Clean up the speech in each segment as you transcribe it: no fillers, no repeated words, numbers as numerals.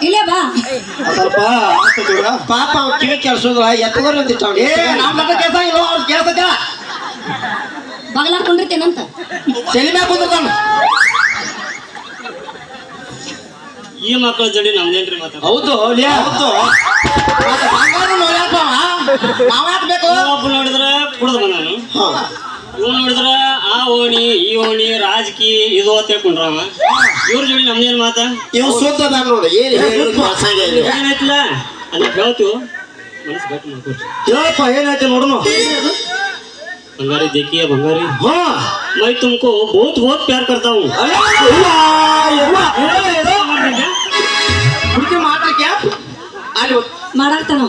ಇಲ್ಲೇ ಬಾ ಸ್ವಲ್ಪ ಪಾಪ ಅವ್ ಕಿವಿ ಕೆಲ್ಸೋದ್ರ ಎತ್ತಗೋರ್ ಅಂತಿಟ್ಟ ನಮ್ ಮಗ ಕೆಲಸ ಇಲ್ಲ ಅವ್ರ ಕೇಳ್ತಕ್ಕ ಬಗಲಾಕೊಂಡಿರ್ತೇನಂತ ತಲೆ ಮ್ಯಾಗ ಕುಂದಿರ್ತಾನ ಈ ಮಕ್ಕಳ ಜಡಿ ನಮ್ದೇನ್ರಿ ಮಾತಾಡ ಹೌದು ಹೌದು ನಾವ್ಯಾಕ್ ಬೇಕು ಒಬ್ಬ ನೋಡಿದ್ರ ಕುಡ್ದ ಬಂದಾನು ಇವ್ ನೋಡಿದ್ರ ಆ ಓಣಿ ಈ ಓಣಿ ರಾಜಕೀಯ ಇದು ಅಂತ ಹೇಳ್ಕೊಂಡ್ರವ ಇವ್ರ ಜೋಡಿ ನಮ್ದೇನ್ ಮಾತಾ ಇವ್ ಸುದ್ದ ನೋಡಿ ಏನಾಯ್ತಿಲ್ಲ ಅಲ್ಲ ಹೇಳ್ತೀವಿ ಮನಸ್ಸು ಗಟ್ಟಿ ಮಾಡ್ಕೊಡ್ರಿ ಹೇಳಪ್ಪ ಏನಾಯ್ತು ನೋಡೋಣ भंगारी देखिए भंगारी हाँ मैं तुमको बहुत बहुत प्यार करता हूँ ಮಾಡಾಕ್ತಾನ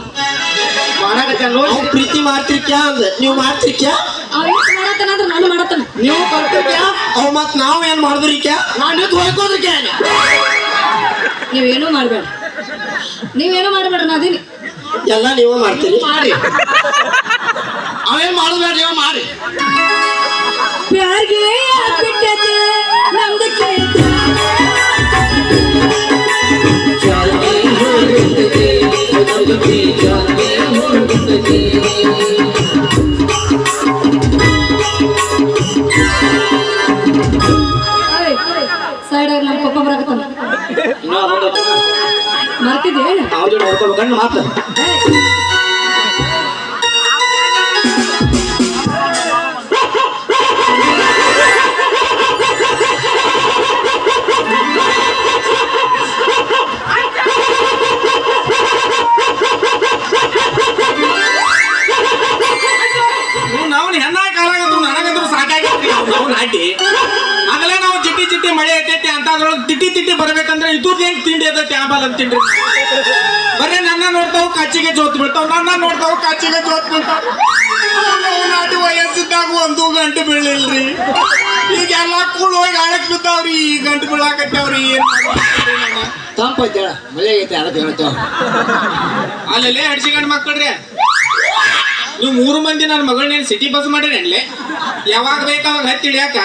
ಪ್ರೀತಿ ಮಾಡ್ತೀರಿ ಕ್ಯಾ ಅಂದ ನೀವು ಮಾಡ್ತೀರಿ ಕ್ಯಾ ಮಾಡಾಕ್ತಾನಂದ್ರ ನಾನು ಮಾಡತ್ತಾನ ನೀವು ಬರ್ತೀರಿ ಕ್ಯಾ ಅವ್ ಮತ್ ನಾವ್ ಏನ್ ಮಾಡಿದ್ರಿ ಕ್ಯಾ ನಾನು ಹೋಯ್ಕೋದ್ರಿ ಕ್ಯಾ ನೀವೇನು ಮಾಡ್ಬೇಡ ನಾ ಅದೀನಿ ಎಲ್ಲ ನೀವು ಮಾಡ್ತೀರಿ ಮಾಡಿ ಅವೇನ್ ಮಾಡೋದ್ಬೇಡ ನೀವು ಮಾಡಿ ಪ್ಯಾರ್ಗೆ ಬಿಟ್ಟದೆ ನಮ್ದಕ್ಕೆ ಸೈಡ್ ನಮ್ಮ ಪಪ್ಪ ಬರಕತ್ತಾನ ಮರ್ತಿದ್ದೆ ನೋಡ್ಕೋಬೇಕಂಡ್ ಮಾತ ಆಗಲೇ ನಾವು ಚಿಟ್ಟಿ ಮಳೆ ಐತೈತಿ ಅಂತ ಅದ್ರೊಳಗೆ ತಿಟ್ಟಿ ಬರ್ಬೇಕಂದ್ರೆ ಇದ್ರದ್ದು ಹೆಂಗ್ ತಿಂಡಿ ಐತೈತಿ ಆಂಬಲ್ ಅಂತ ತಿಂಡ್ರಿ ಬರೀ ನನ್ನ ನೋಡ್ತಾವ್ ಕಚ್ಚಿಗೆ ಜೋತ್ ಬೀಳ್ತಾವ್ ನಾಟಿ ವಯಸ್ಸಿದ್ದಾಗ 1 ಗಂಟೆ ಬೀಳಿಲ್ರಿ ಈಗ ಎಲ್ಲ ಕೂಳ್ ಹೋಗಿ ಆಳಕ್ ಬಿದ್ದಾವ್ರಿ ಈ ಗಂಟೆ ಬೀಳಾಕತ್ತವ್ರಿ ತಂಪೈತೆ ಮಳೆ ಐತೆ ಅದಕ್ಕೆ ಹೇಳ್ತೇವ ಅಲ್ಲೇ ಹಡ್ಸಿಗಂಡ್ ಮಕ್ಕಳ್ರಿ ನೀವು 3 ಮಂದಿ ನನ್ನ ಮಗಳನ್ನೇನು ಸಿಟಿ ಬಸ್ ಮಾಡಿರೇನ್ಲೆ ಯಾವಾಗ ಬೇಕಾವಾಗ ಹತ್ತಿ ಇಳಿಯಾಕ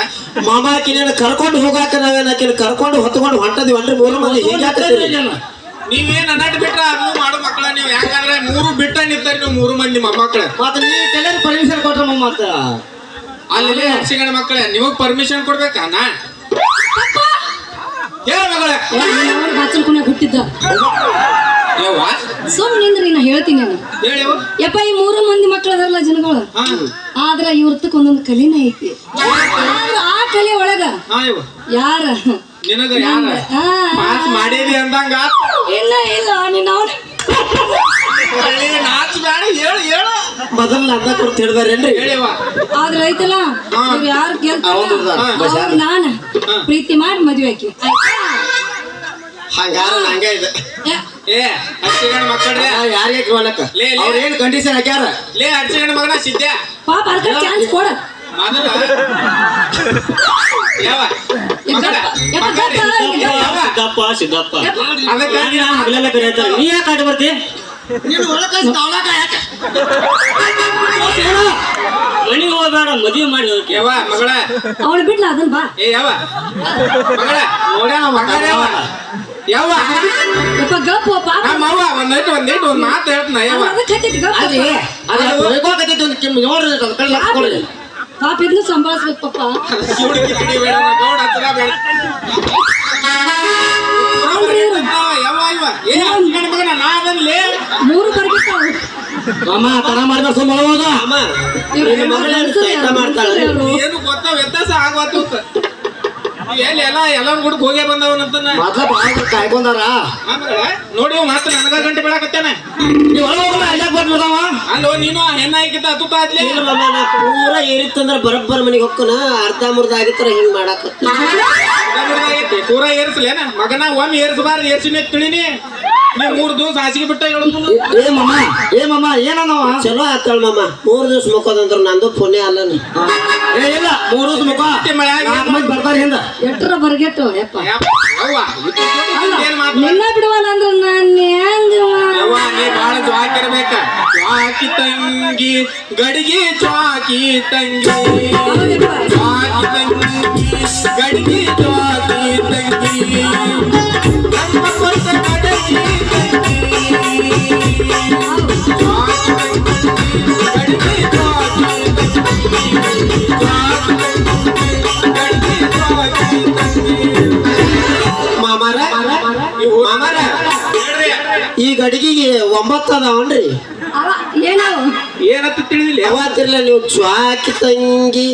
ಮಾಮಾಕಿನ ಕರ್ಕೊಂಡು ಹೋಗಾಕ ನಾವೇನಾಕಿನ ಕರ್ಕೊಂಡು ಹೊತ್ಕೊಂಡು ಹೊಂಟದಿವನ್ರಿ 3 ಮಂದಿ ಹೀಗಾಗ್ತದೆ ನೀವೇನ್ ಅನ್ನಾಟ ಬಿಟ್ರ ಅದು ಮಾಡೋ ಮಕ್ಕಳ ನೀವು ಯಾಕಂದ್ರೆ 3 ಬಿಟ್ಟ ನಿಂತಾರಿ ನೀವು 3 ಮಂದಿ ಮೊಮ್ಮಕ್ಕಳ ಮತ್ತೆ ನೀವು ಟೆಲರ್ ಪರ್ಮಿಷನ್ ಕೊಟ್ರ ಮತ್ತ ಅಲ್ಲಿ ಹಡ್ಸಿಗಂಡ್ ಮಕ್ಕಳ ನಿಮಗ್ ಪರ್ಮಿಷನ್ ಕೊಡ್ಬೇಕಾ ನಾ ಹೇಳ ಮಗಳ ಬಾಚಲ್ಕೊನೆ ಹುಟ್ಟಿದ್ದ ಸುಮ್ಮನಿಂದ್ರಿ ನಾ ಹೇಳ್ತೀನಿ ನಾನು ಯಪ್ಪ ಈ 3 ಮಂದಿ ಮಕ್ಕಳದಾರಲ್ಲ ಜನಗಳು ಆದ್ರ ಇವ್ರತಕ್ಕ ಒಂದೊಂದು ಕಲಿನ ಐತಿ ಆ ಕಲೆ ಒಳಗ ಯಾರ ನಿನಗ ಯಾರ ಪಾಸ್ ಮಾಡೇದಿ ಅಂದಂಗ ಇಲ್ಲ ನೀನ್ ಅವನ ನಾಚ ಬೇಡ ಹೇಳು ಮೊದಲ ಅನ್ನ ಕೊಡ್ತ ಹಿಡ್ದಾರೇನ್ರಿ ಆದ್ರ ಐತಲ್ಲ ಇವ್ರು ಯಾರು ಗೆಲ್ತಾರ ನಾನ ಪ್ರೀತಿ ಮಾಡಿ ಮದ್ವೆ ಆಕಿ ಹಂಗಾರ ನಂಗೆ ಇದೆ ಏ ಹಡ್ಸಿಗಂಡ್ ಮಕ್ಕಳ್ರೆ ಯಾರಿಗೆ ಕೇಳಕ್ಕ ಅವ್ರ ಏನ್ ಕಂಡೀಷನ್ ಹಾಕ್ಯಾರ ಲೇ ಹಡ್ಸಿಗಂಡ್ ಮಗನ ಸಿದ್ದೆ ಪಾಪ ಅದಕ್ಕೆ ಚಾನ್ಸ್ ಕೊಡ ಸಿದ್ದಪ್ಪ ಹಗಲೆಲ್ಲ ಕರೀತಾರೆ ನೀ ಯಾಕೆ ಆಟ ಬರ್ತಿ ಮನೆಗೆ ಹೋಗ್ಬೇಡ ಮದುವೆ ಮಾಡಿ ಹೋಗಿ ಯಾವ ಮಗಳ ಅವಳು ಬಿಡ್ಲ ಅದನ್ ಬಾ ಏ ಯಾವ ಮಗಳ ನೋಡ್ಯಾನ ಮಗ ಯಾವ ಗಪ್ಪ ಪಾಪ ನಮ್ಮವ್ವ ಒಂದ್ ಮಾತು ಹೇಳ್ತಾನ ಯಾವ ಪಾಪ ಇದನ್ನು ಸಂಭಾಳಿಸ್ಬೇಕು ಪಾಪ ಮೂರು ಬರ್ಬೇಕು ಮಾಮ ತನ ಮಾಡಿದ ಸುಮ್ಮವಾಗ ಏನು ಗೊತ್ತ ವ್ಯತ್ಯಾಸ ಆಗವತ್ತು ಎಲ್ಲಿ ಎಲ್ಲ ಗುಡ್ಕ್ ಹೋಗೇ ಬಂದವನಂತ ಕಾಯ್ಕೊಂಡಾರ ನೋಡಿ ಮಾತ್ರ ನನಗ ಗಂಟೆ ಬೆಳಕತ್ತೇನೆ ಅಲ್ಲೋ ನೀನು ಹೆಣ್ಣಾಗಿದ್ದ ಹತ್ತು ಆದ್ಲಿ ಪೂರ ಏರಿತ್ತಂದ್ರ ಬರಬ್ಬರ ಮನೆಗೆ ಹೋಗ್ಕನ ಅರ್ಧ ಮುರ್ಧ ಆಗಿತ್ತರ ಹಿಂಗ್ ಮಾಡಾಕ ಪೂರ ಏರ್ಸ್ಲೇನ ಮಗನ ಒಮ್ಮೆ ಏರ್ಸಬಾರ್ದು ಏರ್ಸಿನ ತಿಳಿನಿ ನೀ 3 ದಿವಸ ಹಾಸಿಗೆ ಬಿಟ್ಟ ಹೇಳುದು ಏ ಮಮ್ಮ ಏನವ ಚಲೋ ಆತಳ ಮಮ್ಮ 3 ದಿವಸ ಮುಖದಂದ್ರ ನಂದು ಪುಣ್ಯ ಅಲ್ಲ ಇಲ್ಲ 3 ದಿವಸ ಮುಖ ಬರ್ತಾರ ಹಿಂದ ಎಟ್ರ ಬರ್ಗೆಟ್ಟು ಯಪ್ಪ ಏನ್ ನಿನ್ನ ಬಿಡುವಲ್ಲ ಅಂದ್ರ ನಾನು ಹೆಂಗ ನೀ ಬಾಳ ಜ್ವಾಕಿರ್ಬೇಕ ಜ್ವಾಕಿ ತಂಗಿ ಗಡಿಗೆ ಜ್ವಾಕಿ ತಂಗಿ ಜ್ವಾಕಿ ತಂಗಿ ಗಡಿಗೆ ಜ್ವಾಕಿ ತಂಗಿ ಮಾಮಾರ ಹೇಳ್ರಿ ಈ ಗಡಿಗೆಗೆ 9 ಅದಾವನ್ರಿ ಅವ ಏನು ಏನಂತ ತಿಳಿದಿಲ್ಲ ಯಾವತ್ತಿರ್ಲ ನೀವು ಜ್ವಾಕಿ ತಂಗಿ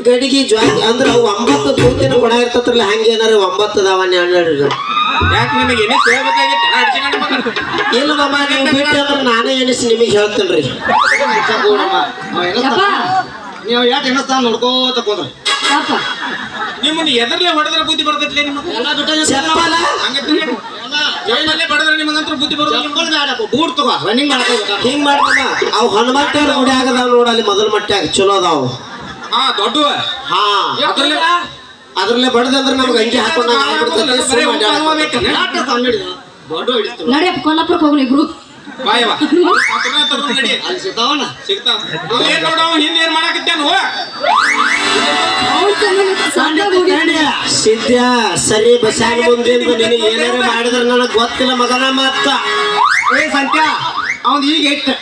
ಗಡಿಗೆ ಜ್ವಾಕಿ ಅಂದ್ರ 9 ತೂತಿನ ಕೊಡ ಇರ್ತತ್ರಲ್ಲ ಹಂಗೆ ಏನಾರ 9 ಅದಾವನ್ನಿ ಹೇಳ್ರಿ ಯಾಕೆ ನಿನಗೆ ಏನೇ ಕೇಳ್ಬೇಕಾಗಿತ್ತು ಅಡ್ಚಿಕೊಂಡು ಮಗ ಇಲ್ಲ ಮಾಮ ನೀವು ಬಿಟ್ಟು ಅಂದ್ರೆ ನಾನೇ ಎಣಿಸಿ ನಿಮಗೆ ಹೇಳ್ತೇನ್ರಿ ಯಪ್ಪ ನೀವು ಯಾಕೆ ಎಣಿಸ್ತಾ ನೋಡ್ಕೋತ ಹೋದ್ರಿ ಯಪ್ಪ ನಿಮ್ಮನ್ನ ಎದರ್ಲೆ ಹೊಡೆದ್ರೆ ಬುದ್ಧಿ ಬರ್ತೈತಿ ನಿಮಗೆ ಎಲ್ಲ ಬಿಟ್ಟು ಚಪ್ಪಲ ಜೈನಲ್ಲೇ ಬಡದ್ರೆ ನಿಮಗಂತೂ ಬುದ್ಧಿ ಬರೋದಿಲ್ಲ ಬೂಟ್ ತಗೋ ರನ್ನಿಂಗ್ ಮಾಡ್ಕೋಬೇಕು ಹಿಂಗ್ ಮಾಡ್ದಮ್ಮ ಅವು ಹನುಮಂತವ್ರ ಗುಡಿ ಆಗದಾವ ನೋಡಲ್ಲಿ ಮೊದಲ ಮಟ್ಟಾಗ ಚಲೋ ಅದಾವು ಹಾ ದೊಡ್ಡ ಹಾ ಅದ್ರಲ್ಲೇ ಅದ್ರಲ್ಲೇ ಬಡದಂದ್ರೆ ನಮ್ಗೆ ಅಂಗಿ ಹಾಕೊಂಡಾಗ ಆಗ್ಬಿಡ್ತೈತಿ ಸುಮ್ನೆ ಅಡ್ಡಾಡೋದು. ದೊಡ್ಡ ಹಿಡಿಸ್ತೀವಿ ನಡಿಯಪ್ಪ ಕೊಲ್ಲಾಪುರಕ್ಕೆ ಹೋಗೋಣ ಇಬ್ರು ಬಾಯವ ನಡಿ ಅಲ್ಲಿ ಸಿಗ್ತಾವಣ್ಣ ಸಿಗ್ತಾವ ಏನ್ ನೋಡ ಹಿಂದೆ ಏನ್ ಮಾಡಾಕತ್ತೇನು ಅವ್ನ್ ಸಂಬಂಧ ಸಂದಾಗ ಹೋಗಿ ಸಿದ್ಧ ಸರಿ ಬಸ್ಸಾಗ ಮುಂದಿಂದ ನಿನಗೆ ಏನಾರ ಮಾಡಿದ್ರೆ ನನಗೆ ಗೊತ್ತಿಲ್ಲ ಮಗನ ಮತ್ತ ಏ ಸಂಖ್ಯಾ ಅವ್ನು ಈಗ ಇಟ್ಟು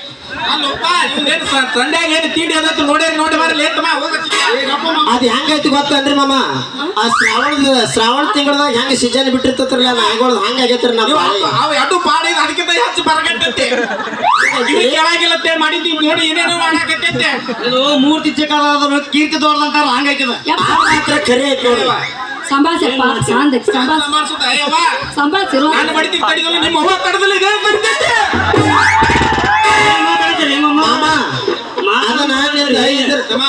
ಅಲ್ಲಪ್ಪ ಇವ್ನೇನು ಸಂಡ್ಯಾಗ ಏನು ತಿಂಡಿ ಅದತ್ತು ನೋಡಿ ಬರಲಿ ಏತಮ್ಮ ಹೋಗತ್ತಿದ್ಯಾ ಅದ್ ಹೆಂಗೈತಿ ಗೊತ್ತಂದ್ರಿ ಮಾಮ ಆ ಶ್ರಾವಣ ತಿಂಗಳದಾಗ ಹೆಂಗ ಸೀಜನ್ ಬಿಟ್ಟಿರ್ತತ್ರಲ್ಲ ನಾಯಿಗಳು ಹಂಗ ಆಗೈತ್ರಿ ನಮ್ಮ ಬಾಳಿ ಅವು ಎರಡು ಪಾಡಿ ಅದಕ್ಕಿಂತ ಹೆಚ್ಚು ಬರಗಟ್ಟೈತೆ ಇದು ಕೆಳಗಿಲ್ಲತ್ತೆ ಮಾಡಿದ್ದೀವಿ ನೋಡಿ ಏನೇನೋ ಮಾಡಾಕತ್ತೈತೆ ಇದು ಮೂರ್ತಿ ಚಿಕ್ಕದಾದ್ರು ಕೀರ್ತಿ ದೊಡ್ಡದಂತಾರ ಹಂಗೈತಿದ ಆ ಮಾತ್ರ ಖರೆ ಐತಿ ನೋಡಿ ಸಂಭಾಷಪ್ಪ ಸಾಂದ ಸಂಭಾಷ ಮಾಡ್ಸುತ್ತ ಅಯ್ಯವ್ವ ಸಂಭಾಷಿರೋ ನಾನು ಬಡಿತೀನಿ ತಡಿದಲ್ಲ ನಿಮ್ಮ ಅವ್ವ ತಡದಲ್ಲಿ ಇದೇ ಬಡಿತೈತೆ ಮಾಮ ಅದನ್ನ ಅಮ್ಮ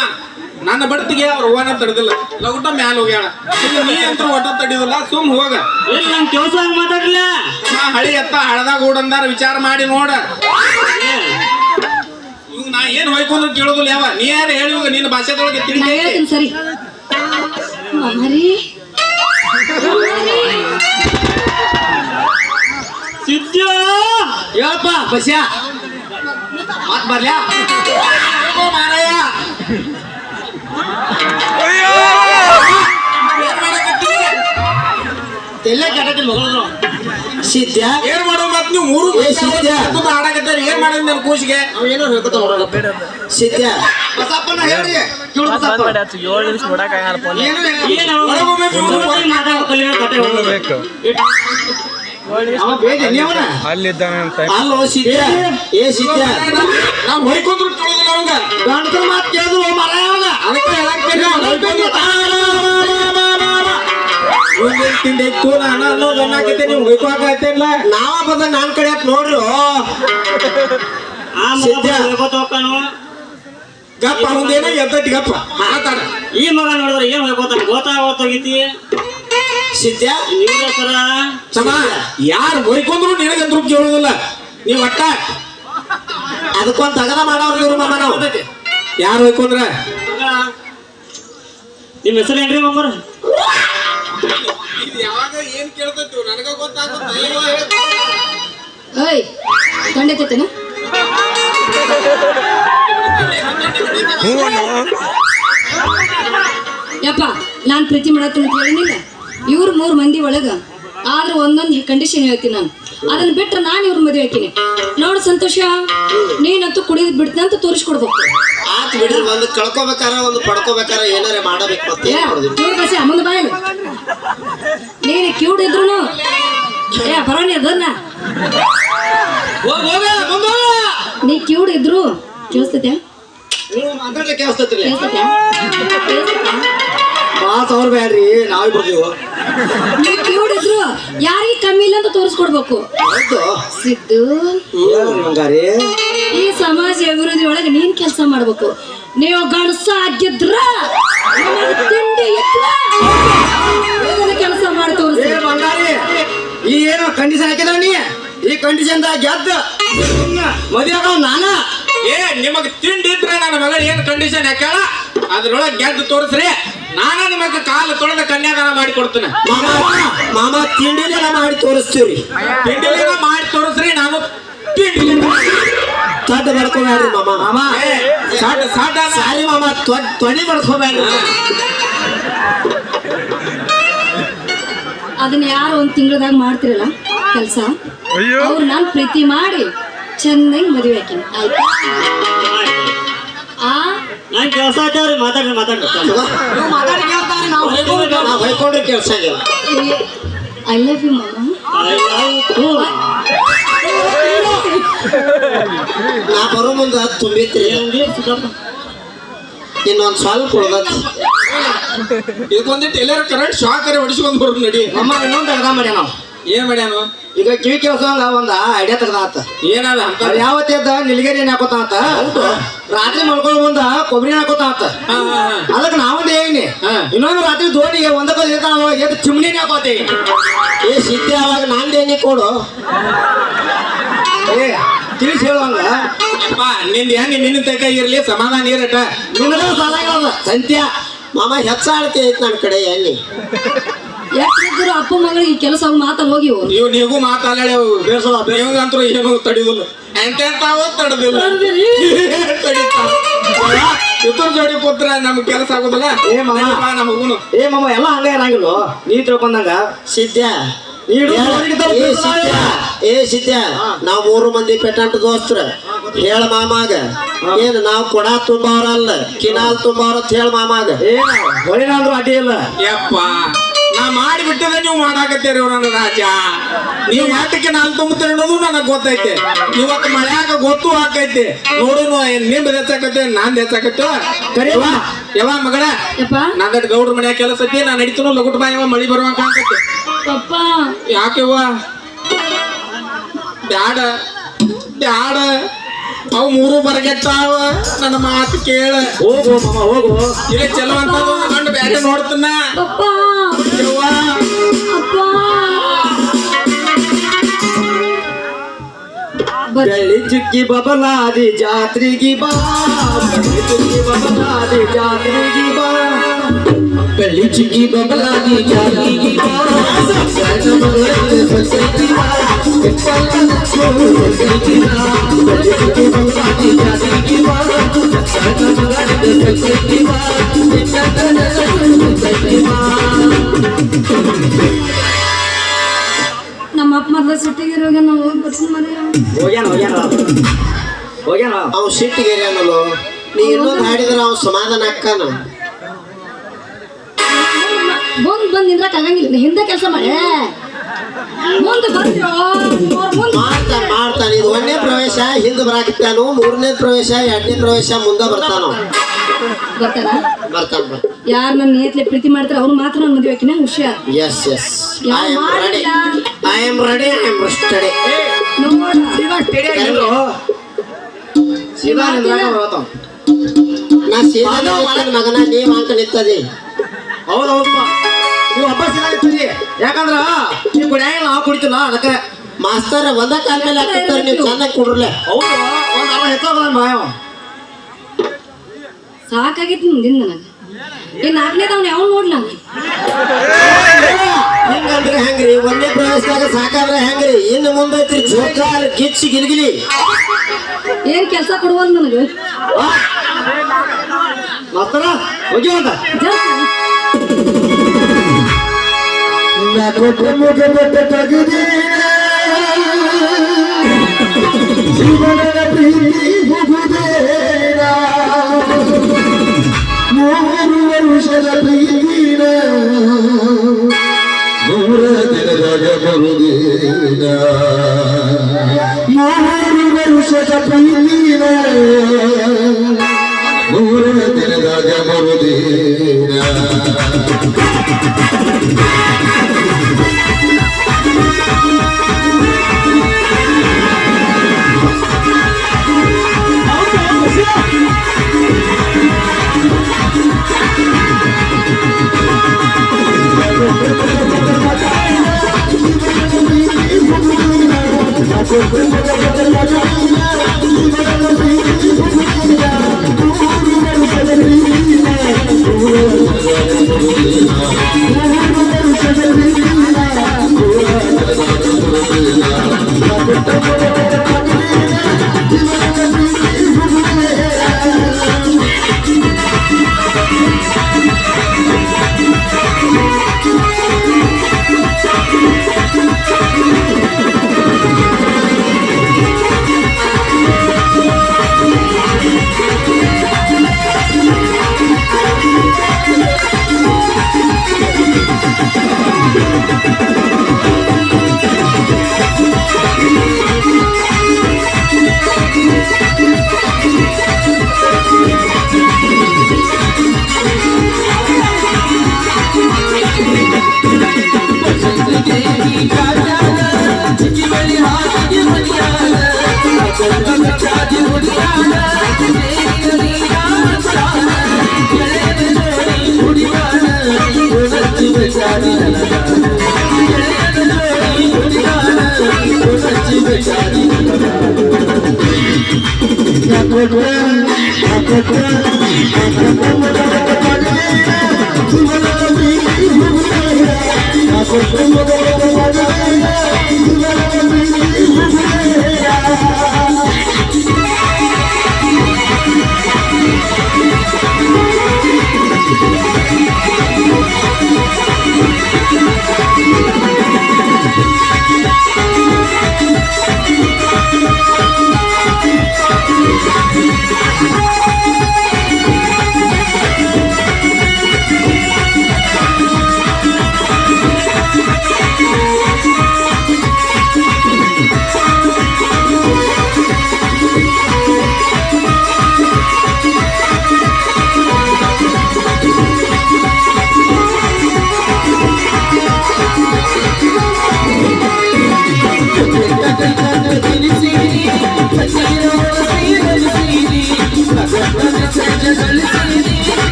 ನನ್ನ ಬಡ್ತಿಗೆ ಅವ್ರ ಅವ್ವನ ತಡೆದಿಲ್ಲ ಲಗುಟ ಮ್ಯಾಲ ಹೋಗ್ಯಾಳ ನೀ ಅಂತ ಒಟ್ಟ ತಡಿದಿಲ್ಲ ಸುಮ್ ಹೋಗ ಇಲ್ಲ ನಮ್ ಕೆಲಸ ಹಂಗ ಮಾತಾಡ್ಲಿಲ್ಲ ಹಳಿ ಎತ್ತ ಹಳದಾಗ ಓಡಂದಾರ ವಿಚಾರ ಮಾಡಿ ನೋಡ ಇವ್ ನಾ ಏನ್ ಹೊಯ್ಕೊಂಡ್ರು ಕೇಳೋದಿಲ್ಲ ಯಾವ ನೀ ಯಾರು ಹೇಳಿ ಹೋಗ ನಿನ್ನ ಭಾಷೆದೊಳಗೆ ನಾ ತಿಳಿದ ಹೇಳ್ತೀನಿ ಸರಿ ಮರಿ ಸಿದ್ಧ ಹೇಳಪ್ಪ ಬಸ್ಯಾ ಮಾತ್ ಬರ್ಲ್ಯಾ ಮಾರಾಯ ಎಲ್ಲ ಕೆಟ್ಟದಿಲ್ಲ ಮಗಳು ಸಿದ್ಧ ಏನ್ ಮಾಡೋ ಮತ್ ನೀವು ಮೂರು ಏ ಸಿದ್ಧ. ಆಡಕತ್ತಾರೆ ಏನ್ ಮಾಡಿದ್ ನನ್ನ ಕೂಸಿಗೆ ಅವ್ ಏನೋ ಹೇಳ್ಕೊತ ನೋಡೋಣ ಸಿದ್ಧ ಬಸಪ್ಪನ ಹೇಳ್ರಿ ಕೇಳು ಬಸಪ್ಪ ಏನು ಏನು ಮಾತಾಡೋ ಕಲಿಯೋ ಕತೆ ಹೋಗ್ಬೇಕು ಅವ ಬೇಗ ನೀವನ ಅಲ್ಲೋ ಸಿದ್ಧ ಏ ಸಿದ್ಧ ನಾವ್ ಹೊಯ್ಕೊಂಡ್ರು ಕೇಳೋದಿಲ್ಲ ಅವಂಗ ಗಂಟು ಮಾತು ಕೇಳಿದ್ರು ಮರ ಯಾವಾಗ ಅದಕ್ಕೆ ಹೇಳಾಕ್ತೇನೆ ಮುಂದಿನ ತಿಂಡಿ ಇತ್ತು ನಾನು ಅನ್ನೋದು ಅನ್ನಕತ್ತೆ ನೀವು ಹೊಯ್ಕೋಕತ್ತೇನಿಲ್ಲ ನಾವ ಬಂದ ನಾನ್ ಕಡೆ ಯಾಕೆ ನೋಡ್ರಿ ಆ ಸಿದ್ಧ. ಮಗ ಹೋಗ್ಕೋತ ಹೋಗ್ತಾನು ಗಪ್ಪ ಮುಂದೇನ ಎದ್ದಟ್ಟಿ ಗಪ್ಪ ಮಾತಾಡ ಈ ಮಗ ನೋಡಿದ್ರೆ ಏನ್ ಹೋಗ್ಕೋತಾನ ಗೊತ್ತಾಗೋಗಿತಿ ಸಿದ್ಧ ನೀವು ಸರ ಸಮ ಯಾರು ಹೊಯ್ಕೊಂಡ್ರು ನಿನಗಂದ್ರು ಕೇಳೋದಿಲ್ಲ ನೀವ್ ಒಟ್ಟ ಅದಕ್ಕೊಂದ್ ತಗದ ಮಾಡೋರು ಇವ್ರು ಮಾಮ ನಾವು ಯಾರು ಹೊಯ್ಕೊಂಡ್ರ ನಿಮ್ಮ ಹೆಸರು ಏನ್ರಿ ಮಮ್ಮರ ಯಾವಾಗ ಏನ್ ಕೇಳ್ತೈತಿ ನನಗ ಗೊತ್ತಾಗುತ್ತೆ ಏಯ್ ಖಂಡಿತೇನ ಯಪ್ಪ ನಾನ್ ಪ್ರೀತಿ ಮಾಡತ್ತೀನಿ ಅಂತ ಹೇಳಿನಿಲ್ಲ ಇವ್ರು 3 ಮಂದಿ ಒಳಗ ಆದ್ರೆ ಒಂದೊಂದು ಕಂಡೀಷನ್ ಹೇಳ್ತೀನಿ ನಾನು ಅದನ್ನ ಬಿಟ್ರೆ ನಾನು ಇವ್ರ ಮದುವೆ ಹಾಕಿನಿ ನೋಡು ಸಂತೋಷ ನೀನಂತೂ ಕುಡಿದ್ ಬಿಡ್ತಂತ ತೋರಿಸ್ಕೊಡ್ಬೇಕು ಆತ್ ಬಿಡ್ರಿ ಒಂದು ಕಳ್ಕೊಬೇಕಾರ ಒಂದು ಪಡ್ಕೋಬೇಕಾರ ಏನಾರ ಮಾಡಬೇಕು ಮತ್ತೆ ಏನ್ ಮಾಡೋದು ಇವ್ರ ಕಸಿ ಅಮ್ಮನ ಬಾಯಲ್ಲ ನೀನು ಕ್ಯೂಡ್ ಇದ್ರು ಏ ಬರೋಣ ಅದನ್ನ ನೀ ಕ್ಯೂಡ್ ಇದ್ರು ಕೇಳಿಸ್ತೈತ್ಯಾ ನೀವು ಮಾತಾಡ್ಲಿಕ್ಕೆ ಕೇಳಿಸ್ತೈತ್ರಿ ಕೇಳಿಸ್ತೈತ್ಯಾ ಮಾತು ಅವ್ರು ಬೇಡ್ರಿ ನಾವೇ ಬರ್ತೀವಿ ನೀ ಕ್ಯೂಡ್ ಇದ್ರು ಯಾರಿಗೆ ಕಮ್ಮಿ ಇಲ್ಲ ಅಂತ ತೋರಿಸ್ಕೊಡ್ಬೇಕು ಹೌದು ಸಿದ್ದು ಹಂಗಾರಿ ಈ ಸಮಾಜ ಅಭಿವೃದ್ಧಿ ಒಳಗೆ ನೀನ್ ಕೆಲಸ ಮಾಡ್ಬೇಕು ನೀವು ಗಣಸ ಆಗಿದ್ರ ನಿಮಗೆ ತಿಂಡಿ ಕೆಲಸ ಮಾಡಿ ತೋರಿಸಿ ಏ ಬಂಗಾರಿ ಈ ಏನೋ ಕಂಡೀಷನ್ ಹಾಕಿದ್ರ ನೀ ಈ ಕಂಡೀಷನ್ ಗೆದ್ದ ಮದುವೆ ಆಗವ್ ನಾನ ಏ ನಿಮಗ್ ತಿಂಡಿ ಇದ್ರೆ ನನ್ನ ಮಗಳ ಏನ್ ಕಂಡೀಷನ್ ಹಾಕ್ಯಾಳ ಅದ್ರೊಳಗೆ ಗೆದ್ದು ತೋರಿಸ್ರಿ ನಾನ ನಿಮಗ ಕಾಲು ತೊಳೆದ ಕನ್ಯಾದಾನ ಮಾಡಿ ಕೊಡ್ತೇನೆ ಮಾಮ ತಿಂಡಿನ ಮಾಡಿ ತೋರಿಸ್ತೀವ್ರಿ ತಿಂಡಿಲೇನ ಮಾಡಿ ತೋರಿಸ್ರಿ ನಾನು ತಿಂಡಿ ತೊಡ್ಡ ಬಡ್ಕೋಬೇಡ್ರಿ ಮಾಮ ಮಾಮ ಸಾಟ ಸಾರಿ ಮಾಮ ತೊಡಿ ಬಡ್ಕೋಬೇಡ್ರಿ ಅದನ್ನ ಯಾರು ಒಂದ್ ತಿಂಗಳದಾಗ ಮಾಡ್ತಿರಲ್ಲ ಕೆಲಸ ಅವ್ರು ನಾನು ಪ್ರೀತಿ ಮಾಡಿ ಚೆನ್ನಾಗಿ ಮದುವೆ ಹಾಕಿನಿ ಆಯ್ತಾ ಆ ನಾನ್ ಕೆಲಸ ಆಯ್ತವ್ರಿ ಮಾತಾಡ್ರಿ ನೀವು ಮಾತಾಡಿ ಕೇಳ್ತಾವ್ರಿ ನಾವು ನಾವು ಹೊಯ್ಕೊಂಡ್ರೆ ಕೆಲಸ ಆಗಿಲ್ಲ ಐ ಲವ್ ಯು ಮಾಮ ನಾ ಬರೋ ಮುಂದೆ ತುಂಬಿತ್ರಿ ಇನ್ನೊಂದು ಸ್ವಲ್ಪ ಉಳ್ದತ್ ಇದಕ್ಕೊಂದಿಟ್ಟು ಎಲ್ಲಾರು ಕರೆಂಟ್ ಶಾಕ್ ಹೊಡಿಸ್ಕೊಂಡ್ ಬರೋದು ನಡಿ. ಅಮ್ಮ ಇನ್ನೊಂದು ತೆಗ್ದ ಮಾಡ್ಯ ನಾವು ಏನ್ ಮಾಡ್ಯಾನು? ಈಗ ಕಿವಿ ಕೇಳ್ಸಂಗ ಒಂದ ಐಡಿಯಾ ತೆಗ್ದಾತ. ಏನದ ಅಂತ? ಅದು ಯಾವತ್ತೇದ ನಿಲ್ಗೇರಿ ಏನ್ ಹಾಕೋತಾತ ರಾತ್ರಿ ಮಲ್ಕೊಳ್ಳೋ ಮುಂದ ಕೊಬ್ಬರಿ ಹಾಕೋತಾತ. ಅದಕ್ಕೆ ನಾವೊಂದು ಹೇಗಿನಿ ಇನ್ನೊಂದು ರಾತ್ರಿ ದೋಣಿಗೆ ಒಂದಕ್ಕೆ ಎದ್ದು ಚಿಮ್ನಿನೇ ಹಾಕೋತೀವಿ. ಏ ಸಿದ್ದೆ ಅವಾಗ ನಂದೇನಿ ಕೊಡು. ಏ ತಿಳಿಸಿ ಹೇಳುವಂಗ ಯಪ್ಪ ನಿಂದ ಹೆಂಗ್ ನಿನ್ನ ತಕ ಇರ್ಲಿ ಸಮಾಧಾನ ಇರಟ. ನಿನ್ನದ ಸಾಲ ಹೇಳೋದ ಸಂತ್ಯ ಮಾಮ ಹೆಚ್ಚಾಳ್ತಿ ಐತ್ ನನ್ನ ಕಡೆ ಎಣ್ಣೆ. ಯಾಕಿದ್ರು ಅಪ್ಪ ಮಗಳಿಗೆ ಕೆಲಸ ಮಾತಲ್ಲಿ ಹೋಗಿವು ನೀವು ಮಾತಾಡಳೆ ನಿಮಗಂತೂ ಏನು ತಡಿದಿಲ್ಲ ಎಂತೆಂತಾವೋ ತಡದಿಲ್ಲ ಇತರ ಜೋಡಿ ಪುತ್ರ ನಮ್ಗೆ ಕೆಲಸ ಆಗೋದಿಲ್ಲ. ಏ ಮಾಮ ನಮಗುನು ಏ ಮಾಮ ಎಲ್ಲ ಹಂಗ ಇರಂಗಿಲ್ಲ ನೀ ತಿಳ್ಕೊಂಡಂಗ ಸಿದ್ಯ ನೀಡು ಏ ಸಿದ್ಯ ನಾವ್ 3 ಮಂದಿ ಪೆಟ್ಟಂಟ ದೋಸ್ತ್ರ ಹೇಳ ಮಾಮಾಗ ಏನ್ ನಾವ್ ಕೊಡ ತುಂಬವ್ರಲ್ಲ ಕಿನಾಲ್ ತುಂಬವ್ರ ಅಂತ ಹೇಳ ಮಾಮಾಗ. ಏನ ಹೊಳಿನಾದ್ರೂ ಅಡ್ಡಿ ಇಲ್ಲ. ಯಪ್ಪ ನಾ ಮಾಡಿಬಿಟ್ಟದ ನೀವು ಮಾಡಾಕತ್ತೀರಿ ನನ್ನ ರಾಜ. ನೀವು ಯಾತಕ್ಕೆ ನಾನು ತುಂಬುತ್ತೀರಿ ಅನ್ನೋದು ನನಗೆ ಗೊತ್ತೈತೆ. ಇವತ್ತು ಮಳ್ಯಾಗ ಗೊತ್ತು ಹಾಕೈತಿ ನೋಡುನು ನಿಮ್ ಹೆಚ್ಚಾಕತ್ತೆ ನಾನ್ ಹೆಚ್ಚಾಕತ್ತೆ. ಕರಿಯವ್ವ ಯಾವ ಮಗಳ ಯಪ್ಪ ನಂದಟ್ ಗೌಡ್ರ ಮನ್ಯಾಗ ಕೆಲಸ ಐತಿ ನಾನು ನಡಿತನು ಲಗುಟ್ ಬಾಯವ ಮಳಿ ಬರುವಂಗ ಕಾಣ್ತೈತಿ. ಪಪ್ಪ ಯಾಕೆವ್ವ ಬ್ಯಾಡ ಬ್ಯಾಡ ಅವು 3 ಬರಗೆಟ್ಟಾವ ನನ್ನ ಮಾತು ಕೇಳ. ಹೋಗು ಮಾಮ ಹೋಗು. ಇಲ್ಲೇ ಚಲೋ ಅಂತ ಗಂಡು ಬ್ಯಾರೆ ನೋಡ್ತನ. ಪಪ್ಪ ಯವ್ವ ಅಪ್ಪ ಬೆಳ್ಳಿ ಚುಕ್ಕಿ ಬಬಲಾದಿ ಜಾತ್ರೆಗಿ ಬಾ, ಬೆಳ್ಳಿ ಚುಕ್ಕಿ ಬಬಲಾದಿ ಜಾತ್ರೆಗಿ ಬಾ, ಬೆಳ್ಳಿ ಚುಕ್ಕಿ ಬಬಲಾದಿ ಜಾತ್ರೆಗಿ ಬಾ, ಸಣ್ಣ ಮಗಳಿಗೆ ಸೊಸೈಟಿ ಬಾ, ಸೊಸೈಟಿ ಬಾ, ಬೆಳ್ಳಿ ಚುಕ್ಕಿ ಬಬಲಾದಿ ಜಾತ್ರೆಗಿ ಬಾ, ಸಣ್ಣ ಮಗಳಿಗೆ ಸೊಸೈಟಿ ಬಾ, ಸೊಸೈಟಿ ಬಾ. ನಮ್ಮ ಅಪ್ಪ ಮೊದ್ಲು ಸಿಟ್ಟಿಗಿರುವಾಗ ನಾವು ಹೋಗ್ಬಿಡ್ತೀನಿ ಮನೆ ಹೋಗ್ಯಾನ ಅವ್ ಸಿಟ್ಟಿಗೆರಿ ಅನ್ನಲು ನೀ ಇನ್ನೊಂದು ಹಾಡಿದ್ರೆ ಅವ್ ಸಮಾಧಾನ ಅಕ್ಕಾನ. ಬಂದ್ ನಿಂದ್ರಕ್ ಆಗಂಗಿಲ್ಲ ಹಿಂದೆ ಕೆಲಸ ಮಾಡಿ ಮುಂದೆ ಬಂದ್ರು ಮಾಡ್ತಾನ. ಇದು 1ನೇ ಪ್ರವೇಶ ಹಿಂದೆ ಬರಾಕಿತ್ತಾನು, 3ನೇ ಪ್ರವೇಶ 2ನೇ ಪ್ರವೇಶ ಮುಂದೆ ಬರ್ತಾನ ಬರ್ತಾನ. ಯಾರು ನನ್ನ ನೇತ್ಲೆ ಪ್ರೀತಿ ಮಾಡ್ತಾರೆ ಅವ್ರು ಮಾತ್ರ ನನ್ನ ಮದುವೆ ಹಾಕಿನ ಹುಷಾರ್. Yes I am ready study. ಸೀದಾ ನಿಂದ್ರಾಗ ಬರತಾವ. ನಾ ಸೀದಾ ನಿಂತಿನ ಮಗನ ನೀವ್ ಅಂಕ ನಿಂತದಿ. ಹೌದೌದಪ್ಪ ನೀವು ಹಬ್ಬ ಸೀದಾ ಇರ್ತೀರಿ. ಯಾಕಂದ್ರ ನೀವು ಕುಡಿಯಂಗಿಲ್ಲ ನಾವು ಕುಡಿತಿಲ್ಲ ಅದಕ್ಕೆ. ಮಾಸ್ತರ್ ಒಂದ ಕಾಲ ಮೇಲೆ ಹಾಕಿರ್ತಾರೆ ನೀವು ಚೆನ್ನಾಗಿ ಕುಡ್ರಲೆ. ಹೌದು ಒಂದು ಅರ್ಧ ಹೆಚ್ಚಾಗಲ್ಲ ಮಾಯವ. ಸಾಕಾಗಿತ್ತು ಮುಂದಿನ ನನಗೆ ಏನ್ 4ನೇದವ್ನು ಯಾವ ನೋಡ್ಲ ಹಿಂಗಂದ್ರೆ ಹೆಂಗ್ರಿ 1ನೇ ಪ್ರವೇಶದಾಗ ಸಾಕಾದ್ರೆ ಹೆಂಗ್ರಿ ಇನ್ನು ಮುಂದೈತ್ರಿ ಜೋಕಾಲ್ ಗಿಚ್ಚಿ ಗಿಲ್ಗಿಲಿ. ಏನ್ ಕೆಲಸ ಕೊಡುವಲ್ ನನಗೆ ಮಾಸ್ತರ ಹೋಗ್ಯವಂತ ಜೀವನದ ಪ್ರೀತಿ ಮುಗುದೇನ 3 ವರ್ಷದ ಪ್ರೀತಿನ 3 ದಿನದಾಗ ಬರುದೇನ 3 ವರ್ಷದ ಪ್ರೀತಿನ 3 ದಿನದಾಗ ಬರುದೇನ.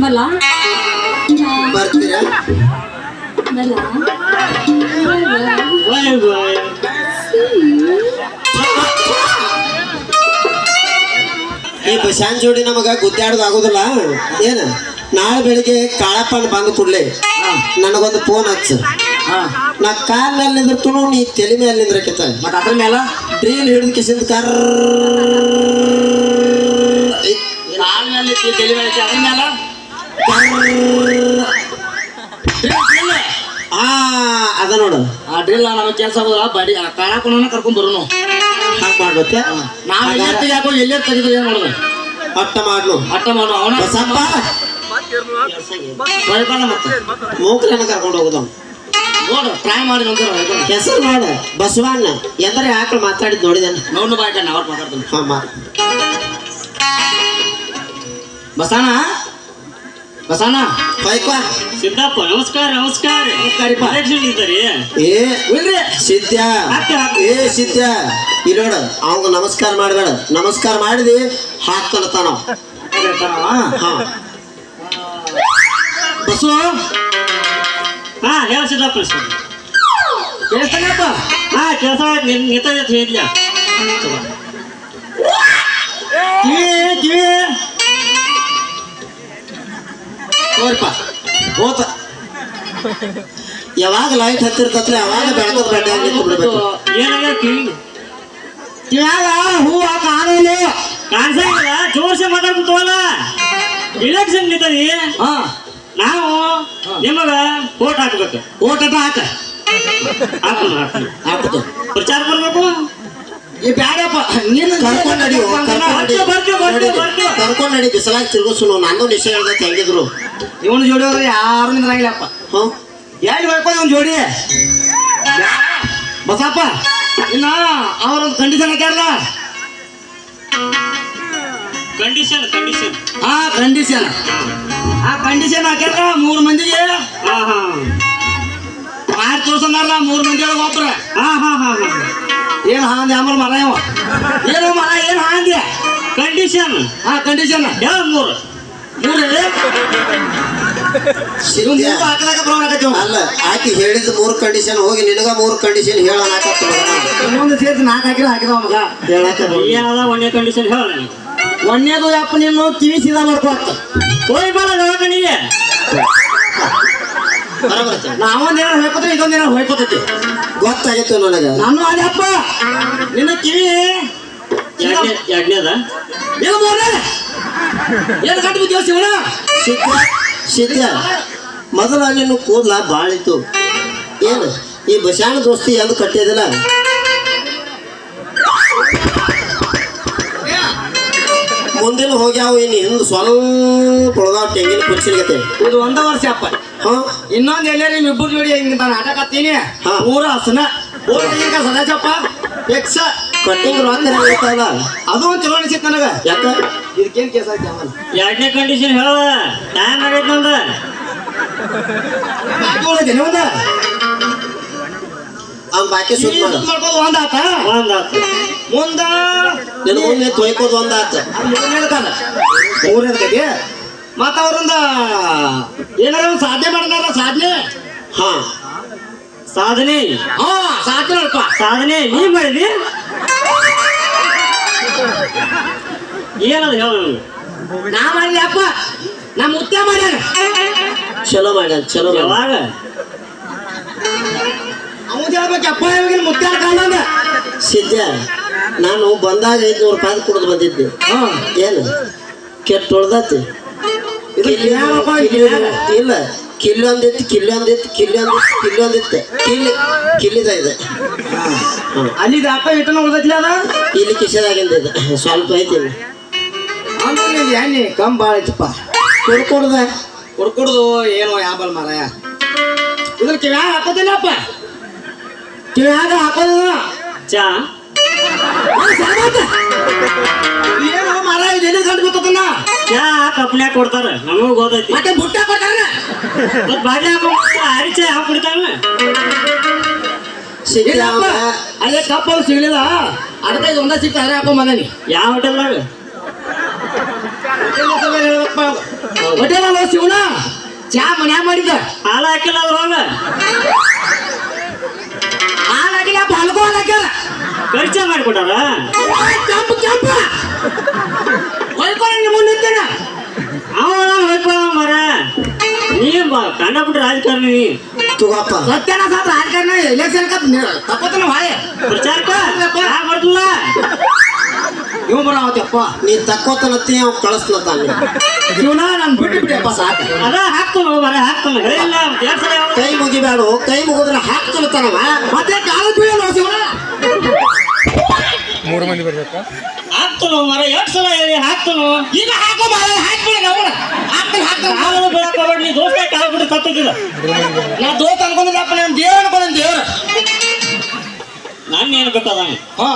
ಮಲ್ಲ ಬರ್ತೀರಾ ಮಲ್ಲ ಬಾಯ್ ಬಾಯ್. ಈ ಬಸ್ಯಾನ್ ಜೋಡಿ ನಮಗ ಗುದ್ದಾಡೋದು ಆಗೋದಿಲ್ಲ ಏನ ನಾಳೆ ಬೆಳಿಗ್ಗೆ ಕಾಳಪ್ಪನ ಬಂದ ಕೂಡ್ಲೆ ನನಗೊಂದು ಫೋನ್ ಹಚ್ಚ ನಾ ಕಾರ್ ಮೇಲೆ ನಿಂದಿರ್ತನು ನೀ ತಲೆ ಮೇಲೆ ನಿಂದ್ರಕತ್ತ ಮತ್ತ ಅದ್ರ ಮೇಲ ಟ್ರೈನ್ ಹಿಡಿದ ಕಿಸಿಂದ ಕರ್ ಕಾಲ್ ಮೇಲೆ ತಲೆ ಮೇಲೆ ಅದ್ರ ಮೇಲ ಅದ ನೋಡು ಆ ಡ್ರಿಲ್ ನಮಗೆ ಕೆಲಸ ಆಗೋದಿಲ್ಲ ಬಡಿ ಕಾಳಾಕೊಂಡ ಕರ್ಕೊಂಡ್ ಬರೋನು ಹಾಕ್ ಮಾಡ್ಬೇಕ ನಾವ್ ಎಲ್ಲೇ ಯಾಕೋ ಎಲ್ಲೇ ತೆಗೆದ್ರೆ ಏನ್ ಮಾಡೋದು ಅಟ್ಟ ಮಾಡ್ಲು ಅಟ್ಟ ಮಾಡು ಅವನ ಬಸಪ್ಪ ಬೈಬಾಳ ಮತ್ತೆ ಮೂಕ್ರನ್ನ ಕರ್ಕೊಂಡು ಹೋಗುದ ನೋಡು ಟ್ರೈ ಮಾಡಿ ನಂತರ ಹೆಸರು ಮಾಡ ಬಸವಣ್ಣ ಎಂದ್ರೆ ಆಕಳು ಮಾತಾಡಿದ್ ನೋಡಿದಾನ ನೋಡು ಬಾಯ್ಕಣ್ಣ ಅವ್ರು ಮಾತಾಡ್ತಾನೆ ಹಾ ಬಸಾನ ಬಸಾನ ಬೈಕ್ವಾ ಸಿದ್ದಪ್ಪ ನಮಸ್ಕಾರ ನಮಸ್ಕಾರ. ನಮಸ್ಕಾರಪ್ಪ. ಎಲೆಕ್ಷನ್ ಇದ್ದೀರಿ ಏ ಇಲ್ರಿ ಸಿದ್ಧ ಹಾಕ್ತಿ, ಹಾಕ್ತಿ. ಏ ಸಿದ್ಧ ಇಲ್ಲಿ ನೋಡ ಅವಂಗ ನಮಸ್ಕಾರ ಮಾಡಬೇಡ ನಮಸ್ಕಾರ ಮಾಡಿದಿ ಹಾಕ್ತಾನ ಹಾ ಬಸ್ಸು ಹಾ ಹೇಳ ಸಿದ್ದಪ್ಪ ಸರ್. ಕೇಳಿಸ್ತಾನಪ್ಪ ಹಾ ಕೆಲಸ ನಿಂತ ಹೇಳಿದ್ಲ ಕಿವಿ ಕಿವಿ ನೋಡ್ಪ ಹೋತ ಯಾವಾಗ ಲೈಟ್ ಹತ್ತಿರ್ತತ್ಲೆ ಅವಾಗ ಬೆಳಕದ ಬಡ್ಡೆ ಆಗಿತ್ತು ಬಿಡ್ಬೇಕು ಏನಾಗ ಕಿವ್ಯಾಗ ಹೂವ ಕಾಣಲು ಕಾಣಿಸಂಗಿಲ್ಲ ಜೋರ್ಸೆ ಮಾತಾಡ್ಬಿಟ್ಟವಲ್ಲ. ಇಲೆಕ್ಷನ್ ನಿಂತದಿ ಹಾ ನಾವು ನಿಮಗ ವೋಟ್ ಹಾಕ್ಬೇಕು. ಓಟಟ ಹಾಕ ಹಾಕುದು ಪ್ರಚಾರ ಬರ್ಬೇಕು. ಈ ಬ್ಯಾಡಪ್ಪ ನೀನು ಕರ್ಕೊಂಡ್ ನಡಿ ಬರ್ತೀವಿ. ಕರ್ಕೊಂಡ್ ನಡಿ ಬಿಸಲಾಗಿ ತಿರ್ಗಿಸು ನಂದು ನಿಶ್ಚಯ ಹೇಳ್ದಕ್ಕೆ ಹೆಂಗಿದ್ರು ಇವನು ಜೋಡಿ ಹೋದ್ರೆ ಯಾರು ನಿಂದ್ರಂಗಿಲ್ಲಪ್ಪ ಹ್ಮ್ ಎಲ್ಲಿ ಹೋಗ್ಕೊಂಡು ಅವ್ನು ಜೋಡಿ ಬಸಪ್ಪ ಇನ್ನ ಅವ್ರೊಂದು ಕಂಡೀಷನ್ ಹಾಕ್ಯಾರಲ್ಲ ಕಂಡೀಷನ್ ಆ ಕಂಡೀಷನ್ ಹಾಕ್ಯಾರ 3 ಮಂದಿಗೆ ಹಾ ಹಾ ಮಾರಿ ತೋರ್ಸಂದಾರಲ್ಲ 3 ಮಂದಿ ಒಳಗೆ ಒಬ್ರ ಹಾ ಹಾ ಹಾ ಹಾ ಏನು ಹಾಂದಿ ಆಮೇಲೆ ಮರ ಇವ ಏನು ಮರ ಏನು ಹಾಂದಿ ಕಂಡೀಷನ್ ಆ ಕಂಡೀಷನ್ ಯಾವ ಮೂರು ಸಿದ್ಧ ಹಾಕಲಾಕ ಬರೋಣಕತ್ತೀವ ಅಲ್ಲ ಆಕಿ ಹೇಳಿದ 3 ಕಂಡೀಷನ್ ಹೋಗಿ ನಿನಗ 3 ಕಂಡೀಷನ್ ಹೇಳೋಣಾಕತ್ತ ಇನ್ನೊಂದು ಸೇರಿಸಿ 4 ಹಾಕಿದಾವ ಮಗ ಹೇಳಾಕ ಏನದ ಒಂದೇ ಕಂಡೀಷನ್ ಹೇಳ ನನಗೆ. ಒಂದೇದು ಯಪ್ಪ ನೀನು ಕಿವಿ ಸೀದಾ ಮಾಡ್ಕೊತ ಹೋಗಿ ಬರ ದವಾಖಾನಿಗೆ. ನಾವೊಂದೇನ ಹೋಯ್ಕೋದ್ರೆ ಇದೊಂದೇನ ಹೋಯ್ಕೋತೈತಿ ಗೊತ್ತಾಗಿತ್ತು ನನಗ ನಾನು ಅಪ್ಪ ನಿನ್ನ ಕಿವಿ ಎರಡನೇದ ಏನು ಮೋನೆ ಏನು ಕಟ್ಟು ಬಿದ್ದೀವ ಶಿವನ ಸಿದ್ಧ ಸಿದ್ಧ ಮೊದಲ ನಿನ್ನ ಕೂದ್ಲ ಬಾಳಿತ್ತು ಏನು ಈ ಬಸಾಣ ದೋಸ್ತಿ ಎಂದು ಕಟ್ಟಿದಿಲ್ಲ ಮುಂದಿನ ಹೋಗ್ಯಾವ ಇನ್ನು ಹಿಂದೆ ಸ್ವಲ್ಪ ಹೊಳದಾವ ತೆಂಗಿನ ಕುರ್ಚಿಲ್ಗತೆ ಇದು 1 ವರ್ಷ ಅಪ್ಪ ಹಾ ಇನ್ನೊಂದು ಎಲ್ಲೇ ನಿಮ್ ಇಬ್ಬರು ಜೋಡಿ ಹಿಂಗ ನಾಟಕ ಹತ್ತೀನಿ ಹಾ. ಊರ ಹಸನ ಊರ ಸದಾಚಪ್ಪ ಎಕ್ಸ ಕಟ್ಟಿಂಗ್ ರೊಕ್ಕ ಇರ್ತಾವಲ್ಲ ಅದು ಒಂದು ಚಲೋ ಅನಿಸಿತ್ತು ನನಗ ಯಾಕ ಇದಕ್ಕೇನ್ ಕೇಸ್ ಆಯ್ತು ಅವನ್ ಎರಡನೇ ಕಂಡೀಷನ್ ಹೇಳ ಟೈಮ್ ಆಗೈತೆ ನಂದ ಒಂದ ಅವ್ನ್ ಬಾಕಿ ಸುತ್ತ ಮಾಡ ಮಾಡ್ಕೋದು ಒಂದ್ ಆತ ಒಂದಾತು ಮುಂದ ನಿನ್ನ ಮುಂದೆ ತೊಯ್ಕೋದು ಒಂದಾತ ಮೂರನೇದಕ್ಕೆ ಮತ್ತ ಅವ್ರಿಂದ ಏನಾರ ಒಂದ್ ಸಾಧನೆ ಮಾಡ್ದಾರ ಸಾಧನೆ ಹಾ ಸಾಧನೆ ಹಾ ಸಾಧನೆ ಅಲ್ಪ ಸಾಧನೆ ನೀ ಮಾಡಿದಿ ಏನದು ಹೇಳ ನಾ ಮಾಡಿದೆ ಅಪ್ಪ ನಾ ಮುತ್ಯ ಮಾಡ್ಯಾನ ಚಲೋ ಮಾಡ್ಯಾನ ಚಲೋ ಮಾಡ್ಯಾನ. ಯಾವಾಗ ಅವನು ಹೇಳ್ಬೇಕು ಅಪ್ಪ ಇವಾಗ ಮುತ್ಯ ಕಾಣಂದ ಸಿದ್ಧ ನಾನು ಬಂದಾಗ 500 ರೂಪಾಯಿ ಕುಡಿದು ಬಂದಿದ್ದೆ ಏನು ಕೆಟ್ಟ ಹೊಳ್ದತಿ ಇದು ಯಾರಪ್ಪ ಇದು ಯಾರು? ಇಲ್ಲ ಕಿಲ್ಲಿ ಒಂದಿತ್ತು ಕಿಲ್ಲಿದ ಇದೆ ಅಲ್ಲಿ ಅಪ್ಪ ಇಟ್ಟನ ಉಳ್ದೈತಿಲ್ಲ ಅದ ಇಲ್ಲಿ ಕಿಸೆದಾಗಿಂದ ಇದೆ ಸ್ವಲ್ಪ ಐತಿ ಅಂದ್ರೆ ಎಣ್ಣೆ ಕಮ್ ಭಾಳ ಐತಪ್ಪ ಕುಡ್ಕೊಡ್ದ ಕುಡ್ಕುಡ್ದು ಏನೋ ಯಾಬಲ್ ಮಾರಾಯ ಇದ್ರ ಕಿವ್ಯಾಗ ಹಾಕೋದಿಲ್ಲಪ್ಪ ಕಿವ್ಯಾಗ ಹಾಕೋದಿಲ್ಲ ಚಾ ಏನೋ ಮಾರಾಯ ಇದೇನು ಕಂಡು ಗೊತ್ತದನ್ನ ಚಾ ಕಪ್ನ್ಯಾಗ ಕೊಡ್ತಾರ ನಮಗೂ ಗೊತ್ತೈತಿ ಮತ್ತೆ ಬುಟ್ಟ ಕೊಟ್ಟಾರ ಮತ್ ಬಾಟ್ಲಿ ಹಾಕೊಂಡ್ ಹರಿ ಚಾ ಹಾಕಿ ಕುಡಿತಾನ ಇಲ್ಲಪ್ಪ ಅಲ್ಲೇ ಕಪ್ ಅದು ಸಿಗ್ಲಿಲ್ಲ ಅದಕ್ಕೆ ಇದು ಒಂದ ಸಿಕ್ಕ ಹರಿ ಹಾಕೊಂಡ್ ಬಂದನಿ ಯಾವ ಹೋಟೆಲ್ದಾಗ ಹೋಟೆಲ್ ಅಲ್ಲ ಶಿವನ ಚಾ ಮನ್ಯಾಗ ಮಾಡಿದ್ದ ಹಾಲು ಹಾಕಿಲ್ಲ ಅದ್ರೊಳಗ ಹಾಲು ಹಾಕಿಲ್ಲ ಪಾಲ್ಗೋ ಹಾಲು ಹಾಕ್ಯಾರ ಖರ್ಚ ಮಾಡಿಕೊಟ್ಟಾರ ಕೆಂಪು ಕೆಂಪು ಹೊಯ್ಕೊಂಡು ನಿಮ್ಮ ಮುಂದೆ ನಿಂತೇನ ಅವನ ಹೋಯ್ಪ ಮರ ನೀ ಕಂಡಬಿಟ್ರೆ ರಾಜಕಾರಣಿ ನೀ ತಗೋಪ್ಪ ಸತ್ಯನ ಸಾತ್ರ ರಾಜಕಾರಣ ಎಲೆಕ್ಷನ್ ಕಪ್ ತಪ್ಪತ್ತನ ಹಾಯ ಪ್ರಚಾರಕ್ಕ ಯಾಕ್ ಬರ್ತಿಲ್ಲ ಇವ್ ಬರಾವತ್ತಪ್ಪ ನೀ ತಕ್ಕೋತನತ್ತಿ ಅವ್ ಕಳಿಸ್ಲತ್ತಾನ ಶಿವನ ನಾನು ಬಿಟ್ಟಿದ್ದೆಪ್ಪ ಸಾಕು ಅದ ಹಾಕ್ತಾನ ಮರ ಹಾಕ್ತಾನ ಹೇಳಿಲ್ಲ ಎರಡ್ ಸಲ ಯಾವ- ಕೈ ಮುಗಿಬೇಡು ಕೈ ಮುಗಿದ್ರೆ ಹಾಕ್ತಲತ್ತಾನವ ಮತ್ತೆ ಕಾಲ ಬೀಳಲ್ಲ ಶಿವನ ಹಾಕ್ತಾನು ಮರ ಎರಡ್ ಸಲ ಹೇಳಿ ಹಾಕ್ತಾನು ಈಗ ಹಾಕೋ ಮಾರ ಹಾಕ್ಬಿಡ ನಾವು ಹಾಕ್ತೀನಿ ಹಾಕ್ತೀನಿ ಕಾಲು ಬೀಳಕ್ ಹೋಗ್ಬೇಡಿ, ನೀ ದೋಸ್ತ ಕಾಲು ಬಿಟ್ಟು ತಪ್ಪಿದ್ದಿಲ್ಲ ನಾ ದೋಸ್ತ ಅನ್ಕೊಂಡಿದ್ದಪ್ಪ ನಾನು ದೇವ್ರ ಅನ್ಕೊಂಡ್ ದೇವ್ರ ನಾನು ಏನ್ ಬೇಕದ ಹಾ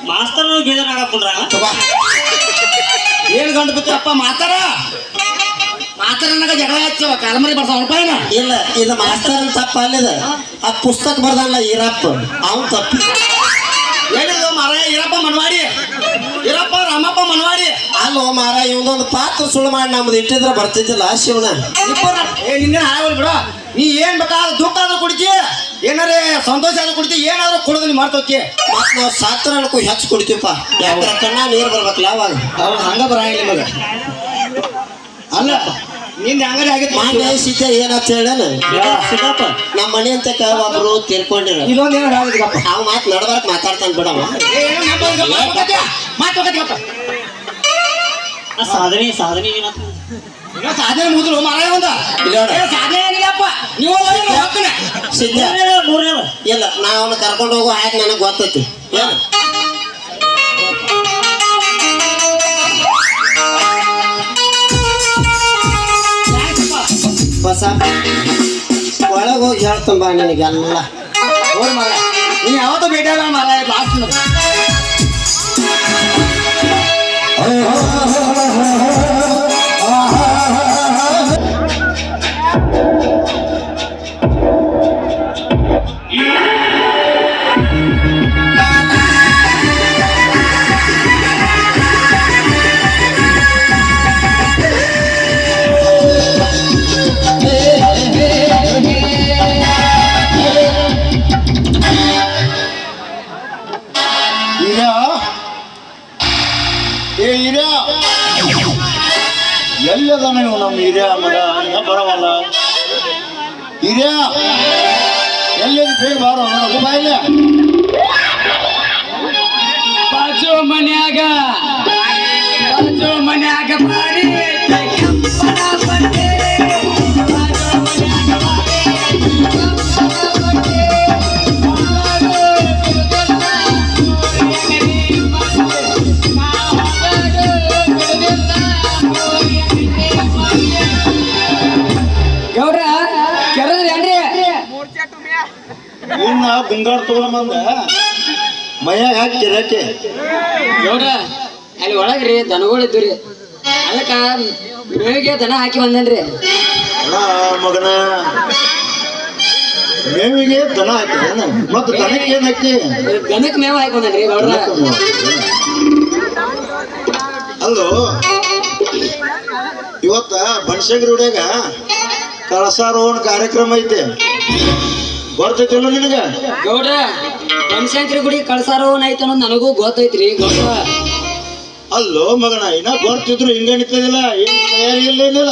ಮಾಸ್ತರ್ ಬೇಜಾರ್ ಹಾಕೊಂಡ್ರ ತಗೋ ಏನ್ ಗಂಡು ಬಿತ್ತಪ್ಪ ಮಾತಾರ ಮಾತಾರನಾಗ ಜಗಳ ಹಚ್ಚವ ಕಾಲಮರಿ ಬರ್ತಾವ ರೂಪಾಯಿನ ಇಲ್ಲ ಇದು ಮಾಸ್ತರ್ ತಪ್ಪ ಅಲ್ಲಿದ ಆ ಪುಸ್ತಕ ಬರ್ದಲ್ಲ ಈರಪ್ಪ ಅವನ್ ತಪ್ಪಿ ಏನಿದು ಮಾರ ಇರಪ್ಪ ಮನವಾಡಿ ಇರಪ್ಪ ರಾಮಪ್ಪ ಮನವಾಡಿ ಅಲ್ಲೋ ಮಾರ ಇವನೊಂದು ಪಾತ್ರ ಸುಳ್ಳು ಮಾಡಿ ನಮ್ದು ಇಟ್ಟಿದ್ರೆ ಬರ್ತಿದ್ದಿಲ್ಲ ಶಿವನ ಇಬ್ಬರ ನಿನ್ನೆ ಹಾಳಾಗೋಲ್ ಬಿಡ ನೀ ಏನ್ ಬೇಕಾದ್ರೆ ದುಃಖ ಆದ್ರೂ ಕುಡಿತಿ ಏನಾರೇ ಸಂತೋಷ ಆದ್ರೂ ಕುಡಿತಿ ಏನಾದ್ರೂ ಕುಡಿದು ನೀ ಮಾಡ್ತೋಕಿ ಮತ್ ನಾವ್ ಸಾತ್ರ ಅನ್ಕೋ ಹೆಚ್ಚು ಕುಡಿತೀವಪ್ಪ ಯಾಕಂದ್ರೆ ಕಣ್ಣ ನೀರ್ ಬರ್ಬೇಕಲ್ಲ ಅವಾಗ ಅವಾಗ ಹಂಗ ಬರಂಗಿಲ್ಲ ನಿಮಗ ಅಲ್ಲ ನಿಂದ ಹಂಗಾರೆ ಆಗಿತ್ತು ಮಾನ್ಯ ಸೀತೆ ಏನಂತ ಹೇಳನ ಸಿದ್ದಪ್ಪ ನಮ್ಮ ಮನೆ ಅಂತ ಒಬ್ರು ತೀರ್ಕೊಂಡಿರ ಇದೊಂದು ಏನೋ ಹೇಳಿದಪ್ಪ ಅವ್ ಮಾತ್ ನಡ್ಬಾರಕ್ ಮಾತಾಡ್ತಾನ ಬಿಡವ ಮಾತೋಕತ್ತಿಗಪ್ಪ ಆ ಸಾಧನೆ ಸಾಧನೆ ಏನಾಯ್ತು ಇನ್ನೂ ಸಾಧನೆ ಮುಗಿದ್ರು ಮರ ಒಂದ ಇಲ್ಲ ನೋಡು. ಸಾಧನೆ ಏನಿಲ್ಲಪ್ಪ ನೀವು ಹೋಗ್ತಾನೆ ಸಿದ್ಧ ಮೂರನೇದ ಇಲ್ಲ ನಾ ಅವನ್ನ ಕರ್ಕೊಂಡು ಹೋಗೋ ಹಾಕಿ ನನಗೆ ಗೊತ್ತೈತಿ ಏನ ಬಸ ಒಳಗೆ ಹೋಗಿ ಹೇಳ್ತಂಬ ನಿನಗೆಲ್ಲ ಹೋರ್ ಮರ ನೀನು ಯಾವತ್ತೂ ಭೇಟಿ ಆಗ ಮರ ಲಾಸ್ಟ್ ಎಲ್ಲದ ನೀವು ನಮ್ಮ ಹಿರಿಯ ಮಗ ಹಂಗ ಬರವಲ್ಲ ಹಿರಿಯ ಎಲ್ಲೆಲ್ಲಿ ಬೇಗ ಬಾರೋ ನೋಡು ಬಾಯಿಲೆ ಬಾಜು ಮನ್ಯಾಗ ಬಾರಿ ಗೌಡ್ರ ಕೆರದ್ರಿ ಏನ್ರಿ ಇನ್ನ ಗುಂಗಾರ್ ತಗೊಂಡ್ ಬಂದ ಮೈಯಾಗ ಹಾಕಿ ರೆಕ್ಕೆ ಗೌಡ್ರ ಅಲ್ಲಿ ಒಳಗ್ರಿ ದನಗಳು ಇದ್ದು ರೀ ಅದಕ್ಕ ಮೇವಿಗೆ ದನ ಹಾಕಿ ಬಂದೇನ್ರಿ ಅಲ್ಲ ಮಗನ ಮೇವಿಗೆ ದನ ಹಾಕಿದೇನ ಮತ್ತು ದನಕ್ಕೆ ಏನ್ ಹಾಕಿ ದನಕ್ಕೆ ಮೇವು ಹಾಕಿ ಬಂದೇನ್ರಿ ಗೌಡ್ರ ಅಲ್ಲೋ ಇವತ್ತ ಬನಶಂಕರಿ ಹುಡ್ಯಾಗ ಕಳಸಾರೋಹಣ ಕಾರ್ಯಕ್ರಮ ಐತೆ ಬರ್ತೈತಿಲ್ಲ ನಿನಗ ಗೌಡ್ರ ಬನಶಂಕರಿ ಗುಡಿ ಕಳ್ಸಾರೋನ್ ಐತೆ ಅನ್ನೋದು ನನಗೂ ಗೊತ್ತೈತ್ರಿ ಗೌಡ್ರ ಅಲ್ಲೋ ಮಗನ ಇನ್ನ ಬರ್ತಿದ್ರು ಹಿಂಗ ನಿಂತದಿಲ್ಲ ಏನ್ ತಯಾರಿ ಇಲ್ಲ ಏನಿಲ್ಲ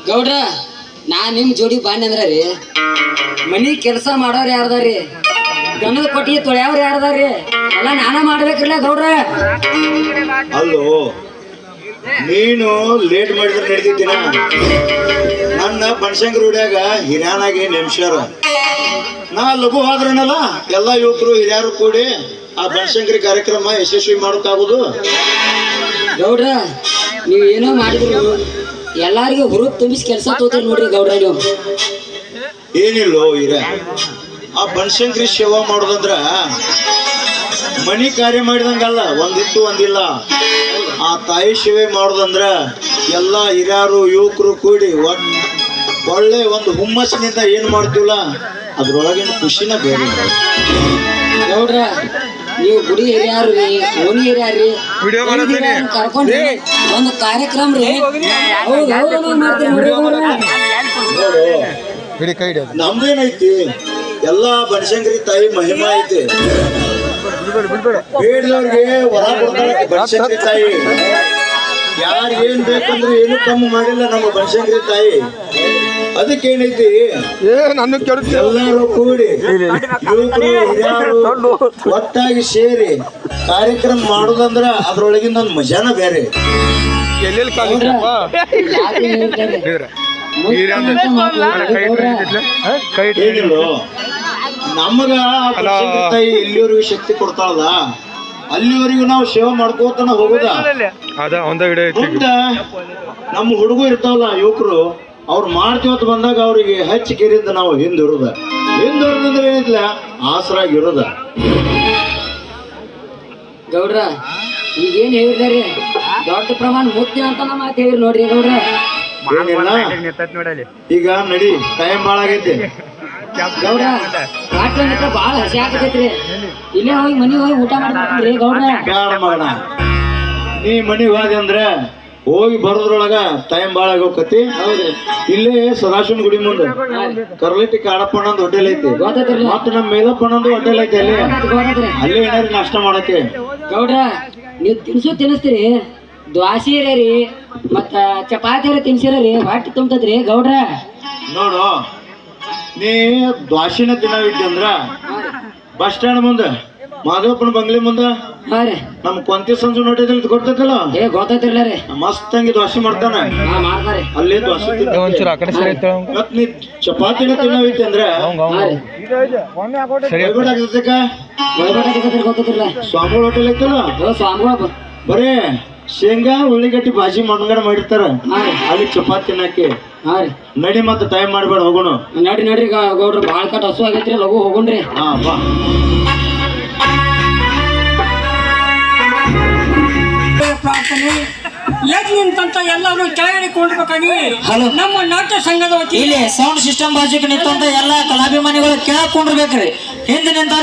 ಗೌಡ್ರ ನಾ ನಿಮ್ ಜೋಡಿ ಬಾಂಡ್ ಅಂದ್ರ ರೀ ಮನಿ ಕೆಲಸ ಮಾಡೋರು ಯಾರ್ದಾರಿ ದನದ ಕೊಟ್ಟಿಗೆ ತೊಳ್ಯಾವ್ರು ಯಾರ್ದಾರಿ ಎಲ್ಲ ನಾನ ಮಾಡ್ಬೇಕ್ರಲ್ಲ ಗೌಡ್ರ ಅಲ್ಲೋ ನೀನು ಲೇಟ್ ಮಾಡಿದ್ರೆ ನಡೀತಿದ್ದೀನ ನನ್ನ ಬನಶಂಕರಿ ಹುಡ್ಯಾಗ ಹಿರಿಯಾನಾಗಿ ನೆಮ್ಸ್ಯಾರ ನಾ ಲಘು ಆದ್ರನಲ್ಲ ಎಲ್ಲ ಯುವಕರು ಹಿರಿಯರು ಕೂಡಿ ಆ ಬನಶಂಕರಿ ಕಾರ್ಯಕ್ರಮ ಯಶಸ್ವಿ ಮಾಡೋಕ್ಕಾಗೋದು ಗೌಡ್ರ ನೀವ್ ಏನೋ ಮಾಡಿದ್ರು ಎಲ್ಲಾರಿಗೂ ಹುರುಪ್ ತುಂಬಿಸಿ ಕೆಲಸ ತೋತೀರಿ ನೋಡ್ರಿ ಗೌಡ್ರ ನೀವು ಏನಿಲ್ಲೋ ಹಿರಿಯ ಆ ಬನಶಂಕರಿ ಸೇವಾ ಮಾಡೋದಂದ್ರ ಮನಿ ಕಾರ್ಯ ಮಾಡಿದಂಗಲ್ಲ ಒಂದಿತ್ತು ಒಂದಿಲ್ಲ ಆ ತಾಯಿ ಸೇವೆ ಮಾಡೋದಂದ್ರ ಎಲ್ಲ ಹಿರಿಯರು ಯುವಕರು ಕೂಡಿ ಒಳ್ಳೆ ಒಂದು ಹುಮ್ಮಸ್ಸಿನಿಂದ ಏನ್ ಮಾಡ್ತೀವಲ್ಲ ಅದ್ರೊಳಗಿನ ಖುಷಿನ ಬೇರೆ ಗೌಡ್ರ ನೀವು ಗುಡಿ ಹಿರಿಯಾರು ರೀ ಓಣಿ ಹಿರಿಯಾರ್ರಿ ಕರ್ಕೊಂಡ್ರಿ ಒಂದು ಕಾರ್ಯಕ್ರಮ ರೀ ಹೌದು ಹೌದು ಮಾಡ್ತೀರಿ ನೋಡಿ ಗೌಡ್ರ. ನಮ್ದೇನೈತಿ ಎಲ್ಲಾ ಬನಶಂಕರಿ ತಾಯಿ ಮಹಿಮಾ ಐತಿ ಬೇಡದವ್ರಿಗೆ ವರ ಕೊಡ್ತಾಳೆ ಬನಶಂಕರಿ ತಾಯಿ ಯಾರು ಏನ್ ಬೇಕಂದ್ರೆ ಏನು ಕಮ್ಮಿ ಮಾಡಿಲ್ಲ ನಮ್ಮ ಬನಶಂಕರಿ ತಾಯಿ ಅದಕ್ಕೇನೈತಿ ಎಲ್ಲರೂ ಕೂಡಿ ಯುವಕರು ಹಿರಿಯರು ಒಟ್ಟಾಗಿ ಸೇರಿ ಕಾರ್ಯಕ್ರಮ ಮಾಡೋದಂದ್ರ ಅದ್ರೊಳಗಿಂದ ಒಂದು ಮಜಾನ ಬೇರೆ ಏನಿಲ್ಲೋ ನಮಗ ಬನಶಂಕರಿ ತಾಯಿ ಎಲ್ಲಿವರೆಗೂ ಶಕ್ತಿ ಕೊಡ್ತಾಳಲ್ಲ ಅಲ್ಲಿವರೆಗೂ ನಾವು ಸೇವೆ ಮಾಡ್ಕೋತಾನ ಹೋಗುದ ಮುಂದ ನಮ್ಮ ಹುಡುಗರು ಇರ್ತಾವಲ್ಲ ಯುವಕರು ಅವ್ರು ಮಾಡ್ತೀವತ್ತು ಬಂದಾಗ ಅವ್ರಿಗೆ ಹಚ್ಚಿ ಕೇರಿಂದ ನಾವು ಹಿಂದಿರುದ ಹಿಂದಿರುದಂದ್ರೆ ಏನಿಲ್ಲ ಆಸರಾಗಿರೋದ ಗೌಡ್ರ ಈಗೇನ್ ಹೇಳಿದ್ರಿ ದೊಡ್ಡ ಪ್ರಮಾಣ ಮುಕ್ತಿ ಅಂತ ನಮ್ಮ ಮಾತು ಹೇಳಿರಿ ನೋಡ್ರಿ ಗೌಡ್ರ ಏನಿಲ್ಲ ಈಗ ನಡಿ ಟೈಮ್ ಭಾಳ ಆಗೈತಿ ಗೌಡ್ರ ರಾತ್ರಿ ಹತ್ರ ಬಾಳ ಹಸಿ ಆಗತೈತ್ರಿ ಇಲ್ಲೇ ಹೋಗಿ ಮನಿ ಹೋಗಿ ಊಟ ಮಾಡ್ರಿ ಗೌಡ್ರ ಬ್ಯಾಡ ಮಗನ ನೀ ಮನಿಗೆ ಹೋದೆ ಅಂದ್ರೆ ಹೋಗಿ ಬರೋದ್ರೊಳಗ ಟೈಮ್ ಭಾಳ ಆಗೋಕತಿ ಹೌದ್ರಿ ಇಲ್ಲೇ ಸದಾಶಿವನ ಗುಡಿ ಮುಂದೆ ಕರ್ಲಿಟ್ಟಿ ಕಾಡಪ್ಪಣ್ಣಂದು ಹೋಟೆಲ್ ಐತಿ ಗೊತ್ತೈತ್ರಿ ಮತ್ತೆ ನಮ್ಮ ಮೇಲಪ್ಪಣ್ಣಂದು ಹೋಟೆಲ್ ಐತಿ ಅಲ್ಲಿ ಗೊತ್ತೈತ್ರಿ ಅಲ್ಲೇ ಏನಾದ್ರು ನಾಷ್ಟ ಮಾಡಕ್ಕೆ ಗೌಡ್ರ ನೀವು ತಿನ್ನಿಸ್ತೀರಿ ದ್ವಾಸಿ ರೀ ಮತ್ತ ಚಪಾತಿ ತಿನ್ಸಿರಿ ಹೊಟ್ಟೆ ತುಂಬತದ್ರಿ ಗೌಡ್ರ ನೋಡು ನೀ ದ್ವಾಸಿನ ತಿನ್ನವಿದ್ದೆ ಅಂದ್ರ ಬಸ್ ಸ್ಟ್ಯಾಂಡ್ ಮುಂದೆ ಮಾಧವಪ್ಪನ ಬಂಗ್ಲೆ ಮುಂದ ಹಾ ರೀ ನಮ್ ಕೊಂತಿ ಸಂಜು ನೋಟಿದಲ್ಲಿ ಗೊತ್ತೈತಲ್ಲ ಏ ಗೊತ್ತೈತಿರ್ಲ ರೀ ಮಸ್ತ್ ಹಂಗಿ ದ್ವಾಸಿ ಮಾಡ್ತಾನ ಹಾ ಮಾಡ್ತಾರೆ ಅಲ್ಲೇ ದ್ವಾಸಿ ಮತ್ ನೀ ಚಪಾತಿನ ತಿನ್ನವಿದ್ದೆ ಅಂದ್ರ ಗೊತ್ತೈತಿರ್ಲ ಸ್ವಾಮಿಗಳ ಹೋಟೆಲ್ ಐತಲ್ಲ ಸ್ವಾಮಿಗಳು ಬರೇ ಶೇಂಗಾ ಉಳ್ಳಿಗಡ್ಡಿ ಭಾಜಿ ಮಂಗಡ ಮಾಡಿರ್ತಾರ ಅಲ್ಲಿ ಚಪಾತಿ ತಿನ್ನಕ್ಕೆ ಹಾ ರೀ ನಡಿ ಮತ್ತೆ ಟೈಮ್ ಮಾಡ್ಬೇಡ ಹೋಗೋಣ ನಡ್ರಿ ಗೌಡ್ರ ಬಾಳ್ ಕಟ್ ಹಸು ಆಗೈತ್ರಿ ಲಘು ಹೋಗೋಣ್ರಿ ಹಾ ಬಾ ಪ್ರಾರ್ಥನೆ ಯಜ್ಞಂತ ಎಲ್ಲರೂ ಕೆಳಗಡೆ ಕೊಂಡ್ಬೇಕಾಗಿ ನಮ್ಮ ನಾಟ್ಯ ಸಂಘದ ವತಿಯಿಂದ ಇಲ್ಲಿ ಸೌಂಡ್ ಸಿಸ್ಟಮ್ ಬಾಜುಕ್ ನಿಂತಂತ ಎಲ್ಲ ಕಲಾಭಿಮಾನಿಗಳು ಕೇಳಕೊಂಡಿರ್ಬೇಕ್ರಿ ಹಿಂದೆ ನಿಂತ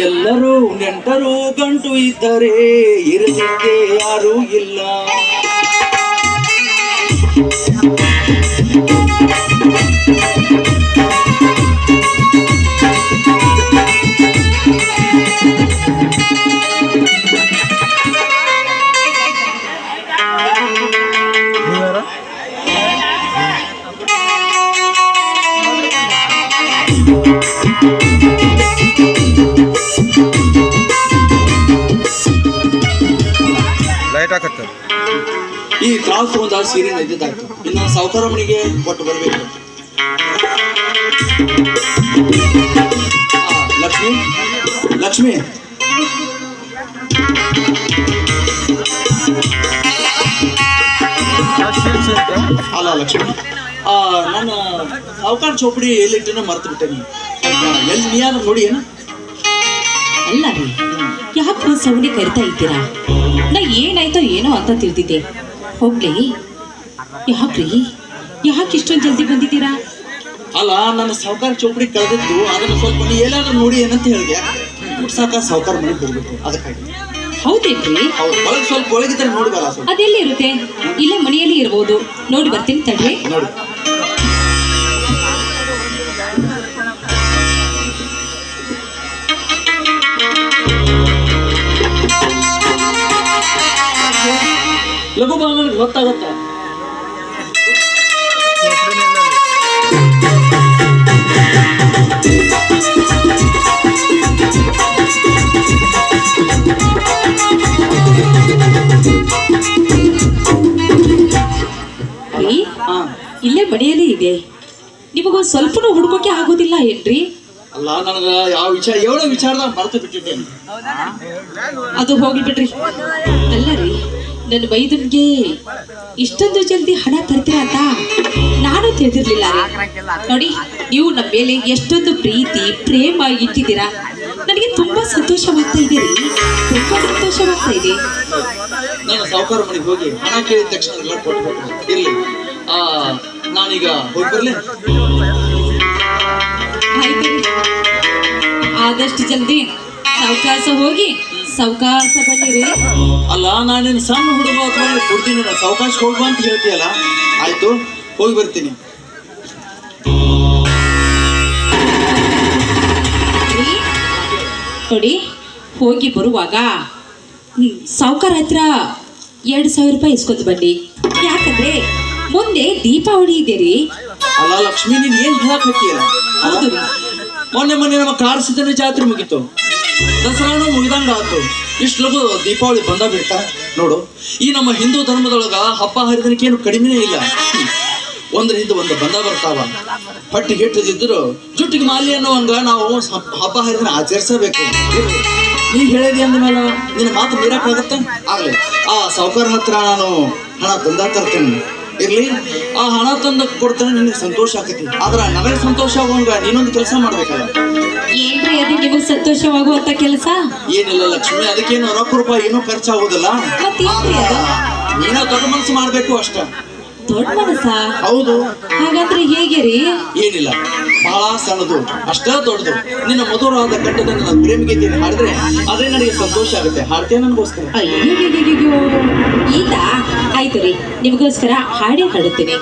ಎಲ್ಲರೂ ನೆಂಟರು ಗಂಟು ಇದ್ದರೆ ಇರಲಿಕ್ಕೆ ಯಾರೂ ಇಲ್ಲ. ಈ ಕ್ರಾಸ್ ಒಂದು ಸೀರೆ ಇದ್ದಿದ್ದಾಯ್ತು. ಇನ್ನು ಸಾವುಕಾರ ಮನೆಗೆ ಕೊಟ್ಟು ಬರಬೇಕು. ಲಕ್ಷ್ಮಿ ಲಕ್ಷ್ಮಿ ಅಲ್ಲ ಲಕ್ಷ್ಮಿ, ನನ್ನ ಸಾವುಕಾರ ಚೌಪಡಿ ಎಲ್ಲಿಟ್ಟಿನ ಮರ್ತು ಬಿಟ್ಟೇನಿ. ಎಲ್ಲಿ ನೀಯಾದ್ರೂ ನೋಡಿ ಏನು? ಅಲ್ಲ ರೀ, ಯಾಕೆ ಸೌಂಡಿ ಕರಿತಾ ಇದ್ದೀರಾ? ನಾ ಏನಾಯ್ತೋ ಏನೋ ಅಂತ ತಿಳಿದಿದ್ದೆ. ಹೋಗ್ಲಿ, ಯಾಕ್ರಿ ಯಾಕೆ ಇಷ್ಟೊಂದು ಜಲ್ದಿ ಬಂದಿದ್ದೀರಾ? ಅಲ್ಲ, ನನ್ನ ಸಾವುಕಾರ ಚೌಪಡಿ ಕಳೆದಿದ್ದು, ಅದನ್ನ ಸ್ವಲ್ಪ ನೀ ಎಲ್ಲಾದ್ರೂ ನೋಡಿ ಏನಂತ ಹೇಳಿದೆ. ಸಾಕ ಸಾವುಕಾರ ಮನೆಗೆ ಹೋಗ್ಬೇಕು, ಅದಕ್ಕಾಗಿ. ಹೌದೇನ್ರಿ? ಒಳಗೆ ಸ್ವಲ್ಪ ಒಳಗಿದ್ರೆ ನೋಡಿ ಬರ. ಅದೆಲ್ಲಿ ಇರುತ್ತೆ? ಇಲ್ಲೇ ಮನೆಯಲ್ಲಿ ಇರ್ಬೋದು. ನೋಡಿ ಬರ್ತೀನಿ ತಡ್ರಿ. ನೋಡಿ. ಲಘು ಬಾ, ನನಗೆ ಗೊತ್ತಾಗತ್ತ. ಇಲ್ಲೇ ಮನೆಯಲ್ಲಿ ಇದೆ. ನಿಮಗೊಂದು ಸ್ವಲ್ಪನೂ ಹುಡುಕೋಕೆ ಆಗೋದಿಲ್ಲ ಏನ್ರಿ? ಅಲ್ಲ, ನನಗ ಯಾವ ವಿಚಾರ ಎವಳ ವಿಚಾರದಾಗ ಮರೆತು ಬಿಟ್ಟಿದ್ದೇನೆ. ಅದು ಹೋಗಿ ಬಿಡ್ರಿ. ಅಲ್ಲ ರೀ, ನನ್ನ ವೈದ್ಯನ್ಗೆ ಇಷ್ಟೊಂದು ಜಲ್ದಿ ಹಣ ತರ್ತೀರಾ ಅಂತ ನಾನು ತಿಳಿದಿರ್ಲಿಲ್ಲ ರೀ. ನೋಡಿ, ನೀವು ನಮ್ಮ ಮೇಲೆ ಎಷ್ಟೊಂದು ಪ್ರೀತಿ ಪ್ರೇಮ ಇಟ್ಟಿದ್ದೀರಾ. ನನಗೆ ತುಂಬಾ ಸಂತೋಷವಾಗ್ತಾ ಇದೆ ರೀ, ತುಂಬಾ ಸಂತೋಷವಾಗ್ತಾ ಇದೆ. ನಾನು ಸಾವುಕಾರ ಮನೆಗೆ ಹೋಗಿ ಹಣ ಕೇಳಿದ ತಕ್ಷಣ ಎಲ್ಲ ಕೊಟ್ಬಿಟ್ಟು ಇರ್ಲಿ. ನಾನೀಗ ಹೋಗಿ ಬರ್ಲಿ. ಆಯ್ತು, ಆದಷ್ಟು ಜಲ್ದಿ ಸಾವಕಾಶ ಹೋಗಿ ಸಾವಕಾಶ ಬನ್ನಿರಿ. ಅಲ್ಲ, ನಾನೇನು ಸಣ್ಣ ಹುಡುಗ ಅಥವಾ ಕೊಡ್ತೀನಿ, ಸಾವಕಾಶ ಹೋಗುವ ಅಂತ ಹೇಳ್ತೀಯಲ್ಲ. ಆಯ್ತು, ಹೋಗಿ ಬರ್ತೀನಿ. ನೋಡಿ, ಹೋಗಿ ಬರುವಾಗ ಸಾವುಕಾರ ಹತ್ರ 2,000 ರೂಪಾಯಿ ಇಸ್ಕೊತ ಬನ್ನಿ. ಯಾಕಂದ್ರೆ ಮುಂದೆ ದೀಪಾವಳಿ ಇದೆ ರೀ. ಅಲ್ಲ ಲಕ್ಷ್ಮಿ, ನೀನ್ ಏನ್ ಹೇಳಕ್ ಹೋಗ್ತೀಯಲ್ಲ? ಹೌದು ರೀ, ಮೊನ್ನೆ ನಮ್ಮ ಕಾಡ್ಸಿದ್ದನ ಜಾತ್ರೆ ಮುಗೀತು, ದಸರಾನು ಮುಗಿದಂಗ ಆತು. ಇಷ್ಟು ಲಗು ದೀಪಾವಳಿ ಬಂದ ಬಿಡ್ತ ನೋಡು. ಈ ನಮ್ಮ ಹಿಂದೂ ಧರ್ಮದೊಳಗ ಹಬ್ಬ ಹರಿದಿನಕ್ಕೆ ಏನು ಕಡಿಮೆನೇ ಇಲ್ಲ. ಒಂದ್ರ ಹಿಂದೆ ಒಂದು ಬಂದ ಬರ್ತಾವ. ಹೊಟ್ಟಿಗೆ ಹಿಟ್ಟಿದ್ರು ಜುಟ್ಟಿಗೆ ಮಾಲಿ ಅನ್ನುವಂಗ ನಾವು ಹಬ್ಬ ಹರಿದಿನ ಆಚರಿಸಬೇಕು. ನೀ ಹೇಳಿದಿ ಅಂದ್ಮೇಲೆ ನಿನ್ನ ಮಾತು ಮೀರಕ್ಕಾಗತ್ತ? ಆಗ್ಲಿ, ಆ ಸಾವುಕಾರ ಹತ್ರ ನಾನು ಹಣ ತಂದ ತರ್ತೇನೆ. ಇರ್ಲಿ, ಆ ಹಣ ತಂದ ಕೊಡ್ತೇನೆ, ನಿನಗೆ ಸಂತೋಷ ಆಕತಿ. ಆದ್ರ ನನಗೆ ಸಂತೋಷ ಆಗುವಂಗ ನೀನೊಂದು ಕೆಲಸ ಮಾಡ್ಬೇಕಲ್ಲ. ಏನ್ರಿ ಅದು ನಿಮಗೆ ಸಂತೋಷವಾಗುವಂತ ಕೆಲಸ? ಏನಿಲ್ಲ ಲಕ್ಷ್ಮಿ, ಅದಕ್ಕೇನು ರೊಕ್ಕ ರೂಪಾಯಿ ಏನೂ ಖರ್ಚಾಗುದಿಲ್ಲ. ಮತ್ತೇನ್ರಿ ಅದು? ನೀನೋ ದೊಡ್ಡ ಮನಸ್ಸು ಮಾಡ್ಬೇಕು ಅಷ್ಟ. ದೊಡ್ಡ ಮನಸ್ಸ? ಹೌದು. ಹಾಗಾದ್ರೆ ಹೇಗೆ ರೀ? ಏನಿಲ್ಲ, ಬಹಳ ಸಣ್ಣದು, ಅಷ್ಟೇ ದೊಡ್ಡದು. ನಿನ್ನ ಮಧುರವಾದ ಕಂಠದ ನನ್ನ ಪ್ರೇಮ ಗೀತೆಯನ್ನು ಹಾಡಿದ್ರೆ ಅದೇ ನನಗೆ ಸಂತೋಷ ಆಗುತ್ತೆ. ಹಾಡ್ತೇನೆ ನನಗೋಸ್ಕರ. ಅಯ್ಯೋ, ಈತ ಆಯ್ತು ರೀ, ನಿಮಗೋಸ್ಕರ ಹಾಡೇ ಹಾಡುತ್ತೇನೆ.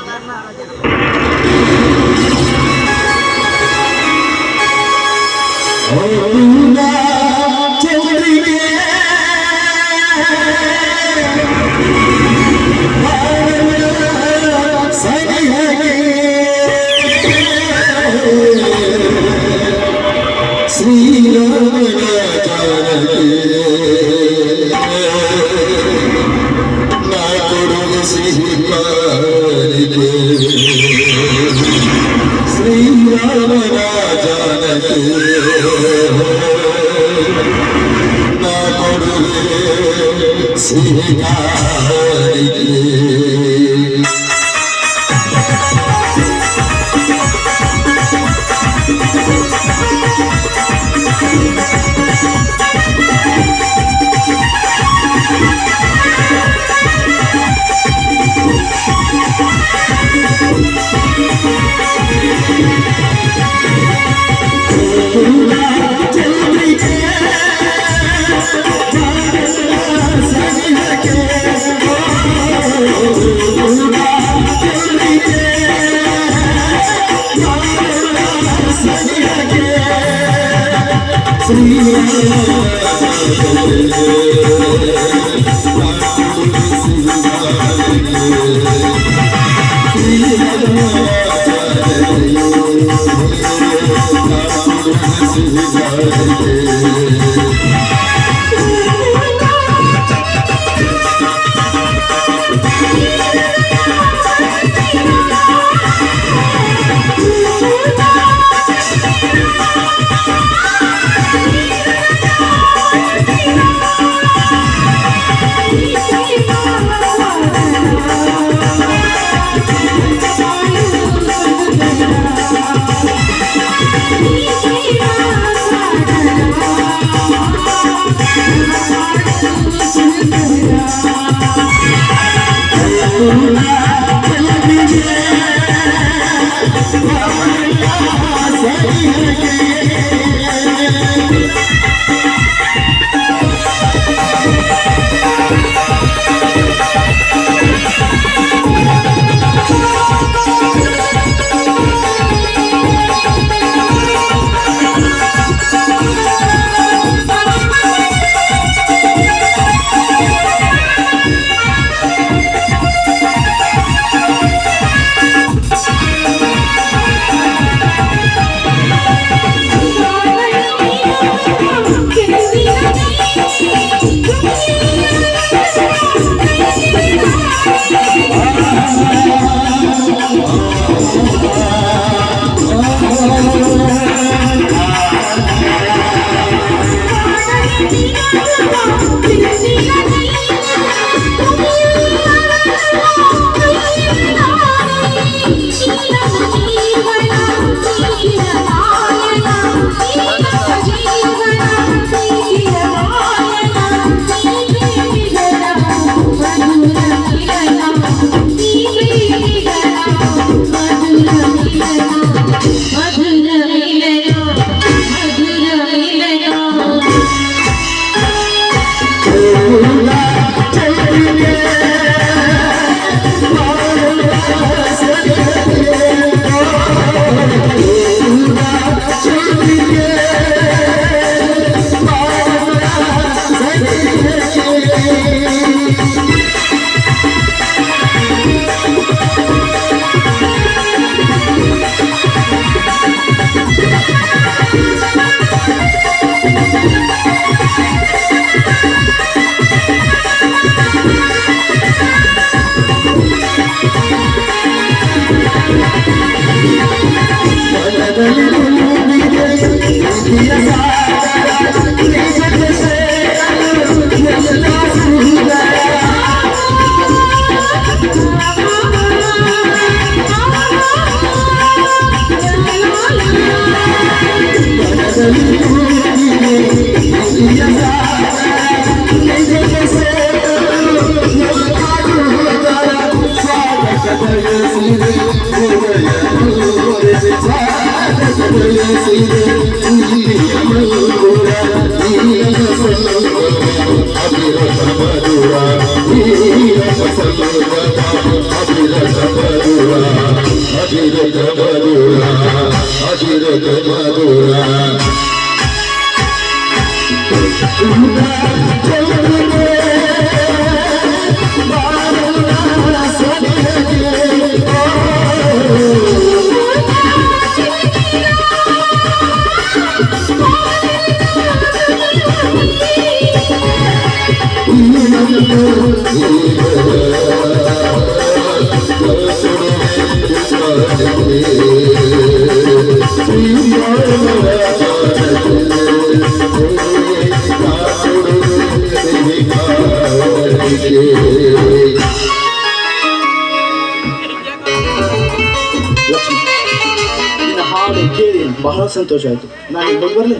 ನಿನ್ನ ಹಾಡು ಕೇಳಿ ಬಹಳ ಸಂತೋಷ ಆಯ್ತು. ನಾನು ಇಲ್ಲಿ ಬರ್ಲಿ?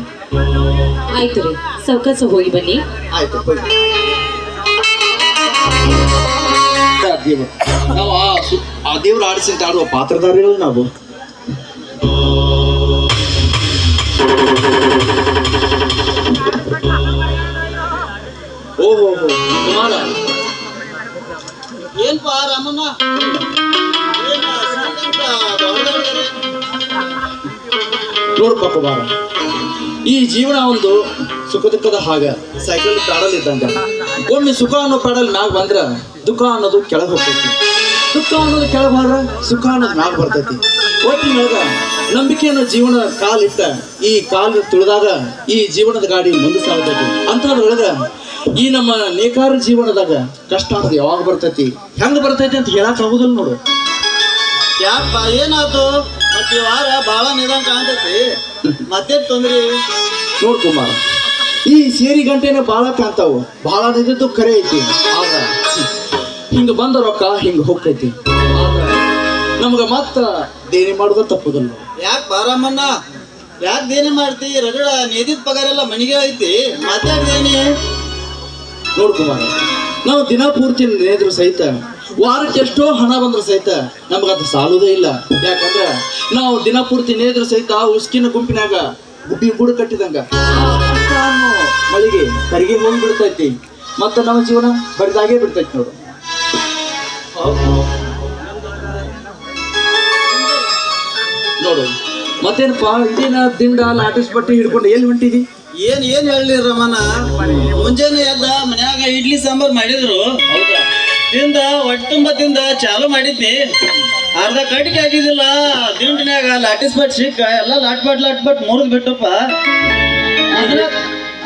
ಆಯ್ತು ರೀ, ಸಾವಕಾಶ ಹೋಗಿ ಬನ್ನಿ. ಆಯ್ತು ಹೋಗಿ. ದೇವರು ನಾವು ಆ ದೇವ್ರು ಆಡಿಸಿ ಅಂತ ಆಡುವ ಪಾತ್ರಧಾರಿಗಳು ನಾವು. ಓಹೋ ಕುಮಾರ, ಏನ್ಪಾ ರಾಮಣ್ಣ ನೋಡ್ಪ ಕುಮಾರ, ಈ ಜೀವನ ಒಂದು ಸುಖ ದುಃಖದ ಹಾಗ ಸೈಕಲ್ ಪ್ಯಾಡಲ್ ಇದ್ದಂಗ. ಒಮ್ಮೆ ಸುಖ ಅನ್ನೋ ಪ್ಯಾಡಲ್ ಮ್ಯಾಗ ಬಂದ್ರ ದುಃಖ ಅನ್ನೋದು ಕೆಳಗೆ ಹೋಗ್ತೈತಿ, ದುಃಖ ಅನ್ನೋದು ಕೆಳಗೆ ಹೋದ್ರ ಸುಖ ಅನ್ನೋದು ಮ್ಯಾಗ ಬರ್ತೈತಿ. ಒಟ್ಟಿನೊಳಗ ನಂಬಿಕೆ ಅನ್ನೋ ಜೀವನ ಕಾಲಿಟ್ಟ ಈ ಕಾಲು ತುಳಿದಾಗ ಈ ಜೀವನದ ಗಾಡಿ ಮುಂದೆ ಸಾಗ್ತೈತಿ. ಅಂತದ್ರೊಳಗ ಈ ನಮ್ಮ ನೇಕಾರ ಜೀವನದಾಗ ಕಷ್ಟ ಅನ್ನೋದು ಯಾವಾಗ ಬರ್ತೈತಿ, ಹೆಂಗ್ ಬರ್ತೈತಿ ಅಂತ ಹೇಳಕ್ ಆಗುದಿಲ್ಲ ನೋಡು. ಯಾಕಪ್ಪ ಏನಾಯ್ತು? ಮತ್ತೆ ಈ ವಾರ ಬಾಳ ನಿಧಾನ ಕಾಣ್ತೈತಿ, ಮತ್ತೆ ತೊಂದ್ರಿ? ನೋಡ್ ಕುಮಾರ, ಈ ಸೇರಿ ಗಂಟೆನ ಬಾಳ ಕಾಣ್ತಾವು, ಬಾಳ ನಿದ್ದು ಕರೆ ಐತಿ. ಆಗ ಹಿಂಗ ಬಂದ ರೊಕ್ಕ ಹಿಂಗ ಹೋಗ್ತೈತಿ. ಆಗ ನಮ್ಗ ಮತ್ತ ದೇಣಿ ಮಾಡೋದ ತಪ್ಪುದಿಲ್ಲ. ಯಾಕೆ ಬಾರಮ್ಮಣ್ಣ, ಯಾಕೆ ದೇನೆ ಮಾಡ್ತಿ? ರಗಡ ನೇದಿದ ಪಗಾರ ಎಲ್ಲ ಮನೆಗೆ ಐತಿ, ಮತ್ತೆ ದೇನಿ? ನೋಡ್ ಕುಮಾರ, ನಾವು ದಿನ ಪೂರ್ತಿ ನೇದ್ರು ಸಹಿತ ವಾರಕ್ಕೆ ಎಷ್ಟೋ ಹಣ ಬಂದ್ರು ಸಹಿತ ನಮಗದು ಸಾಲುದೇ ಇಲ್ಲ. ಯಾಕಂದ್ರ ನಾವು ದಿನ ಪೂರ್ತಿ ನೇದ್ರು ಸಹಿತ ಉಸ್ಕಿನ ಗುಂಪಿನಾಗ ಗುಬ್ಬಿ ಗೂಡು ಕಟ್ಟಿದಂಗ ಮಳಿಗೆ ಕರಿಗೆ ಹೋಗಿ ಬಿಡ್ತೈತಿ, ಮತ್ತ ನಮ್ಮ ಜೀವನ ಬರಿದಾಗೇ ಬಿಡ್ತೈತಿ ನೋಡು. ನೋಡು ಮತ್ತೇನಪ್ಪ, ಇದೇನ ದಿಂಡ ಲಾಟಿಸ್ ಬಟ್ಟೆ ಹಿಡ್ಕೊಂಡು ಎಲ್ಲಿ ಹೊಂಟಿದಿ? ಏನ್ ಹೇಳಿ ರಮಣ, ಮುಂಜಾನೆ ಎದ್ದ ಮನ್ಯಾಗ ಇಡ್ಲಿ ಸಾಂಬಾರ್ ಮಾಡಿದ್ರು, ತಿಂದ ಹೊಟ್ಟೆ ತುಂಬ ತಿಂದ ಚಾಲು ಮಾಡಿದ್ನಿ. ಅರ್ಧ ಕಟ್ಟಿಗೆ ಆಗಿದಿಲ್ಲ ದಿಂಡಿನ್ಯಾಗ ಲಾಟಿಸ್ ಬಟ್ ಸಿಕ್ಕ ಎಲ್ಲ ಲಾಟ್ ಬಟ್ ಮುರಿದ್ ಬಿಟ್ಟಪ್ಪ.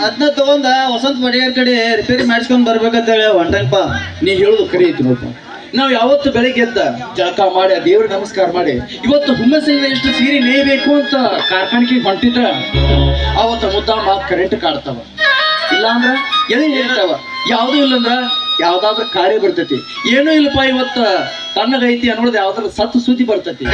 ಅದನ್ನ ತಗೊಂಡ ವಸಂತ ಬಡಿಯಾರ ಕಡೆ ರಿಪೇರಿ ಮಾಡಿಸ್ಕೊಂಡ್ ಬರ್ಬೇಕಂತೇಳಿ ಹೊಂಟಪ್ಪ. ನೀ ಹೇಳುದು ಕರೆ ಐತಿ ನೋಡ್ಪ. ನಾವು ಯಾವತ್ತು ಬೆಳಗ್ಗೆ ಎದ್ದ ಜಳಕ ಮಾಡಿ ದೇವ್ರ ನಮಸ್ಕಾರ ಮಾಡಿ ಇವತ್ತು ಹುಮ್ಮಸ್ಸಿಂದ ಎಷ್ಟು ಸೀರೆ ನೇಯಬೇಕು ಅಂತ ಕಾರ್ಖಾನೆಗೆ ಹೊಂಟಿದ್ರ ಅವತ್ತ ಮುದ್ದಾಮ ಕರೆಂಟ್ ಕಾಡ್ತಾವ, ಇಲ್ಲ ಅಂದ್ರ ಎಳೆ ಹೇಳ್ತಾವ, ಯಾವ್ದು ಇಲ್ಲಂದ್ರ ಯಾವ್ದಾದ್ರ ಕಾರ್ಯ ಬರ್ತೈತಿ. ಏನೂ ಇಲ್ಲಪ್ಪ ಇವತ್ತ ತಣ್ಣಗೈತಿ ಅನ್ನೋದು ಯಾವ್ದಾರ ಸತ್ತು ಸುದ್ದಿ ಬರ್ತೈತಿ.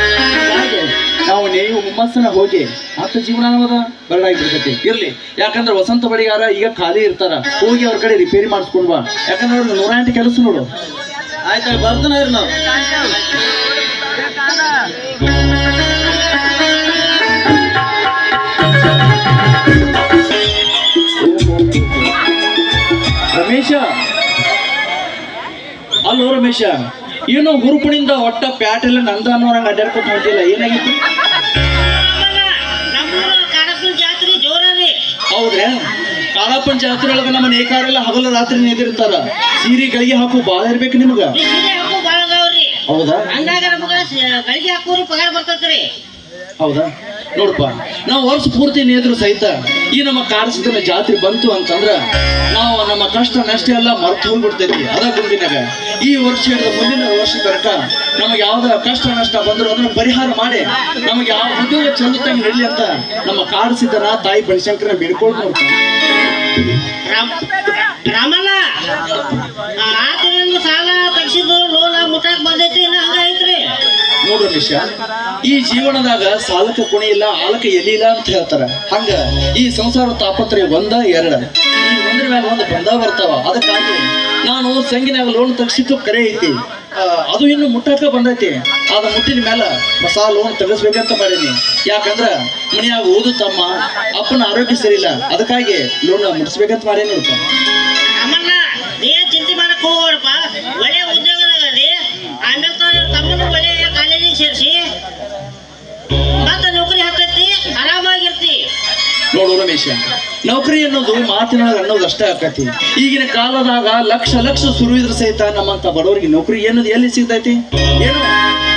ಹಾಗೆ ನಾವು ನೇಯು ಹುಮ್ಮಸ್ಸನ ಹೋಗಿ ಮತ್ತ ಜೀವನ ಅನ್ನೋದ ಬರಡಾಗಿ ಬಿಡ್ತೈತಿ. ಇರ್ಲಿ, ಯಾಕಂದ್ರೆ ವಸಂತ ಬಡಿಗಾರ ಈಗ ಖಾಲಿ ಇರ್ತಾರ, ಹೋಗಿ ಅವ್ರ ಕಡೆ ರಿಪೇರಿ ಮಾಡಿಸ್ಕೊಂಡ್ ಬಾ. ಯಾಕಂದ್ರೆ ಅವ್ರ 108 ಕೆಲಸ ನೋಡು. ಆಯ್ತಾ ಬರ್ತಾನ ನಾವು. ರಮೇಶ, ಅಲ್ಲೋ ರಮೇಶ, ಏನೋ ಗುರುಪುಣಿಂದ ಒಟ್ಟ ಪ್ಯಾಟ್ ಎಲ್ಲ ನಂದ ಅನ್ನೋರಂಗ ಅಡ್ಡಾಡ್ಕೊತ ಹೊಂಟಿಲ್ಲ, ಏನಾಗಿತ್ತು? ಹೌದ್ರಾ? ಕಾಳಪ್ಪನ ಜಾತ್ರೆ ಒಳಗ ನಮ್ಮ ನೇಕಾರೆಲ್ಲ ಹಗಲ ರಾತ್ರಿ ನೆದಿರ್ತಾರ. ಸೀರೆ ಗಳಿಗೆ ಹಾಕು ಬಾಳ ಇರ್ಬೇಕು ನಿಮ್ಗ. ಹೌದಾ? ಹೌದಾ? ನೋಡಪ್ಪ, ನಾವು ವರ್ಷ ಪೂರ್ತಿ ನೇದ್ರು ಸಹಿತ ಈ ನಮ್ಮ ಕಾಡಸಿದ ಜಾತ್ರೆ ಬಂತು ಅಂತಂದ್ರ ನಾವು ನಮ್ಮ ಕಷ್ಟ ನಷ್ಟ ಎಲ್ಲ ಮರ್ತು ಹೋಗ್ಬಿಡ್ತೈತಿ. ಅದ ಗುಂಪಿನಾಗ ಈ ವರ್ಷ ಹಿಡಿದ ಮುಂದಿನ ವರ್ಷ ತನಕ ನಮಗೆ ಯಾವ್ದ ಕಷ್ಟ ನಷ್ಟ ಬಂದ್ರು ಅದನ್ನ ಪರಿಹಾರ ಮಾಡಿ ನಮಗೆ ಯಾವ ಉದ್ಯೋಗ ಚಂದತಾಗಿ ನಡಲಿ ಅಂತ ನಮ್ಮ ಕಾಡಸಿದ್ದನ ತಾಯಿ ಬನಶಂಕರನ ಬೇಡ್ಕೊಂಡು ನೋಡ್ತಾರೆ. ರಾಮಣ್ಣ, ಸಾಲ ತಗ್ಸಿದ್ದು ಲೋನ ಮುಟ್ಟಾಕ್ ಬಂದೈತಿ, ಹಂಗ ಐತ್ರಿ. ನೋಡ್ರಿ ರಮೇಶ, ಈ ಜೀವನದಾಗ ಸಾಲಕ್ಕೆ ಕೊನೆ ಇಲ್ಲ, ಆಲಕ್ಕೆ ಎಲಿ ಇಲ್ಲ ಅಂತ ಹೇಳ್ತಾರ. ಹಂಗ ಈ ಸಂಸಾರ ತಾಪತ್ರೆ ಒಂದ ಎರಡ, ಈ ಒಂದ್ರ ಮ್ಯಾಗ ಒಂದು ಬಂದ ಬರ್ತಾವ. ಅದಕ್ಕಾಗಿ ನಾನು ಸಂಗಿನಾಗ ಲೋನ್ ತಗ್ಸಿಟ್ಟು ಕರೆ ಐತಿ, ಅದು ಇನ್ನು ಮುಟ್ಟಾಕ ಬಂದೈತಿ. ಅದ ಮುಟ್ಟಿನ ಮೇಲೆ ಹೊಸ ಲೋನ್ ತೆಗಿಸ್ಬೇಕಂತ ಮಾಡೀನಿ. ಯಾಕಂದ್ರ ಮನ್ಯಾಗ ಓದು ತಮ್ಮ ಅಪ್ಪನ ಆರೋಗ್ಯ ಸರಿ ಇಲ್ಲ, ಅದಕ್ಕಾಗಿ ಲೋನ್ ಮುಟ್ಟಿಸ್ಬೇಕಂತ ಮಾಡೀನಿ. ಅಮ್ಮನ್ನ ನೀ ಚಿಂತೆ ಮಾಡಕ್ ಹೋಗೋಣಪ್ಪ, ಒಳ್ಳೆ ಉದ್ಯೋಗದಾಗಲಿ. ಆಮೇಲೆ ತಮ್ಮನ್ನು ಒಳ್ಳೆ ಕಾಲೇಜಿಗೆ ಸೇರಿಸಿ ಮತ್ತೆ ನೌಕರಿ ಹತ್ತೈತಿ, ಆರಾಮಾಗಿರ್ತಿ. ನೋಡು ರಮೇಶ, ನೌಕರಿ ಅನ್ನೋದು ಮಾತಿನೊಳಗೆ ಅನ್ನೋದು ಅಷ್ಟೇ ಆಕತಿ. ಈಗಿನ ಕಾಲದಾಗ ಲಕ್ಷ ಲಕ್ಷ ಸುರುವಿದ್ರ ಸಹಿತ ನಮ್ಮಂತ ಬಡವರಿಗೆ ನೌಕರಿ ಅನ್ನೋದು ಎಲ್ಲಿ ಸಿಗ್ತೈತಿ? ಏನು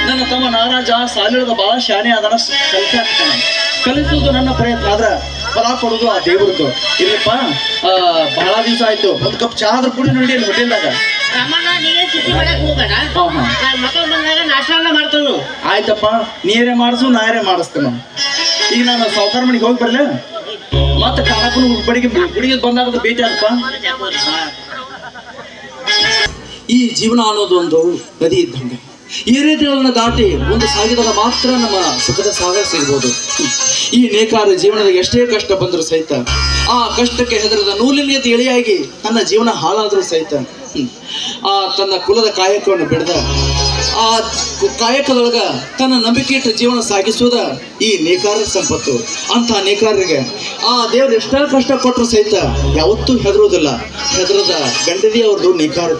ನನ್ನ ತಮ್ಮ ನಾರಾಜ ಸಾಲಿಯೊಳಗ ಬಹಳ ಶಾಣೆ ಅದನ್ನ ಕಲಿಸಾಕ್ತಾನೆ. ಕಲಿಸೋದು ನನ್ನ ಪ್ರಯತ್ನ, ಆದ್ರ ಫಲ ಕೊಡೋದು ಆ ದೇವ್ರದ್ದು. ಇಲ್ಲಪ್ಪ, ಬಹಳ ದಿವಸ ಆಯ್ತು, ಒಂದ್ ಕಪ್ ಚಾ ಆದ್ರೂ ಕುಡಿ ನೋಡಿ ಅಲ್ಲಿ ಹೋಟೆಲ್ದಾಗ. ಅಮ್ಮನ್ನ ನೀವೇ ಚಿಂತೆ ಮಾಡಕ್ ಹೋಗ್ಬೇಡ, ನಾನು ಮಕ್ಕಳು ಬಂದಾಗ ನಾಷ್ಟ ಮಾಡ್ತಾನು. ಆಯ್ತಪ್ಪ, ನೀರೇ ಮಾಡಿಸು, ನಾರೇ ಮಾಡಿಸ್ತೇನೆ. ಈಗ ನಾನು ಸಾವುಕಾರ ಮನೆಗೆ ಹೋಗಿ ಬರ್ಲ, ಮತ್ತೆ ಕಾಳಪ್ಪನ ಗುಡಿಗೆ ಬಂದಾಗ ಭೇಟಿ ಆಗಪ್ಪ. ಈ ಜೀವನ ಅನ್ನೋದು ಒಂದು ನದಿ ಇದ್ದಂಗೆ, ಈ ರೀತಿಗಳನ್ನ ದಾಟಿ ಒಂದು ಸಾಗಿದಾಗ ಮಾತ್ರ ನಮ್ಮ ಸುಖದ ಸಾಗರ ಸಿಗ್ಬೋದು. ಈ ನೇಕಾರ ಜೀವನದ ಎಷ್ಟೇ ಕಷ್ಟ ಬಂದರೂ ಸಹಿತ ಆ ಕಷ್ಟಕ್ಕೆ ಹೆದರದ ನೂಲಿನ ಎಳೆಯಾಗಿ ತನ್ನ ಜೀವನ ಹಾಳಾದರೂ ಸಹಿತ ಆ ತನ್ನ ಕುಲದ ಕಾಯಕವನ್ನು ಬಿಡದ ಆ ಕಾಯಕದೊಳಗ ತನ್ನ ನಂಬಿಕೆ ಇಟ್ಟು ಜೀವನ ಸಾಗಿಸುವುದ ಈ ನೇಕಾರರ ಸಂಪತ್ತು. ಅಂತ ನೇಕಾರರಿಗೆ ಆ ದೇವ್ರು ಎಷ್ಟೇ ಕಷ್ಟ ಕೊಟ್ಟರು ಸಹಿತ ಯಾವತ್ತೂ ಹೆದರುವುದಿಲ್ಲ. ಹೆದರದ ಗಂಡದಿ ಅವ್ರದ್ದು ನೇಕಾರ.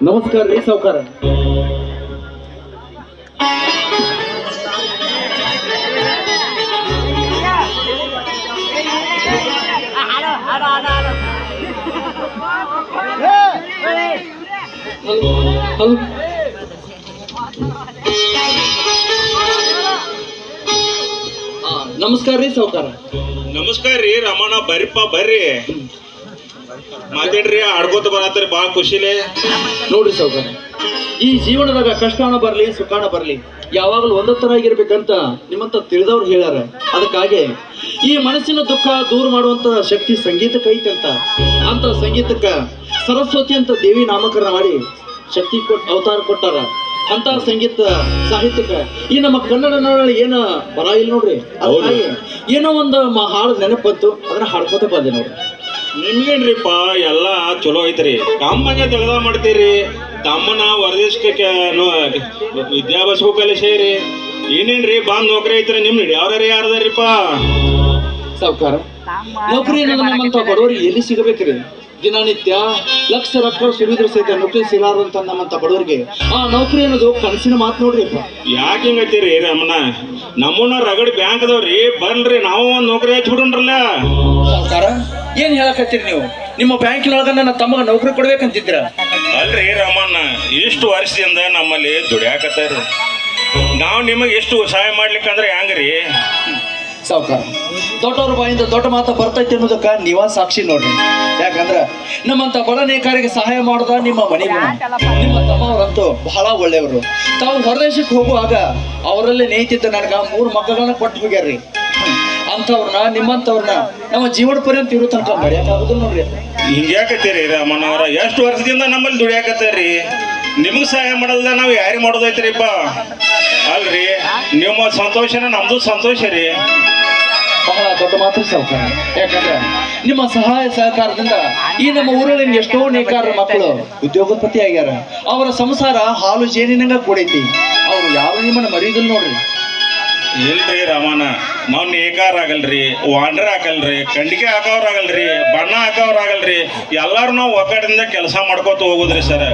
ನಮಸ್ಕಾರ ರೀ ಸಾವುಕಾರ. ನಮಸ್ಕಾರ ರೀ ಸಾವುಕಾರ. ನಮಸ್ಕಾರ ರೀ ರಮಣ, ಬರ್ರಿಪ್ಪ ಬರ್ರಿ, ಮಾತಾಡ್ರಿ, ಆಡ್ಕೋತ ಬರತ್ರಿ, ಬಾಳ ಖುಷಿಲೇ. ನೋಡ್ರಿ ಸಾವುಕಾರ, ಈ ಜೀವನದಾಗ ಕಷ್ಟನ ಬರ್ಲಿ ಸುಖಾನ ಬರ್ಲಿ ಯಾವಾಗಲೂ ಒಂದ ತರ ಆಗಿರ್ಬೇಕಂತ ನಿಮ್ಮಂತ ತಿಳಿದವ್ರು ಹೇಳ್ಯಾರ. ಅದಕ್ಕಾಗಿ ಈ ಮನಸ್ಸಿನ ದುಃಖ ದೂರ ಮಾಡುವಂತ ಶಕ್ತಿ ಸಂಗೀತಕ್ಕೆ ಐತಂತ. ಅಂತ ಸಂಗೀತಕ್ಕ ಸರಸ್ವತಿ ಅಂತ ದೇವಿ ನಾಮಕರಣ ಮಾಡಿ ಶಕ್ತಿ ಅವತಾರ ಕೊಟ್ಟಾರ. ಅಂತ ಸಂಗೀತ ಸಾಹಿತ್ಯಕ್ಕೆ ಈ ನಮ್ಮ ಕನ್ನಡ ನಾಡಲ್ಲಿ ಏನು ಬರ ಇಲ್ಲ ನೋಡ್ರಿ. ಅದಕ್ಕಾಗಿ ಏನೋ ಒಂದು ಹಾಡು ನೆನಪಂತು, ಅದನ್ನ ಹಾಡ್ಕೋತ ಬಂದೆ ನೋಡ್ರಿ. ನಿಮ್ಗೇನ್ರಿಪ್ಪ ಎಲ್ಲ ಚಲೋ ಐತ್ರಿ, ತಮ್ಮಂಗೆ ತೆಗ್ದ ಮಾಡ್ತೀರಿ. ತಮ್ಮನ ಹೊರದೇಶಕ್ಕೆ ವಿದ್ಯಾಭ್ಯಾಸಕ್ಕೂ ಕಲಿಸೇರಿ. ಏನೇನ್ರಿ ಬಂದ್ ನೌಕರಿ ಐತ್ರಿ ನಿಮ್ ಯಾರ್ಯಾರ ಯಾರದಾರಿಪ್ಪ? ಸಾವುಕಾರ, ನೌಕರಿ ಅನ್ನೋದು ನಮ್ಮಂತ ಬಡವರಿಗೆ ಎಲ್ಲಿ ಸಿಗಬೇಕ್ರಿ? ದಿನನಿತ್ಯ ಲಕ್ಷ ರೊಕ್ಕ ಸುರಿದ್ರು ಸಹಿತ ನೌಕರಿ ಸಿಗಲಾರಂತ ನಮ್ಮಂತ ಬಡವರಿಗೆ ಆ ನೌಕರಿ ಅನ್ನೋದು ಕನಸಿನ ಮಾತು ನೋಡ್ರಿಪ್ಪ. ಯಾಕೆ ಹಿಂಗೈತಿರಿ ರಮಣ? ನಮ್ಮನ್ನ ರಗಡ್ ಬ್ಯಾಂಕ್ ಅದಾವ್ರಿ, ಬರ್ಲ್ರಿ ನಾವು ಒಂದ್ ನೌಕರಿ ಹಚ್ಚಿ ಬಿಡೋಣ್ರಲ್ಲ. ಸಾವುಕಾರ, ಏನ್ ಹೇಳಕತ್ತೀರಿ ನೀವು? ನಿಮ್ಮ ಬ್ಯಾಂಕಿನೊಳಗ ನನ್ನ ತಮ್ಮಗ ನೌಕರಿ ಕೊಡ್ಬೇಕಂತಿದ್ರ? ಅಲ್ರಿ ರಮಣ್ಣ, ಇಷ್ಟು ವರ್ಷದಿಂದ ನಮ್ಮಲ್ಲಿ ದುಡಿಯಾಕತ್ತಾರ. ನಾವು ನಿಮಗೆ ಎಷ್ಟು ಸಹಾಯ ಮಾಡ್ಲಿಕ್ಕಂದ್ರೆ ಹೆಂಗ್ರಿ? ಸಾವುಕಾರ, ದೊಡ್ಡವ್ರ ಬಾಯಿಂದ ದೊಡ್ಡ ಮಾತ ಬರ್ತೈತಿ ಅನ್ನೋದಕ್ಕ ನೀವ ಸಾಕ್ಷಿ ನೋಡ್ರಿ. ಯಾಕಂದ್ರ ನಮ್ಮಂತ ಬಡ ನೇಕಾರಿಗೆ ಸಹಾಯ ಮಾಡೋದ ನಿಮ್ಮ ಮನೆ ಗುಣ. ನಿಮ್ಮ ತಮ್ಮವರಂತೂ ಬಹಳ ಒಳ್ಳೆಯವರು. ತಾವು ಹೊರದೇಶಕ್ಕೆ ಹೋಗುವಾಗ ಅವರಲ್ಲೇ ನೇಯ್ತಿದ್ದ ನನಗ 3 ಮಕ್ಕಳನ್ನ ಕೊಟ್ಟು ಹೋಗ್ಯಾರ್ರಿ. ಅಂತವ್ರನ್ನ ನಿಮ್ಮಂತವ್ರನ್ನ ನಮ್ಮ ಜೀವನ ಪರ್ಯಂತ ಇರೋ ತನಕ ಮರ್ಯಾಕಾಗುದಿಲ್ಲ ನೋಡ್ರಿ. ಹಿಂಗ್ಯಾಕತ್ತೀರಿ ರಾಮಣ್ಣವ್ರ? ಎಷ್ಟು ವರ್ಷದಿಂದ ನಮ್ಮಲ್ಲಿ ದುಡಿಯಾಕತ್ತಾರ್ರಿ. ನಿಮ್ಗೆ ಸಹಾಯ ಮಾಡಲ್ದ ನಾವು ಯಾರಿಗೆ ಮಾಡೋದೈತ್ರಿಪ್ಪ? ಅಲ್ರಿ, ನಿಮ್ಮ ಸಂತೋಷನ ನಮ್ದು ಸಂತೋಷ ರೀ. ಬಹಳ ದೊಡ್ಡ ಮಾತು ಸಾವುಕಾರ. ಯಾಕಂದ್ರೆ ನಿಮ್ಮ ಸಹಾಯ ಸಹಕಾರದಿಂದ ಈ ನಮ್ಮ ಊರಲ್ಲಿನ ಎಷ್ಟೋ ನೇಕಾರರ ಮಕ್ಕಳು ಉದ್ಯೋಗಪತಿ ಆಗ್ಯಾರ. ಅವರ ಸಂಸಾರ ಹಾಲು ಜೇನಿನಂಗ ಕೂಡೈತಿ. ಅವ್ರು ಯಾವ ನಿಮ್ಮನ್ನ ಮರೀದಿಲ್ಲ ನೋಡ್ರಿ. ಇಲ್ರಿ ರಾಮಣ್ಣ, ನಾವು ನೇಕಾರ ಆಗಲ್ರಿ, ವಾಂಡ್ರ ಹಾಕಲ್ರಿ, ಕಂಡಿಗೆ ಹಾಕೋರಾಗಲ್ರಿ, ಬಣ್ಣ ಹಾಕೋರಾಗಲ್ರಿ. ಎಲ್ಲಾರು ನಾವು ಒಕ್ಕಡಿಂದ ಕೆಲಸ ಮಾಡ್ಕೋತ ಹೋಗುದ್ರಿ ಸರ್.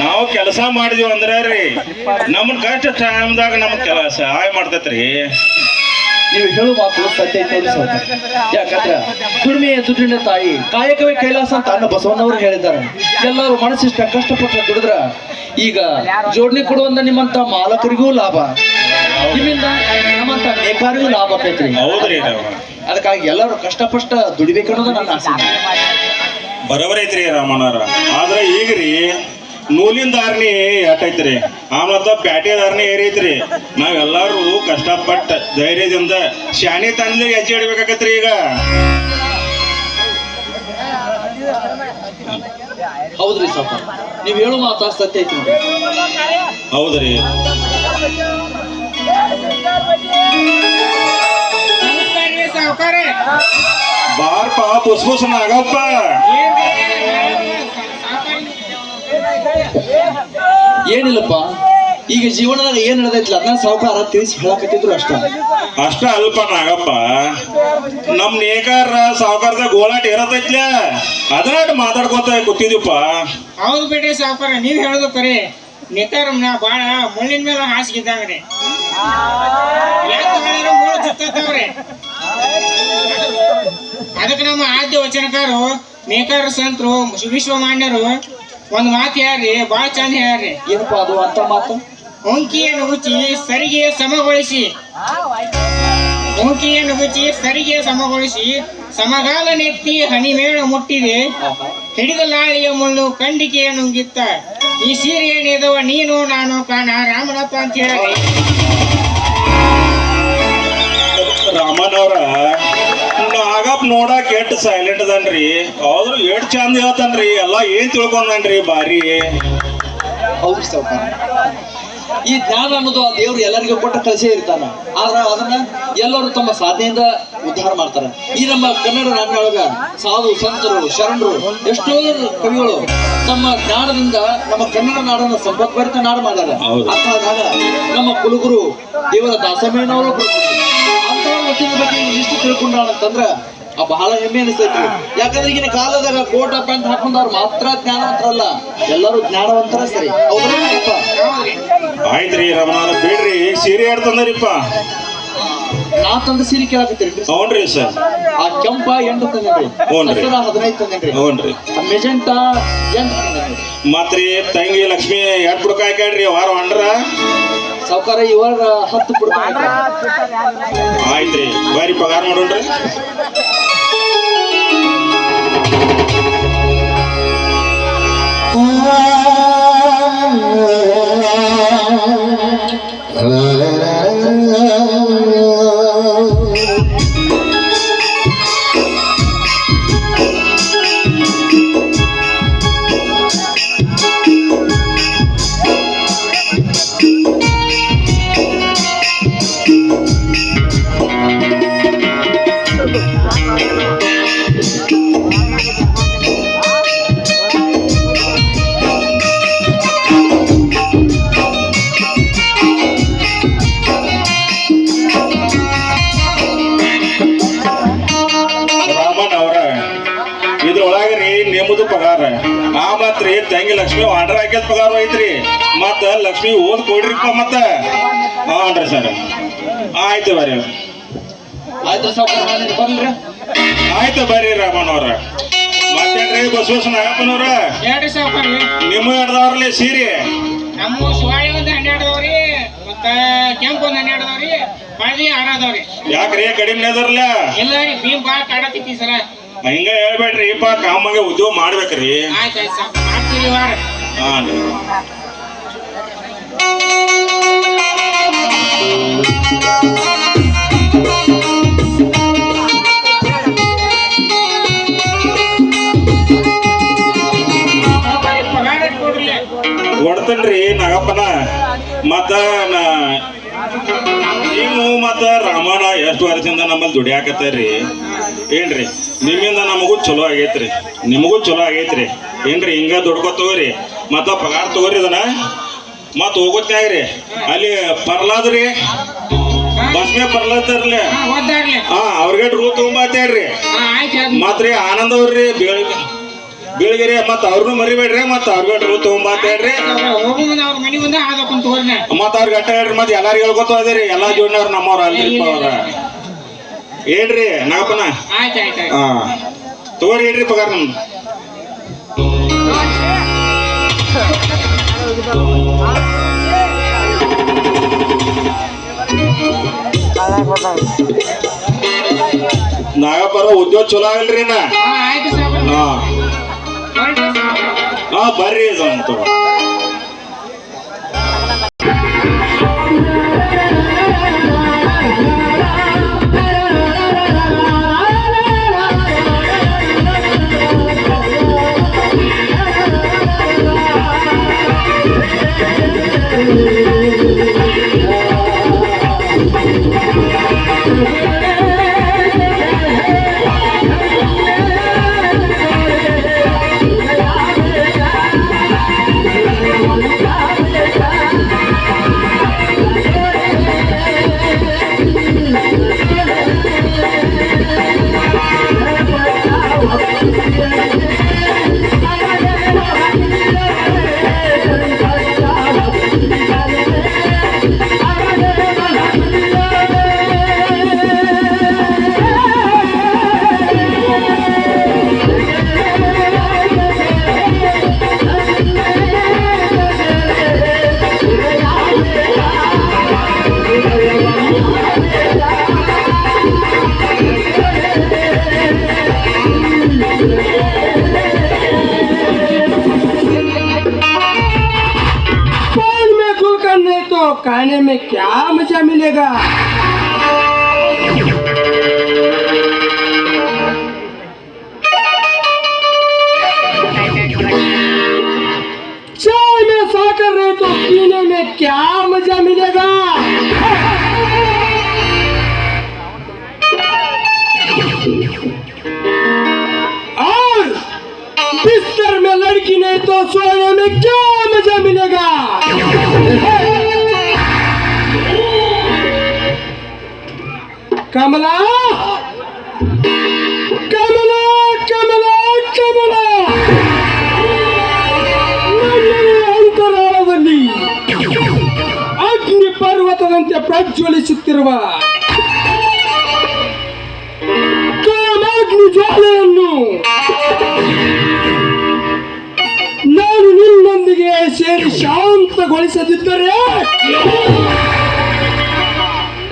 ನಾವು ಕೆಲಸ ಮಾಡಿದ್ವಿ ಅಂದ್ರೆ ರೀ ನಮ್ಮನ್ ಕಷ್ಟ ಟೈಮ್ದಾಗ ನಮ್ಗೆ ಸಹಾಯ ಮಾಡ್ತೈತ್ರಿ. ನೀವು ಹೇಳು ಮಾತು ಸತ್ಯ ಐತೆ ಸಾವುಕಾರ. ಯಾಕಂದ್ರೆ ದುಡಿಮೆಯ ದುಡ್ಡಿನ ತಾಯಿ, ಕಾಯಕವೇ ಕೈಲಾಸ ಅಂತ ಅನ್ನ ಬಸವಣ್ಣವರು ಹೇಳಿದ್ದಾರೆ. ಎಲ್ಲರೂ ಮನಸ್ಸಿಷ್ಟ ಕಷ್ಟಪಟ್ಟು ದುಡಿದ್ರ ಈಗ ಜೋಡಣೆ ಕೊಡುವಂತ ನಿಮ್ಮಂತ ಮಾಲಕರಿಗೂ ಲಾಭ, ನಿಮ್ಮಿಂದ ನಮ್ಮಂತ ನೇಕಾರಿಗೂ ಲಾಭ ಆಕೈತ್ರಿ. ಹೌದ್ರಿ. ಅದಕ್ಕಾಗಿ ಎಲ್ಲರೂ ಕಷ್ಟಪಷ್ಟ ದುಡಿಬೇಕನ್ನೋದು ನನ್ನ ಆಸೆ. ಬರೋಬರೈತ್ರಿ ರಾಮಣ್ಣವ್ರ. ಆದ್ರೆ ಈಗ್ರಿ ನೂಲಿನ ದಾರಣಿ ಎಟ್ಟೈತ್ರಿ, ಆಮೇಲೆ ಪ್ಯಾಟೆ ದಾರಣಿ ಏರೈತ್ರಿ. ನಾವೆಲ್ಲರೂ ಕಷ್ಟಪಟ್ಟ ಧೈರ್ಯದಿಂದ ಶಾಣಿ ತನದಲ್ಲಿ ಹೆಜ್ಜೆ ಇಡ್ಬೇಕಾಗತ್ರಿ. ಈಗ ಹೌದ್ರಿ ಸಾವ್ಕಾರ, ನೀವ್ ಹೇಳೋ ಮಾತಾ ಸತ್ಯ ಐತಿ ನೋಡ್ರಿ. ಹೌದ್ರಿ. ಬಾರ್ಪ ಬುಸ್ಬುಸ್ ನಾಗಪ್ಪ. ಏನಿಲ್ಲಪ್ಪ, ಈಗ ಜೀವನದಾಗ ಏನ್ ನಡೆದೈತಿಲ್ಲ ಅದನ್ನ ಸಾವುಕಾರ ತಿಳಿಸಿ ಹೇಳಕತ್ತಿದ್ರು ಅಷ್ಟ ಅಲ್ಪ ನಾಗಪ್ಪ. ನಮ್ ನೇಕಾರ ಸಾವುಕಾರದ ಗೋಳಾಟ ಇರತೈತ್ಲ, ಅದಾಟ ಮಾತಾಡ್ಕೊತ ಕೂತಿದ್ಯಪ್ಪ. ಹೌದು ಬಿಡ್ರಿ ಸಾವುಕಾರ, ನೀವ್ ಹೇಳುದು ಕರೆ. ನೇಕಾರ ಬಾಳ ಮುಳ್ಳಿನ ಮೇಲೆ ಹಾಸಿಗಿದ್ದಾಗ್ರಿ. ಅದಕ್ಕೆ ನಮ್ಮ ಆದ್ಯ ವಚನಕಾರು ನೇಕಾರ ಸಂತರು ವಿಶ್ವಮಾನ್ಯರು ಒಂದ್ ಮಾತು ಹೇಳ್ರಿ, ಬಾಳ ಚಂದ ಹೇಳ್ರಿ. ಏನಪ್ಪ ಅದು ಅಂತ ಮಾತು? ಹೊಂಕಿಯನ್ನು ಹುಚ್ಚಿ ಸರಿಗೆ ಸಮಗೊಳಿಸಿ, ಹೊಂಕಿಯನ್ನು ಹುಚ್ಚಿ ಸರಿಗೆ ಸಮಗೊಳಿಸಿ, ಸಮಗಾಲ ನೆತ್ತಿ ಹನಿಮೇಳ ಮುಟ್ಟಿದೆ, ಹಿಡಿದ ಲಾಳಿಯ ಮುಳ್ಳು ಕಂಡಿಕೆಯ ನುಂಗಿತ್ತ, ಈ ಸೀರೆಯ ನೆದವ ನೀನು ನಾನು ಕಾಣ ರಾಮನಪ್ಪ ಅಂತ ಹೇಳಿ. ರಾಮನವ್ರ ನಾಗಪ್ಪ ನೋಡಕ್ ಎಷ್ಟ್ ಸೈಲೆಂಟ್ ಅದನ್ರಿ, ಆದ್ರೂ ಎಷ್ಟ್ ಚಂದ ಹೇಳ್ತಾನ್ರಿ, ಎಲ್ಲಾ ಏನ್ ತಿಳ್ಕೊಂಡನ್ರಿ ಬಾರಿ. ಹೌದು ಸಾವುಕಾರ, ಈ ಜ್ಞಾನ ಅನ್ನೋದು ಆ ದೇವ್ರು ಎಲ್ಲರಿಗೂ ಕೊಟ್ಟ ಕಳಿಸೇ ಇರ್ತಾನ. ಆದ್ರ ಅದನ್ನ ಎಲ್ಲರೂ ತಮ್ಮ ಸಾಧನೆಯಿಂದ ಉದ್ಧಾರ ಮಾಡ್ತಾರ. ಈ ನಮ್ಮ ಕನ್ನಡ ನಾಡಿನೊಳಗ ಸಾಧು ಸಂತರು ಶರಣರು ಎಷ್ಟೋ ಕವಿಗಳು ತಮ್ಮ ಜ್ಞಾನದಿಂದ ನಮ್ಮ ಕನ್ನಡ ನಾಡನ್ನು ಸಂಪತ್ಭರಿತ ನಾಡು ಮಾಡ್ಯಾರ. ಅಂತಾದಾಗ ನಮ್ಮ ಕುಲಗುರು ದೇವರ ದಾಸಮೇನವರು ಅಂತ ವಚನ ಬಗ್ಗೆ ಇಷ್ಟು ತಿಳ್ಕೊಂಡಾನಂತಂದ್ರ ಬಹಳ ಹೆಮ್ಮೆ ಅನಿಸ್ತೈತಿ. ಯಾಕಂದ್ರೆ ಈಗಿನ ಕಾಲದಾಗ ಕೋಟ ಪ್ಯಾಂಟ್ ಹಾಕೊಂಡವ್ರು ಮಾತ್ರ ಜ್ಞಾನವಂತರಲ್ಲ, ಎಲ್ಲರೂ ಜ್ಞಾನವಂತರ ಸರಿ. ಹೌದ್ರಪ್ಪ? ಆಯ್ತ್ರಿ ರಮಣ ಬಿಡ್ರಿ, ಸೀರೆ ಆಡ್ತಂದ್ರಿಪ್ಪ. ನಾ ತಂದ ಸೀರೆ ಕೇಳಾಕತ್ತೀರಿ? ಹ್ಞೂನ್ರಿ ಸರ್. ಆ ಕೆಂಪ 8 ತಂದೇನ್ರಿ, 15 ತಂದೇನ್ರಿ, ಹ್ಞೂನ್ರಿ. ಮೆಜೆಂಟಾ 8 ತಂದೇನ್ರಿ. ಮತ್ರಿ ತಂಗಿ ಲಕ್ಷ್ಮಿ 2 ಬುಡಕ ಹಾಕ್ಯಾಡ್ರಿ ವಾರ ಅಂಡ್ರ ಸಾವುಕಾರ ಇವಾಗ 10 ಬುಡಕ. ಆಯ್ತ್ರಿ, ಬಾರಿ ಪಗಾರ ಮಾಡೋಣ್ರಿ. ನೇಮದು ಪಗಾರ ಆ ಮತ್ರಿ ತಂಗಿ ಲಕ್ಷ್ಮಿ ಆರ್ಡರ್ ಹಾಕಿದ ಪಗಾರ ಐತ್ರಿ. ಮತ್ತ ಲಕ್ಷ್ಮಿ ಓದ್ ಕೊಡ್ರಿಪ್ಪ ಮತ್ತ. ಹಾನ್ರಿ ಸರ್, ಆಯ್ತು ಬರ್ರಿ. ಆಯ್ತು ಬರ್ರಿ ರಾಮನವ್ರ. ಮತ್ತೇನ್ರಿ ಬಸವಸ್ ನಾಗಪ್ಪನವ್ರ, ನಿಮ್ಮ ಹಿಡ್ದವ್ರಲ್ಲೇ ಸೀರೆ? ನಮ್ಮ ಶಿವಾಳಿ ಒಂದು 12 ಮತ್ತ ಕೆಂಪು ಒಂದು 12 ಬಾಳಿ 6 ಯಾಕ್ರಿ ಕಡಿಮೆ ಅದಾರಲ್ಲ? ಇಲ್ಲ ರೀ, ಭೀಮ್ ಬಾಳ ಕಾಡಕತ್ತಿ ಸರ. ಹಿಂಗ ಹೇಳ್ಬೇಡ್ರಿ ಇಪ್ಪ, ಕಾಮಗೆ ಉದ್ಯೋಗ ಮಾಡ್ಬೇಕ್ರಿ. ಆಯ್ತು ಮಾಡ್ತೀವಿ ವಾರ. ಹಾಂ ಕೊಡ್ತೇನ್ರಿ ನಾಗಪ್ಪನ. ಮತ್ತ ನೀವು ಮತ್ತ ರಾಮಣ್ಣ ಎಷ್ಟು ವರ್ಷದಿಂದ ನಮ್ಮಲ್ಲಿ ದುಡಿಯಾಕತ್ತೇರಿ ಏನ್ರಿ? ನಿಮ್ಮಿಂದ ನಮಗೂ ಚಲೋ ಆಗೈತ್ರಿ, ನಿಮಗೂ ಚಲೋ ಆಗೈತ್ರಿ ಏನ್ರಿ? ಹಿಂಗ ದುಡ್ಕೊತ ತಗೋರಿ, ಮತ್ತ ಪಗಾರ ತಗೋರಿ ಇದನ್ನ. ಮತ್ ಹೋಗುತ್ತಾಗ್ರಿ ಅಲ್ಲಿ ಪರ್ಲಾದ್ರಿ ಬಸ್ಮೆ ಪರ್ಲತ್ತಾರ್ಲಿ, ಅವ್ರಿಗೆ ರೂ ತಗೊಂಬತ್ತೇಳ್ರಿ. ಮತ್ರಿ ಆನಂದ್ ಅವ್ರಿ ಬೀಳ್ಗಿರಿ, ಮತ್ ಅವ್ರನ್ನು ಮರಿಬೇಡ್ರಿ, ಮತ್ ಅವ್ರಿಗೆ ರೂ ತಗೊಂಬತ್ತೇಳ್ರಿ. ಮತ್ ಅವ್ರಿಗೆ ಅಟ್ಟ ಹೇಳ್ರಿ, ಮತ್ ಎಲ್ಲಾರು ಹೇಳ್ಕೊತ ಹೋದ್ರಿ. ಎಲ್ಲಾ ಜೋಡಿನವ್ರು ನಮ್ಮವ್ರ ಅಲ್ರಿಪ್ಪ ಅವ್ರ ಏನ್ರಿ ನಾಗಪ್ಪನ? ಹಾ ತಗೋರಿ, ಹೇಳ್ರಿ ಪಗಾರ ನಮ್ದು. ನಾಗಪ್ಪರ ಉದ್ಯೋಗ ಚಲೋ ಆಗಲ್ರಿ ನಾ. ಹಾ ಬರ್ರಿ ಅಂತ. खाने में क्या मजा मिलेगा? चाय में साकर रहे तो पीने में क्या मजा मिलेगा? और बिस्तर में लड़की नहीं तो सोने में क्या मजा मिलेगा? कमला कमला कमला कमला ಅಂತರಾಳದಲ್ಲಿ ಅಗ್ನಿ ಪರ್ವತದಂತೆ ಪ್ರಜ್ವಲಿಸುತ್ತಿರುವ ಕಾಮಾಗ್ನಿ ಜ್ವಾಲೆಯನ್ನು ನಾನು ನಿನ್ನೊಂದಿಗೆ ಸೇರಿ ಶಾಂತಗೊಳಿಸದಿದ್ದರೆ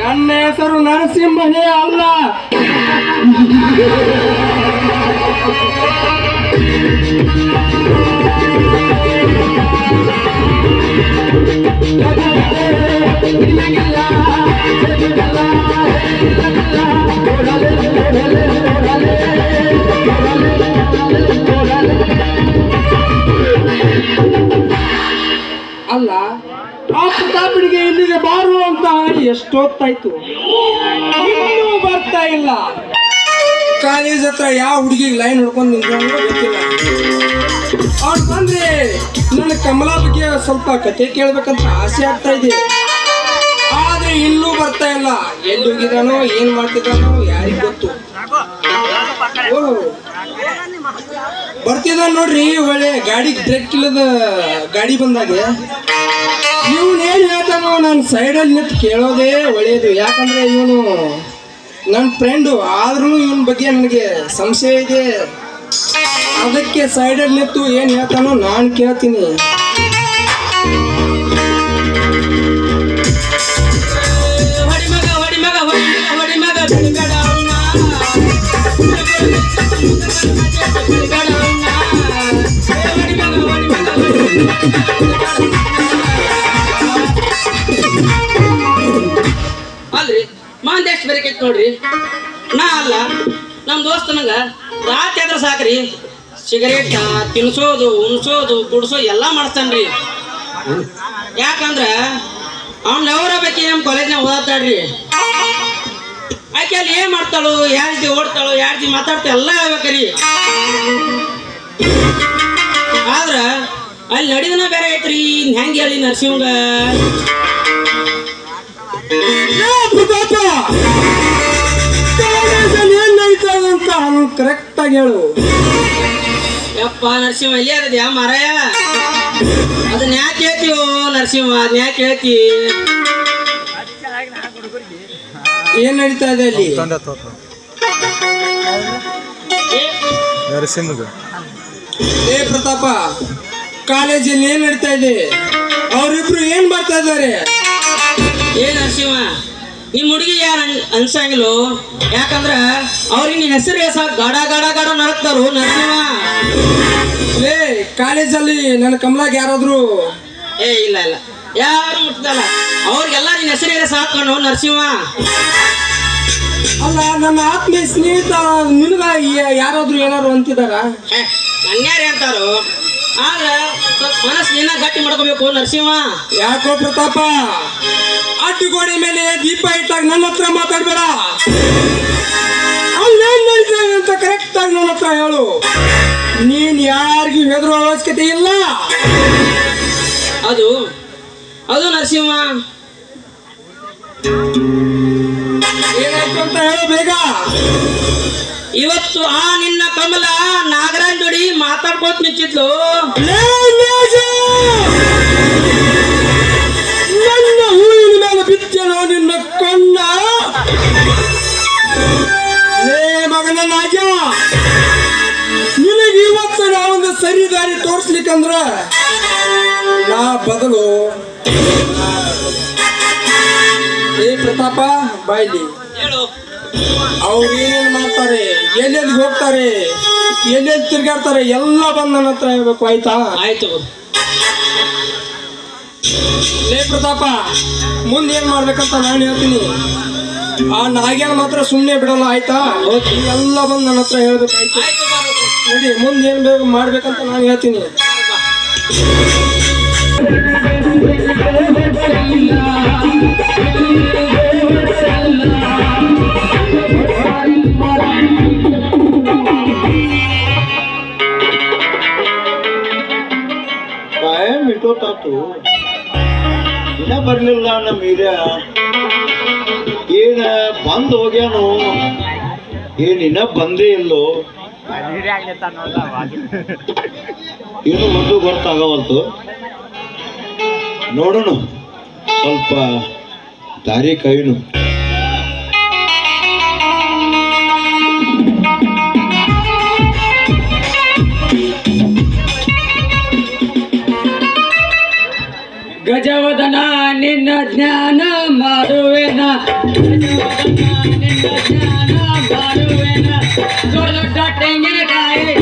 ನನ್ನ ಹೆಸರು ನರಸಿಂಹನೇ ಅಲ್ಲ. ಅಲ್ಲ ಆ ಪ್ರತಾಪನಿಗೆ ಇಲ್ಲಿಗೆ ಬಾರು ಅಂತ ಎಷ್ಟೊತ್ತಾಯ್ತು, ಇನ್ನೂ ಬರ್ತಾ ಇಲ್ಲ. ಕಾಲೇಜ್ ಹತ್ರ ಯಾವ ಹುಡುಗಿಗೆ ಲೈನ್ ಹಿಡ್ಕೊಂಡು ನಿಂತ್ಕೊಂಡ್ರೆ ಗೊತ್ತಿಲ್ಲ. ಅವ್ರು ಬಂದ್ರೆ ನನ್ನ ಕಮಲಾ ಬಗ್ಗೆ ಸ್ವಲ್ಪ ಕತೆ ಕೇಳ್ಬೇಕಂತ ಆಸೆ ಆಗ್ತಾ ಇದೆ. ಆದ್ರೆ ಇನ್ನೂ ಬರ್ತಾ ಇಲ್ಲ. ಎಲ್ಲಿ ಹೋಗಿದಾನೋ ಏನ್ ಮಾಡ್ತಿದ್ದಾನೋ ಯಾರಿಗ್ ಗೊತ್ತು. ಬರ್ತಿದ ನೋಡ್ರಿ, ಒಳ್ಳೆ ಗಾಡಿ ಬ್ರೇಕ್ ಇಲ್ಲದ ಗಾಡಿ ಬಂದಾಗ ಇವನು ಏನ್ ಹೇಳ್ತಾನೋ ನಾನು ಸೈಡಲ್ಲಿ ನಿಂತು ಕೇಳೋದೇ ಒಳ್ಳೆಯದು. ಯಾಕಂದ್ರೆ ಇವನು ನನ್ನ ಫ್ರೆಂಡು, ಆದ್ರೂ ಇವನ ಬಗ್ಗೆ ನನಗೆ ಸಂಶಯ ಇದೆ. ಅದಕ್ಕೆ ಸೈಡಲ್ಲಿ ನಿಂತು ಏನ್ ಹೇಳ್ತಾನೋ ನಾನು ಕೇಳ್ತೀನಿ. ಅಲ್ರಿ ಮಾಂದ ಎಷ್ಟು ಬೇರೆ ನೋಡ್ರಿ. ನಾ ಅಲ್ಲ ನಮ್ಮ ದೋಸ್ತನಂಗ ರಾತ್ರಿ ಆದ್ರೆ ಸಾಕ್ರಿ ಸಿಗರೇಟ್ ತಿನ್ಸೋದು ಉಣ್ಸೋದು ಕುಡ್ಸೋದು ಎಲ್ಲ ಮಾಡಿಸ್ತಾನ್ರಿ. ಯಾಕಂದ್ರ ಅವ್ನ ಲವರ ಬಗ್ಗೆ ನಮ್ಮ ಕಾಲೇಜ್ನಾಗ ಓದಾತಾಡ್ರಿ. ಆಕೆ ಅಲ್ಲಿ ಏನ್ ಮಾಡ್ತಾಳು, ಯಾರ ಜೊತೆ ಓಡ್ತಾಳು, ಯಾರ ಜೊತೆ ಮಾತಾಡ್ತಾ ಎಲ್ಲ ಹೇಳ್ಬೇಕ್ರಿ. ಆದ್ರ ಅಲ್ಲಿ ನಡಿದನ ಬೇರೆ ಐತ್ರಿ. ಹೆಂಗೆ ಹೇಳಿ ನರಸಿಂಹಂಗ ಏನ್ ನಡೀತದ ಅಂತ ಕರೆಕ್ಟ್ ಆಗಿ ಹೇಳು. ಯಪ್ಪ ನರಸಿಂಹ ಎಲ್ಲಿ ಅದದ್ಯಾ ಮಾರಾಯ? ಅದನ್ನ ಯಾಕೆ ಹೇಳ್ತೀವೋ ನರಸಿಂಹ, ಅದನ್ನ ಯಾಕೆ ಹೇಳ್ತಿ? ಏನ್ ನಡೀತಾ ಇದೆ ಅಲ್ಲಿ? ಏ ಪ್ರತಾಪ, ಕಾಲೇಜಲ್ಲಿ ಏನ್ ನಡೀತಾ ಇದೆ? ಅವರಿಬ್ರು ಏನ್ ಮಾಡ್ತಾ ಇದ್ದಾರೆ? ಏ ನರಸಿಂಹ, ನಿಮ್ಮ ಹುಡುಗಿ ಯಾರು ಅನ್ಸಂಗಿಲ್ಲ. ಯಾಕಂದ್ರ ಅವ್ರಿಗೆ ನಿನ್ನ ಹೆಸರು ಹೆಸರು ಗಡ ಗಡ ಗಡ ನರಕ್ತಾರು ನರಸಿಂಹ. ಏ ಕಾಲೇಜಲ್ಲಿ ನನ್ನ ಕಮಲಾಗ ಯಾರಾದ್ರು? ಏ ಇಲ್ಲ ಇಲ್ಲ, ಯಾರು ಮುಟ್ದಲ್ಲ. ಅವ್ರಿಗೆಲ್ಲ ನಿನ್ನ ಹೆಸರು ಸಾಕೊಂಡು ನರಸಿಂಹ. ಅಲ್ಲ, ನನ್ನ ಆತ್ಮೀಯ ಸ್ನೇಹಿತ ನಿನಗ ಯಾರಾದ್ರು ಏನಾದ್ರು ಅಂತಿದಾರ? ನನ್ಯಾರೇ ಅಂತಾರು. ಆದ್ರೆ ಸ್ವಲ್ಪ ಮನಸ್ಸು ಏನ ಗಟ್ಟಿ ಮಾಡ್ಕೋಬೇಕು ನರಸಿಂಹ. ಯಾಕೋ ಪ್ರತಾಪ, ಅಡ್ಡುಗೋಡೆ ಮೇಲೆ ದೀಪ ಇಟ್ಟಾಗ ನನ್ನ ಹತ್ರ ಮಾತಾಡ್ಬೇಡ. ಅಲ್ಲೇನ್ ನಡೀತದೆ ಅಂತ ಕರೆಕ್ಟ್ ಆಗಿ ನನ್ನ ಹತ್ರ ಹೇಳು. ನೀನ್ ಯಾರಿಗೂ ಹೆದರೋ ಅವಶ್ಯಕತೆ ಇಲ್ಲ. ಅದು ಅದು ನರಸಿಂಹ, ಏನಾಯ್ತು ಅಂತ ಹೇಳು ಬೇಗ. ಇವತ್ತು ಆ ನಿನ್ನ ಕಮಲ ನಾಗರಾಜ್ ಜೋಡಿ ಮಾತಾಡ್ಕೋತ ನಿಂತಿದ್ಲು. ಲೇ ಲೇಜ! ನನ್ನ ಹೂವಿನ ಮೇಲೆ ಬಿಚ್ಚಲು ನಿನ್ನ ಕಣ್ಣ. ಲೇ ಮಗನ ನಾಜ, ನಿನಗೆ ಇವತ್ತು ನಾವೊಂದು ಸರಿ ದಾರಿ ತೋರಿಸ್ಲಿಕ್ಕಂದ್ರ ನಾ ಬದಲು. ಏ ಪ್ರತಾಪ, ಬಾಯ್ಲಿ. ಹೇಳು. ಅವ್ರು ಏನೇನು ಮಾಡ್ತಾರೆ, ಎಲ್ಲೆಲ್ಲಿ ಹೋಗ್ತಾರೆ, ಎಲ್ಲೆಲ್ಲಿ ತಿರ್ಗಾಡ್ತಾರೆ ಎಲ್ಲ ಬಂದು ನನ್ನ ಹತ್ರ ಹೇಳ್ಬೇಕು, ಆಯ್ತಾ? ಆಯ್ತು. ಲೇ ಪ್ರತಾಪ, ಮುಂದೆ ಏನ್ ಮಾಡ್ಬೇಕಂತ ನಾನು ಹೇಳ್ತೀನಿ. ಆ ನಾಗ್ಯಾನ ಮಾತ್ರ ಸುಮ್ಮನೆ ಬಿಡಲ್ಲ, ಆಯ್ತಾ? ಎಲ್ಲ ಬಂದು ನನ್ನ ಹತ್ರ ಹೇಳ್ಬೇಕು, ಆಯ್ತು? ಆಯ್ತು ಬಾರು. ನೋಡಿ, ಮುಂದೆ ಏನ್ ಬೇಕು ಮಾಡ್ಬೇಕಂತ ನಾನು ಹೇಳ್ತೀನಿ. ಕಾಯಂ ಇಟ್ಟೋತಾತು, ಇನ್ನ ಬರ್ಲಿಲ್ಲ ನಮ್ಮ ಹಿರಿಯ. ಏನ ಬಂದ್ ಹೋಗ್ಯಾನು, ಏನ್ ಇನ್ನ ಬಂದೇ ಇಲ್ಲೋ, ಏನು ಒಂದು ಗೊತ್ತಾಗವಲ್ತು. ನೋಡೋಣ, ಸ್ವಲ್ಪ ದಾರಿ ಕೈನು. ಗಜವದನ ನಿನ್ನ ಜ್ಞಾನ ಮಾಡುವೆನ, ನಿನ್ನ ಜ್ಞಾನ ಮಾಡುವೆನ. ದೊಡ್ಡ ದೊಡ್ಡ ತೆಂಗಿನಕಾಯಿ,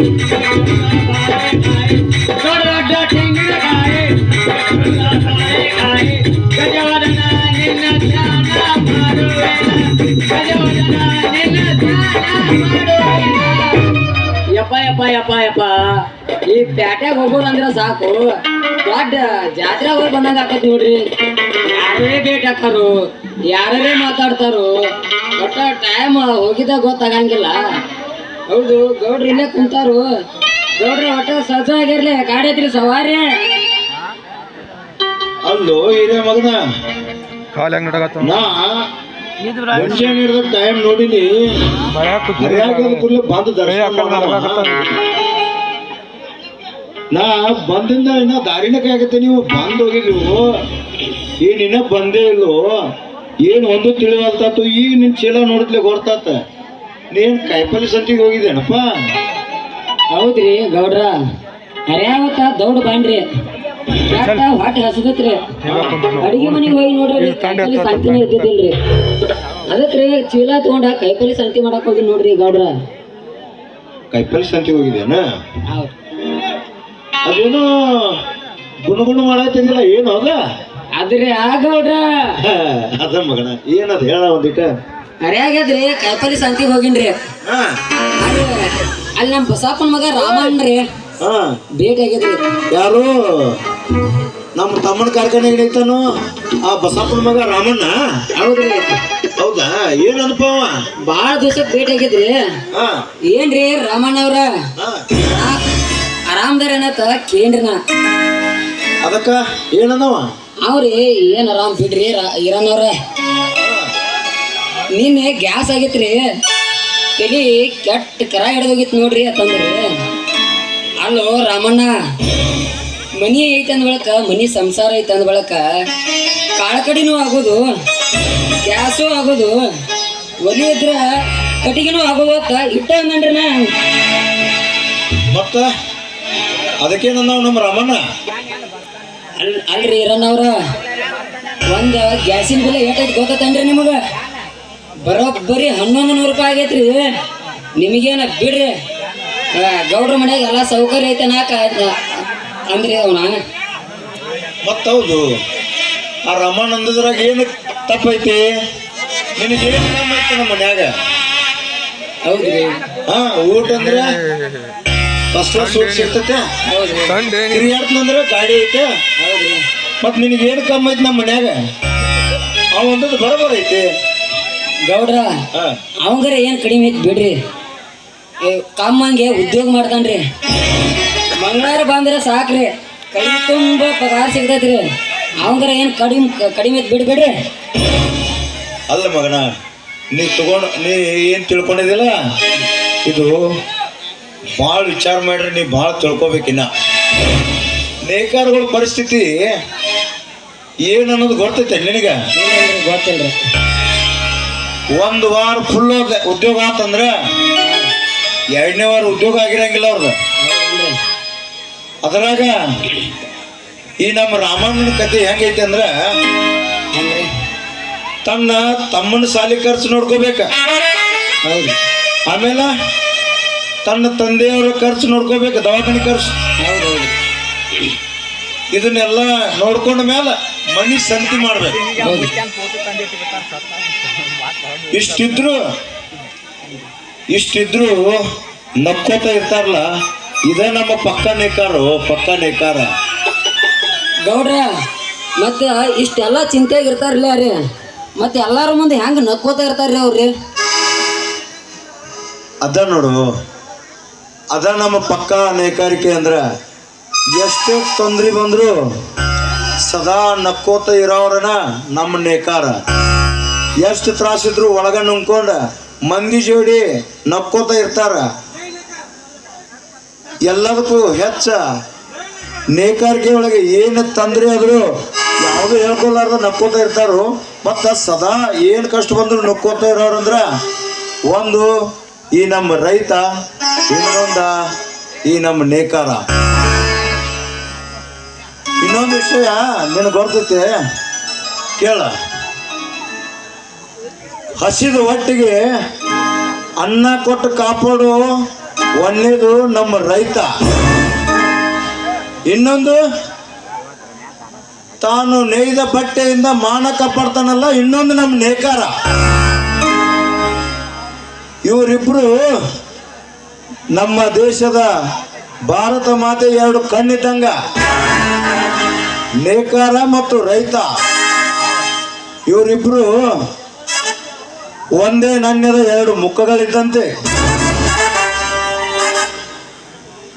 ದೊಡ್ಡ ದೊಡ್ಡ ತೆಂಗಿನಕಾಯಿ, ಗಜವದನ ನಿನ್ನ ಜ್ಞಾನ ಮಾಡುವೆನ, ಗಜವದನ ನಿನ್ನ ಜ್ಞಾನ ಮಾಡುವೆನ. ಯಪ್ಪ ಯಪ್ಪ ಯಪ್ಪ ಯಪ್ಪ, ಈ ಪ್ಯಾಟ್ಯಾಗ ಹೋಗೋದಂದ್ರ ಸಾಕು, ದೊಡ್ಡ ಜಾತ್ರೆ ಹೋಗಿ ಬಂದಂಗ ಆಕತ್ ನೋಡ್ರಿ. ಯಾರೇ ಭೇಟಿ ಹಾಕಾರು, ಯಾರೇ ಮಾತಾಡ್ತಾರು, ಒಟ್ಟ ಟೈಮ್ ಹೋಗಿದ್ದ ಗೊತ್ತಾಗಂಗಿಲ್ಲ. ಹೌದು, ಗೌಡ್ರಿ ಇಲ್ಲೇ ಕುಂತಾರು. ಗೌಡ್ರ ಒಟ್ಟ ಸಜ್ಜಾಗಿರ್ಲಿ, ಕಾಡೈತ್ರಿ ಸವಾರಿ. ಅಲ್ಲೋ ಹಿರಿಯ ಮಗನ, ನಾ ಮನುಷ್ಯ ಹಿಡಿದ ಟೈಮ್ ನೋಡಿನಿ, ಬಂದು ದರ್ಶನ. ನಾ ಬಂದಿಂದ ಇನ್ನ ದಾರಿನಕ್ಕೆ ಆಗತ್ತೆ, ನೀವು ಬಂದ್ ಹೋಗಿದ್ವು, ಏನ್ ಇನ್ನ ಬಂದೇ ಇಲ್ವೋ, ಏನ್ ಒಂದು ತಿಳಿವಲ್ತಾತು. ಈಗ ನಿನ್ ಚೀಲ ನೋಡಿದ್ಲೆ ಗೊತ್ತಾತ, ನೀನ್ ಕಾಯಿಪಲ್ಲೆ ಸಂತಿಗೆ ಹೋಗಿದ್ದೇನಪ್ಪ? ಹೌದ್ರಿ ಗೌಡ್ರ, ಹರ್ಯಾವತ್ತ ದೌಡ್ ಬಾಂಡ್ರಿ, ಹೊಟ್ಟೆ ಹಸದತ್ರಿ. ಅಡಿಗೆ ಮನೆಗೆ ಹೋಗಿ ನೋಡ್ರಿ, ಕಾಯಿಪಲ್ಲೆ ಸಂತಿನ ಇದ್ದಿದ್ದಿಲ್ರಿ. ಅದಕ್ರಿ ಚೀಲ ತಗೊಂಡ ಕಾಯಿಪಲ್ಲೆ ಸಂತಿ ಮಾಡಕ್ ಹೋಗಿ ನೋಡ್ರಿ ಗೌಡ್ರ. ಕಾಯಿಪಲ್ಲೆ ಸಂತಿಗೆ ಹೋಗಿದ್ದೇನ? ಹೌದು. ಅದೇನೋ ಗುಣಗುಣ ಮಾಡತ್ತಿದ್ದಿಲ್ಲ, ಏನು ಅದ? ಅದ್ರಿ ಆ ಗೌಡ್ರ, ಅದ ಮಗನ, ಏನದ ಹೇಳ ಒಂದಿಟ. ಹರ್ಯಾಗದ್ರಿ ಕಾಯಿಪಲ್ಲೆ ಸಂತಿಗೆ ಹೋಗಿನ್ರಿ. ಅಲ್ಲಿ ನಮ್ಮ ಬಸಪ್ಪನ ಮಗ ರಾಮಣ್ರಿ ಭೇಟಿ ಆಗಿದ್ರಿ. ಯಾರು ನಮ್ಮ ತಮ್ಮನ ಕಾರ್ಖಾನೆಗೆ ನಿಂತಾನು ಆ ಬಸಪ್ಪನ ಮಗ ರಾಮಣ್ಣ? ಹೌದ್ರಿ. ಹೌದಾ, ಏನಪ್ಪ ಅವ? ಬಾಳ ದಿವಸಕ್ಕೆ ಭೇಟಿ ಆಗಿದ್ರಿ. ಏನ್ರಿ ರಾಮಣ್ಣ ಅವ್ರ ಆರಾಮ್ದಾರ ಏನತ್ತ ಕೇಳ್ರಿ. ನಾ ಅದಕ್ಕ ಏನಂದವ? ಅವ್ರಿ ಏನ್ ಆರಾಮ್ ಬಿಡ್ರಿ ಇರನ್ನವ್ರ, ನಿನ್ನೆ ಗ್ಯಾಸ್ ಆಗೈತ್ರಿ, ತಲಿ ಕೆಟ್ಟ ಕೆರ ಹಿಡ್ದೋಗಿತ್ ನೋಡ್ರಿ ಅಂತಂದ್ರಿ. ಅಲ್ಲೋ ರಾಮಣ್ಣ, ಮನಿ ಐತೆ ಅಂದ ಬಳಕ, ಮನಿ ಸಂಸಾರ ಐತೆ ಅಂದ ಬಳಕ ಕಾಳ ಕಡಿನೂ ಆಗೋದು, ಗ್ಯಾಸು ಆಗೋದು, ಒಲಿ ಇದ್ರ ಕಟ್ಟಿಗೆನೂ ಆಗೋದು ಅಂತ ಇಟ್ಟ ಅಂದ್ರಿ. ನಾ ಮತ್ತ ಅದಕ್ಕೇನಂದವ ನಮ್ಮ ರಾಮಣ್ಣ? ಅಲ್ರಿ ಇರನ್ನವ್ರ, ಒಂದ್ ಗ್ಯಾಸಿನ ಬೆಲೆ ಏಟೈತಿ ಗೊತ್ತೇನ್ರಿ ನಿಮಗ? ಬರೋಬ್ಬರಿ 1100 ರೂಪಾಯಿ ಆಗೈತ್ರಿ. ನಿಮಗೇನ ಬಿಡ್ರಿ, ಗೌಡ್ರ ಮನ್ಯಾಗ ಎಲ್ಲ ಸೌಕರ್ಯ ಐತೆ ನಾಕ ಅಂದ್ರಿ ಅವನ. ಮತ್ತೌದು, ಆ ರಾಮಣ್ಣ ಅಂದದ್ರಾಗ ಏನು ತಪ್ಪೈತಿ? ನಿನಗೇನು ಐತಿ ನಮ್ಮ ಮನ್ಯಾಗ? ಹೌದ್ರಿ. ಊಟ ಅಂದ್ರೆ ಫಸ್ಟ್ ಸೂಟ್ ಸಿಗ್ತೈತೆ ತಿರುಗಾಡ್ತಂದ್ರೆ ಗಾಡಿ ಐತೆ ಮತ್ ನಿನಗೆ ಏನು ಕಮ್ಮಿ ಐತಿ ನಮ್ಮ ಮನ್ಯಾಗ ಅವಂದದ್ದು ಬರೋಬರ್ ಐತಿ ಗೌಡ್ರ ಅವಂಗರ ಏನ್ ಕಡಿಮೆ ಐತಿ ಬಿಡ್ರಿ ಕಮ್ಮಂಗೆ ಉದ್ಯೋಗ ಮಾಡ್ತಾನ್ರಿ ಮಂಗಳವಾರ ಬಂದ್ರೆ ಸಾಕ್ರಿ ಕೈ ತುಂಬ ಪಗಾರ ಸಿಗ್ತೈತ್ರಿ ಅವಂಗರ ಏನ್ ಕಡಿಮೆ ಐತಿ ಬಿಡ್ರಿ ಅಲ್ಲ ಮಗನ ನೀ ಏನ್ ತಿಳ್ಕೊಂಡಿದಿಲ್ಲ ಇದು ಭಾಳ ವಿಚಾರ ಮಾಡ್ರಿ ನೀ ಭಾಳ ತಿಳ್ಕೊಬೇಕಿನ್ನ ನೇಕಾರಗಳ ಪರಿಸ್ಥಿತಿ ಏನು ಅನ್ನೋದು ಗೊತ್ತೈತೆ ನಿನಗ ಗೊತ್ತಿಲ್ರಿ ಒಂದು ವಾರ ಫುಲ್ ಉದ್ಯೋಗ ಆತಂದ್ರ 2ನೇ ವಾರ ಉದ್ಯೋಗ ಆಗಿರಂಗಿಲ್ಲ ಅವ್ರದ್ದು ಅದ್ರಾಗ ಈ ನಮ್ಮ ರಾಮಣ್ಣನ ಕತೆ ಹೆಂಗೈತೆ ಅಂದ್ರ ತನ್ನ ತಮ್ಮನ ಸಾಲಿ ಖರ್ಚು ನೋಡ್ಕೋಬೇಕ ಆಮೇಲೆ ತನ್ನ ತಂದೆಯವರ ಖರ್ಚು ನೋಡ್ಕೋಬೇಕು ದವಾಖಾನೆ ಖರ್ಚು ಇದನ್ನೆಲ್ಲ ನೋಡ್ಕೊಂಡ ಮೇಲೆ ಮನಿ ಸಂತಿ ಮಾಡ್ಬೇಕು ಇಷ್ಟಿದ್ರು ನಕ್ಕೋತ ಇರ್ತಾರಲ್ಲ ಇದೇ ನಮ್ಮ ಪಕ್ಕ ನೇಕಾರ ಗೌಡ್ರ ಮತ್ತೆ ಇಷ್ಟೆಲ್ಲ ಚಿಂತೆಯಾಗಿ ಇರ್ತಾರಲ್ಲ ರೀ ಮತ್ತೆ ಎಲ್ಲಾರ ಮುಂದೆ ಹೆಂಗ ನಕ್ಕೋತ ಇರ್ತಾರ್ರಿ ಅವ್ರಿ ಅದ ನೋಡು ಅದ ನಮ್ಮ ಪಕ್ಕ ನೇಕಾರಿಕೆ ಅಂದ್ರ ಎಷ್ಟೇ ತೊಂದ್ರೆ ಬಂದ್ರು ಸದಾ ನಕ್ಕೋತ ಇರೋರನ ನಮ್ಮ ನೇಕಾರ ಎಷ್ಟು ತ್ರಾಸಿದ್ರು ಒಳಗ ನುಂಗ್ಕೊಂಡ ಮಂದಿ ಜೋಡಿ ನಕ್ಕೋತ ಇರ್ತಾರ ಎಲ್ಲದಕ್ಕೂ ಹೆಚ್ಚ ನೇಕಾರಿಕೆ ಒಳಗೆ ಏನು ತೊಂದ್ರೆ ಆದ್ರು ಯಾವುದು ಹೇಳ್ಕೊಲಾರ್ದ ನಕ್ಕೋತ ಇರ್ತಾರೋ ಮತ್ತ ಸದಾ ಏನು ಕಷ್ಟ ಬಂದ್ರು ನಕ್ಕೋತ ಇರೋರಂದ್ರ ಒಂದು ಈ ನಮ್ಮ ರೈತ ಇನ್ನೊಂದ ಈ ನಮ್ಮ ನೇಕಾರ ಇನ್ನೊಂದು ವಿಷಯ ನಿನಗೆ ಗೊತ್ತೈತೆ ಕೇಳ ಹಸಿದ ಹೊಟ್ಟಿಗೆ ಅನ್ನ ಕೊಟ್ಟು ಕಾಪಾಡು ಒಂದೇದು ನಮ್ಮ ರೈತ ಇನ್ನೊಂದು ತಾನು ನೇಯ್ದ ಬಟ್ಟೆಯಿಂದ ಮಾನ ಕಾಪಾಡ್ತಾನಲ್ಲ ಇನ್ನೊಂದು ನಮ್ಮ ನೇಕಾರ ಇವರಿಬ್ರು ನಮ್ಮ ದೇಶದ ಭಾರತ ಮಾತೆ 2 ಕಣ್ಣಿದ್ದಂಗ ನೇಕಾರ ಮತ್ತು ರೈತ ಇವರಿಬ್ರು ಒಂದೇ ನಾಣ್ಯದ 2 ಮುಖಗಳಿದ್ದಂತೆ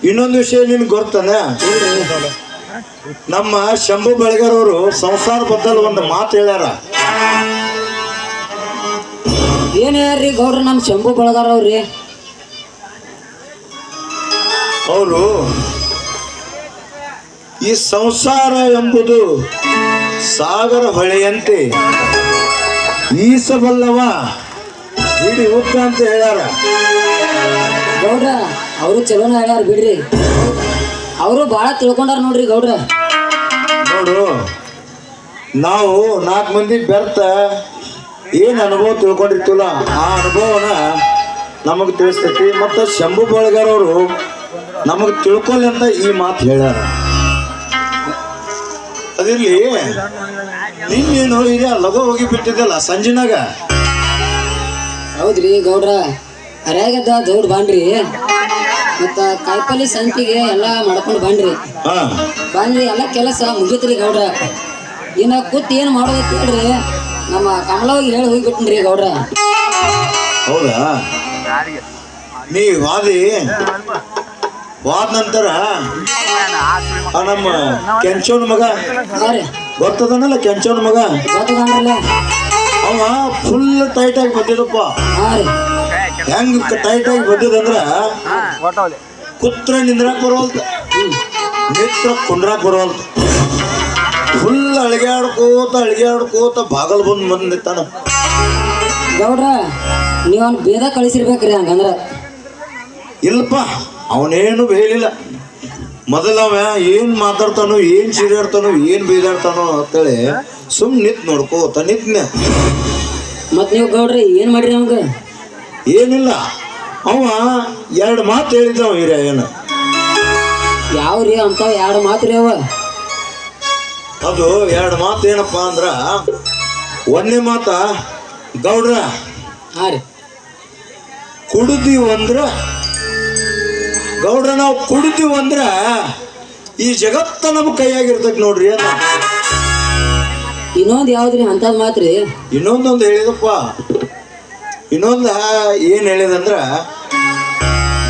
ಇನ್ನೊಂದು ವಿಷಯ ನಿನ್ಗೆ ಗೊತ್ತಾನೆ ನಮ್ಮ ಶಂಭು ಬೆಳಗಾರ್ ಅವರು ಸಂಸಾರ ಬದ್ದಲ್ ಒಂದು ಮಾತು ಹೇಳ್ಯಾರ ಏನ್ ಹೇಳ್ರಿ ಗೌಡ್ರ ನಮ್ಮ ಶಂಭು ಬೆಳಗಾರ್ ಅವ್ರಿ ಅವರು ಈ ಸಂಸಾರ ಎಂಬುದು ಸಾಗರ ಹೊಳೆಯಂತೆ ಈಸಬಲ್ಲವ ಹಿಡಿ ಉತ್ತ ಅಂತ ಹೇಳ್ಯಾರ ಗೌಡ್ರ ಅವರು ಚಲೋನ ಹೇಳ್ಯಾರ ಬಿಡ್ರಿ ಅವರು ಭಾಳ ತಿಳ್ಕೊಂಡಾರ ನೋಡ್ರಿ ಗೌಡ್ರ ನೋಡು ನಾವು 4 ಮಂದಿ ಬೆರ್ತ ಏನು ಅನುಭವ ತಿಳ್ಕೊಂಡಿರ್ತೀವಲ್ಲ ಆ ಅನುಭವನ ನಮಗೆ ತಿಳಿಸ್ತೈತಿ ಮತ್ತು ಶಂಭು ಬೆಳಗಾರ್ ಅವರು ನಮಗೆ ತಿಳ್ಕೊಳ್ಳಿ ಅಂತ ಈ ಮಾತು ಹೇಳ್ಯಾರ ಅದಿರ್ಲಿ ನಿನ್ನೇನು ಇದೆ ಲಘು ಹೋಗಿ ಬಿಟ್ಟಿದ್ದಲ್ಲ ಸಂಜಿನಾಗ ಹೌದ್ರಿ ಗೌಡ್ರ ಹರ್ಯಾಗದ ದೌಡ್ ಬಾಂಡ್ರಿ ಮತ್ತ ಕಾಯಿಪಲ್ಲೆ ಸಂತಿಗೆ ಎಲ್ಲ ಮಾಡ್ಕೊಂಡು ಬಂದ್ರಿ ಎಲ್ಲ ಕೆಲಸ ಮುಗಿತ್ರಿ ಗೌಡ್ರ ಇನ್ನ ಕೂತ್ ಏನ್ ಮಾಡೋದೈತಿ ಹೇಳ್ರಿ ನಮ್ಮ ಕಮಲವಾಗಿ ಹೇಳಿ ಹೋಗ್ಬಿಟ್ನ್ರಿ ಗೌಡ್ರ ಹೌದಾ ನೀ ವಾದ ನಂತರ ನಮ್ಮ ಕೆಂಚೋನ್ ಮಗ ಗೊತ್ತದನಲ್ಲ ಕೆಂಚೋನ್ ಮಗ ಅವ ಫುಲ್ ಟೈಟ್ ಆಗಿ ಬಂದಿದಪ್ಪ ಹೆಂಗ್ ಟೈಟ್ ಆಗಿ ಬಂದಿದಂದ್ರ ಕುತ್ರ ನಿಂದ್ರಾಕ್ ಬರೋಲ್ತ ನಿತ್ರ ಕುಂಡ್ರಾಕ್ ಬರೋಲ್ತ ಫುಲ್ ಅಳಿಗ್ಯಾಡ್ಕೋತ ಬಾಗಲ್ ಬಂದ್ ನಿಂತಾನ ಗೌಡ್ರ ನೀವ್ ಅವ್ನ ಬೇದ ಕಳಿಸಿರ್ಬೇಕ್ರಿ ಹಂಗಂದ್ರ ಇಲ್ಲಪ್ಪ ಅವನೇನು ಬೇಲಿಲ್ಲ ಮೊದಲ ಅವ ಏನ್ ಮಾತಾಡ್ತಾನೋ ಏನ್ ಸಿರಿಯಾಡ್ತಾನೋ ಏನ್ ಬೇದಾಡ್ತಾನೋ ಅಂತೇಳಿ ಸುಮ್ ನೋಡ್ಕೋತ ನಿತ್ನ ಮತ್ ನೀವು ಗೌಡ್ರಿ ಏನ್ ಮಾಡ್ರಿ ಅವಂಗ ಏನಿಲ್ಲ ಅವ 2 ಮಾತು ಹೇಳಿದ್ದವ ಏನು ಯಾವ್ರಿ ಅಂತ 2 ಮಾತು ರೀ ಅವ ಅದು 2 ಮಾತು ಏನಪ್ಪಾ ಅಂದ್ರ ಒಂದೇ ಮಾತ ಗೌಡ್ರ ಹಾ ರೀ ಕುಡಿದೀವಂದ್ರ ಗೌಡ್ರ ನಾವು ಕುಡಿತೀವಿ ಅಂದ್ರ ಈ ಜಗತ್ತ ನಮ್ಮ ಕೈಯಾಗಿರ್ತೈತಿ ನೋಡ್ರಿ ಅದ. ಇನ್ನೊಂದು ಯಾವ್ದ್ರಿ ಅಂತದ್ ಮಾತ್ರಿ? ಇನ್ನೊಂದೊಂದು ಹೇಳಿದಪ್ಪ. ಇನ್ನೊಂದ ಏನ್ ಹೇಳಿದಂದ್ರ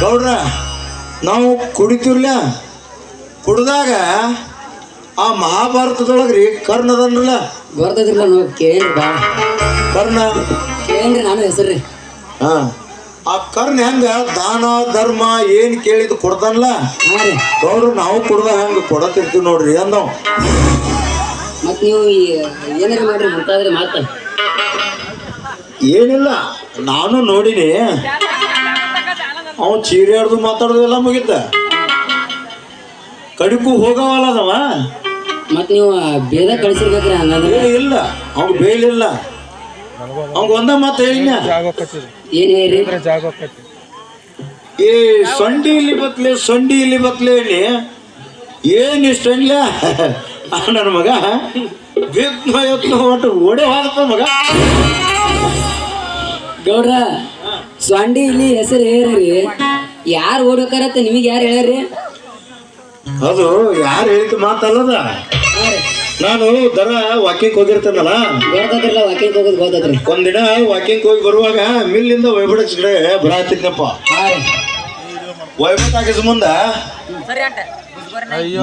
ಗೌಡ್ರ ನಾವು ಕುಡಿತಿರ್ಲ ಕುಡ್ದಾಗ ಆ ಮಹಾಭಾರತದೊಳಗ್ರಿ ಕರ್ಣ ಅದನ್ರಲ್ಲ, ಗೊತ್ತದ್ರಲ್ಲ ನಾವು ಕೇಳ್ರಿ ಬಾ ಕರ್ಣ ಕೇಳ್ರಿ ನಾನು ಹೆಸರ್ರಿ. ಹಾ ಆ ಕರ್ಣ ಹೆಂಗ ದಾನ ಧರ್ಮ ಏನ್ ಕೇಳಿದ್ ಕೊಡ್ತಾನಲ್ಲ ಹಾ ರೀ. ಗೌಡ್ರು ನಾವು ಕುಡ್ದಾಗ ಹಂಗ ಕೊಡತಿರ್ತೀವಿ ನೋಡ್ರಿ ಅಂದವ್. ಮತ್ ನೀವು ಏನಾರ ಮಾಡ್ರಿ ಮುಂತಾದ್ರಿ ಮಾತ. ಏನಿಲ್ಲ ನಾನು ನೋಡಿನಿ, ಅವ್ ಚೀರಿಯಾಡ್ದು ಮಾತಾಡೋದೆಲ್ಲ ಮುಗಿತ, ಕಡಿಕು ಹೋಗವಲ್ಲದವ. ಮತ್ ನೀವು ಬೇದ ಕಳಿಸಿರ್ಬೇಕ್ರಿ ಹಂಗಂದ್ರೆ. ಇಲ್ಲ ಅವ್ ಬೇಲಿಲ್ಲ, ಅವಂಗ ಒಂದ ಮಾತು ಹೇಳಿನ, ಏನ್ ಹೇಳ್ರಿ? ಈ ಸೊಂಡಿ ಇಲ್ಲಿ ಬತ್ಲೆ ಏನ್ ಇಷ್ಟ ನನ್ನ ಮಗ ಬಿದ್ದು ಒಟ್ಟು ಓಡೆ ಹೋದಪ್ಪ ಮಗ. ಗೌಡ್ರ ಸ್ವಂಡಿ ಇಲ್ಲಿ ಹೆಸರು ಹೇಳ್ರಿ, ಯಾರು ಓಡ್ಬೇಕಾರತ್ತ ನಿಮಗೆ ಯಾರು ಹೇಳ್ರಿ? ಅದು ಯಾರು ಹೇಳಿದ ಮಾತಲ್ಲದ. ನಾನು ದರ ವಾಕಿಂಗ್ ಹೋಗಿರ್ತೇನಲ್ಲ, ಗೊತ್ತದ್ರಲ್ಲ ವಾಕಿಂಗ್ ಹೋಗೋದು ಗೊತ್ತದ್ರಿ. ಒಂದಿನ ವಾಕಿಂಗ್ ಹೋಗಿ ಬರುವಾಗ ಮಿಲ್ಲಿಂದ ವೈಬಡಕ್ಸ್ ಕಡೆ ಬರತ್ತಿದ್ನಪ್ಪ. ವೈಬಟ್ ಹಾಕಿಸ್ ಮುಂದ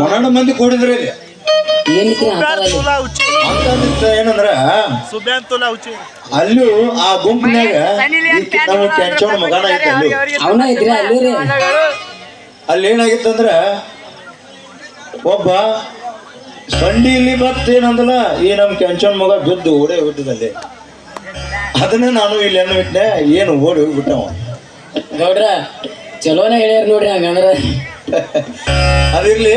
ಮನಾಡ ಮಂದಿ ಕೂಡಿದ್ರಿ. ಏನಿತ್ರಿ ಅಂತ ಏನಂದ್ರ ಅಲ್ಲೂ ಆ ಗುಂಪಿನಾಗ ನಮ್ಮ ಕೆಂಚೋಣ ಮಗನ ಐತೆ. ಅವನ ಇದ್ರಿ ಅಲ್ಲೂ ರೀ. ಅಲ್ಲಿ ಏನಾಗಿತ್ತಂದ್ರ ಒಬ್ಬ ಸಂಡಿ ಇಲ್ಲಿ ಬತ್ತೇನಂದಲ್ಲ, ಈ ನಮ್ ಕೆಂಚೋಣ ಮಗ ಬಿದ್ದು ಓಡೇ ಬಿಟ್ಟಿದಲ್ಲಿ. ಅದನ್ನ ನಾನು ಇಲ್ಲಿ ಏನು ಬಿಟ್ಟೆ, ಏನು ಓಡಿ ಹೋಗ್ಬಿಟ್ಟವ. ಗೌಡ್ರ ಚಲೋನ ಹೇಳ್ಯಾರ ನೋಡ್ರಿ ಹಂಗಂದ್ರ. ಅದಿರ್ಲಿ,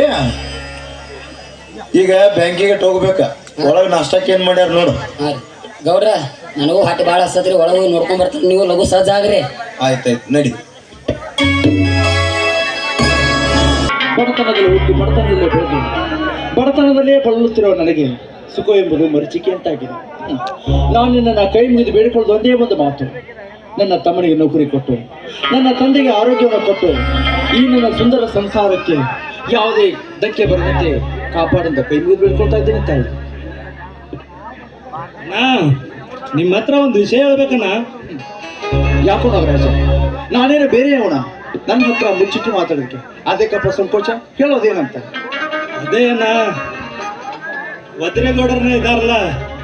ಈಗ ಬ್ಯಾಂಕಿಗೆ ಹೋಗ್ಬೇಕ, ಒಳಗೆ ನಾಷ್ಟಕ್ಕೆ ಏನ್ ಮಾಡ್ಯಾರ ನೋಡು. ಹಾ ರೀ ಗೌಡ್ರ, ನನಗೂ ಹಾಟಿ ಭಾಳ ಹಸತ್ರಿ, ಒಳಗೆ ನೋಡ್ಕೊಂಡ್ ಬರ್ತೀನಿ, ನೀವು ಲಘು ಸಜ್ಜ ಆಗ್ರಿ. ಆಯ್ತಾಯ್ತು ನಡಿ. ಬಡತನದಲ್ಲಿ ಹುಟ್ಟಿ ಬಡತನದಲ್ಲೇ ಬೆಳೆದು ಬಡತನದಲ್ಲೇ ಬಳಲುತ್ತಿರುವ ನನಗೆ ಸುಖ ಎಂಬುದು ಮರೀಚಿಕೆ ಅಂತಾಗಿದೆ. ನಾನು ನಿನ್ನನ್ನು ಕೈ ಮುಗಿದು ಬೇಡಿಕೊಳ್ಳೋದು ಒಂದೇ ಒಂದು ಮಾತು, ನನ್ನ ತಮ್ಮನಿಗೆ ನೌಕರಿ ಕೊಟ್ಟು, ನನ್ನ ತಂದೆಗೆ ಆರೋಗ್ಯವನ್ನು ಕೊಟ್ಟು, ಈ ನನ್ನ ಸುಂದರ ಸಂಸಾರಕ್ಕೆ ಯಾವುದೇ ಧಕ್ಕೆ ಬರದಂತೆ ಕಾಪಾಡಂತ ಕೈ ಮುಗಿದು ಬೇಡ್ಕೊಳ್ತಾ ಇದ್ದೇನೆ ತಾಯಿ. ನಿಮ್ಮ ಹತ್ರ ಒಂದು ವಿಷಯ ಹೇಳ್ಬೇಕಣ್ಣ. ಯಾಕೋ ನಾಗರಾಜ, ನಾನೇನು ಬೇರೆ ಅವನ ನನ್ನ ಹತ್ರ ಮುಚ್ಚಿಟ್ಟು ಮಾತಾಡೋದಕ್ಕೆ ಅದಕ್ಕಪ್ಪ ಸಂಕೋಚ? ಹೇಳೋದೇನಂತ? ಅದೇನ ವಜ್ರೇಗೌಡರನ್ನ ಇದಾರಲ್ಲ.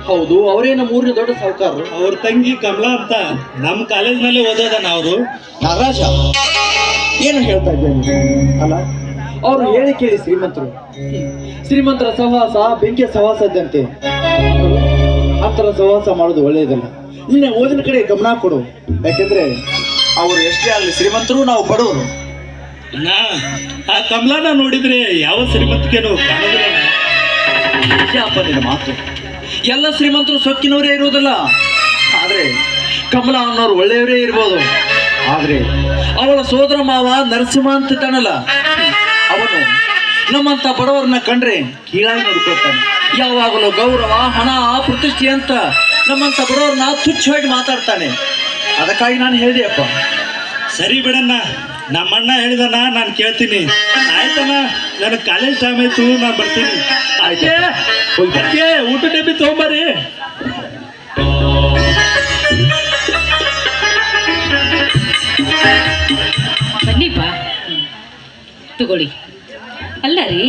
ಹೌದು, ಅವರೇ ನಮ್ಮ ಊರಿನ ದೊಡ್ಡ ಸಾಹುಕಾರರು. ಅವ್ರ ತಂಗಿ ಕಮಲಾ ಅಂತ ನಮ್ಮ ಕಾಲೇಜ್ನಲ್ಲಿ ಓದೋದನ್ನ ಅವರು. ನಾಗರಾಜ ಏನು ಹೇಳ್ತಾ ಇದ್ದೇನೆ ಅಲ್ಲ, ಅವರು ಹೇಳಿ ಕೇಳಿ ಶ್ರೀಮಂತರ ಸಹವಾಸ ಬೆಂಕಿಯ ಸಹವಾಸ ಇದ್ದಂತೆ. ಆ ಥರ ಸಹವಾಸ ಮಾಡೋದು ಒಳ್ಳೆಯದಲ್ಲ. ನಿನ್ನೆ ಓದಿನ ಕಡೆ ಗಮನ ಕೊಡು, ಯಾಕೆಂದ್ರೆ ಅವರು ಎಷ್ಟೇ ಆಗಲಿ ಶ್ರೀಮಂತರು, ನಾವು ಬಡವರು. ಆ ಕಮಲಾನ ನೋಡಿದ್ರೆ ಯಾವ ಶ್ರೀಮಂತಿಕೆನೂ ಕಾಣೋದಿಲ್ಲ. ನಿಜ ನಿನ್ನ ಮಾತು. ಎಲ್ಲ ಶ್ರೀಮಂತರು ಸೊಕ್ಕಿನವರೇ ಇರುವುದಿಲ್ಲ, ಆದ್ರೆ ಕಮಲಾ ಅನ್ನೋರು ಒಳ್ಳೆಯವರೇ ಇರ್ಬೋದು. ಆದ್ರೆ ಅವಳ ಸೋದರ ಮಾವ ನರಸಿಂಹ ಅಂತ ಇದ್ದಾನಲ್ಲ, ಅವನು ನಮ್ಮಂತ ಬಡವರನ್ನ ಕಂಡ್ರೆ ಕೀಳಾಗಿ ನೋಡ್ಕೊಳ್ತಾನೆ. ಯಾವಾಗಲೂ ಗೌರವ, ಹಣ, ಪ್ರತಿಷ್ಠೆ ಅಂತ ನಮ್ಮಂತ ಬಡವರನ್ನ ತುಚ್ಛವಾಗಿ ಮಾತಾಡ್ತಾನೆ. ಅದಕ್ಕಾಗಿ ನಾನು ಹೇಳಿದೆಯಪ್ಪ. ಸರಿ ಬಿಡಣ್ಣ, ನಮ್ಮಣ್ಣ ಹೇಳಿದಣ್ಣ, ನಾನು ಕೇಳ್ತೀನಿ. ಆಯ್ತಣ್ಣ, ನನಗೆ ಕಾಲೇಜ್ ಟೈಮ್ ಆಯ್ತು, ನಾನು ಬರ್ತೀನಿ. ಆಯ್ತು, ಊಟ ಡಬ್ಬಿ ತಗೊಂಬರ್ರಿ. ಬನ್ನಿಪ್ಪ ತಗೊಳ್ಳಿ. ಅಲ್ಲ ರೀ,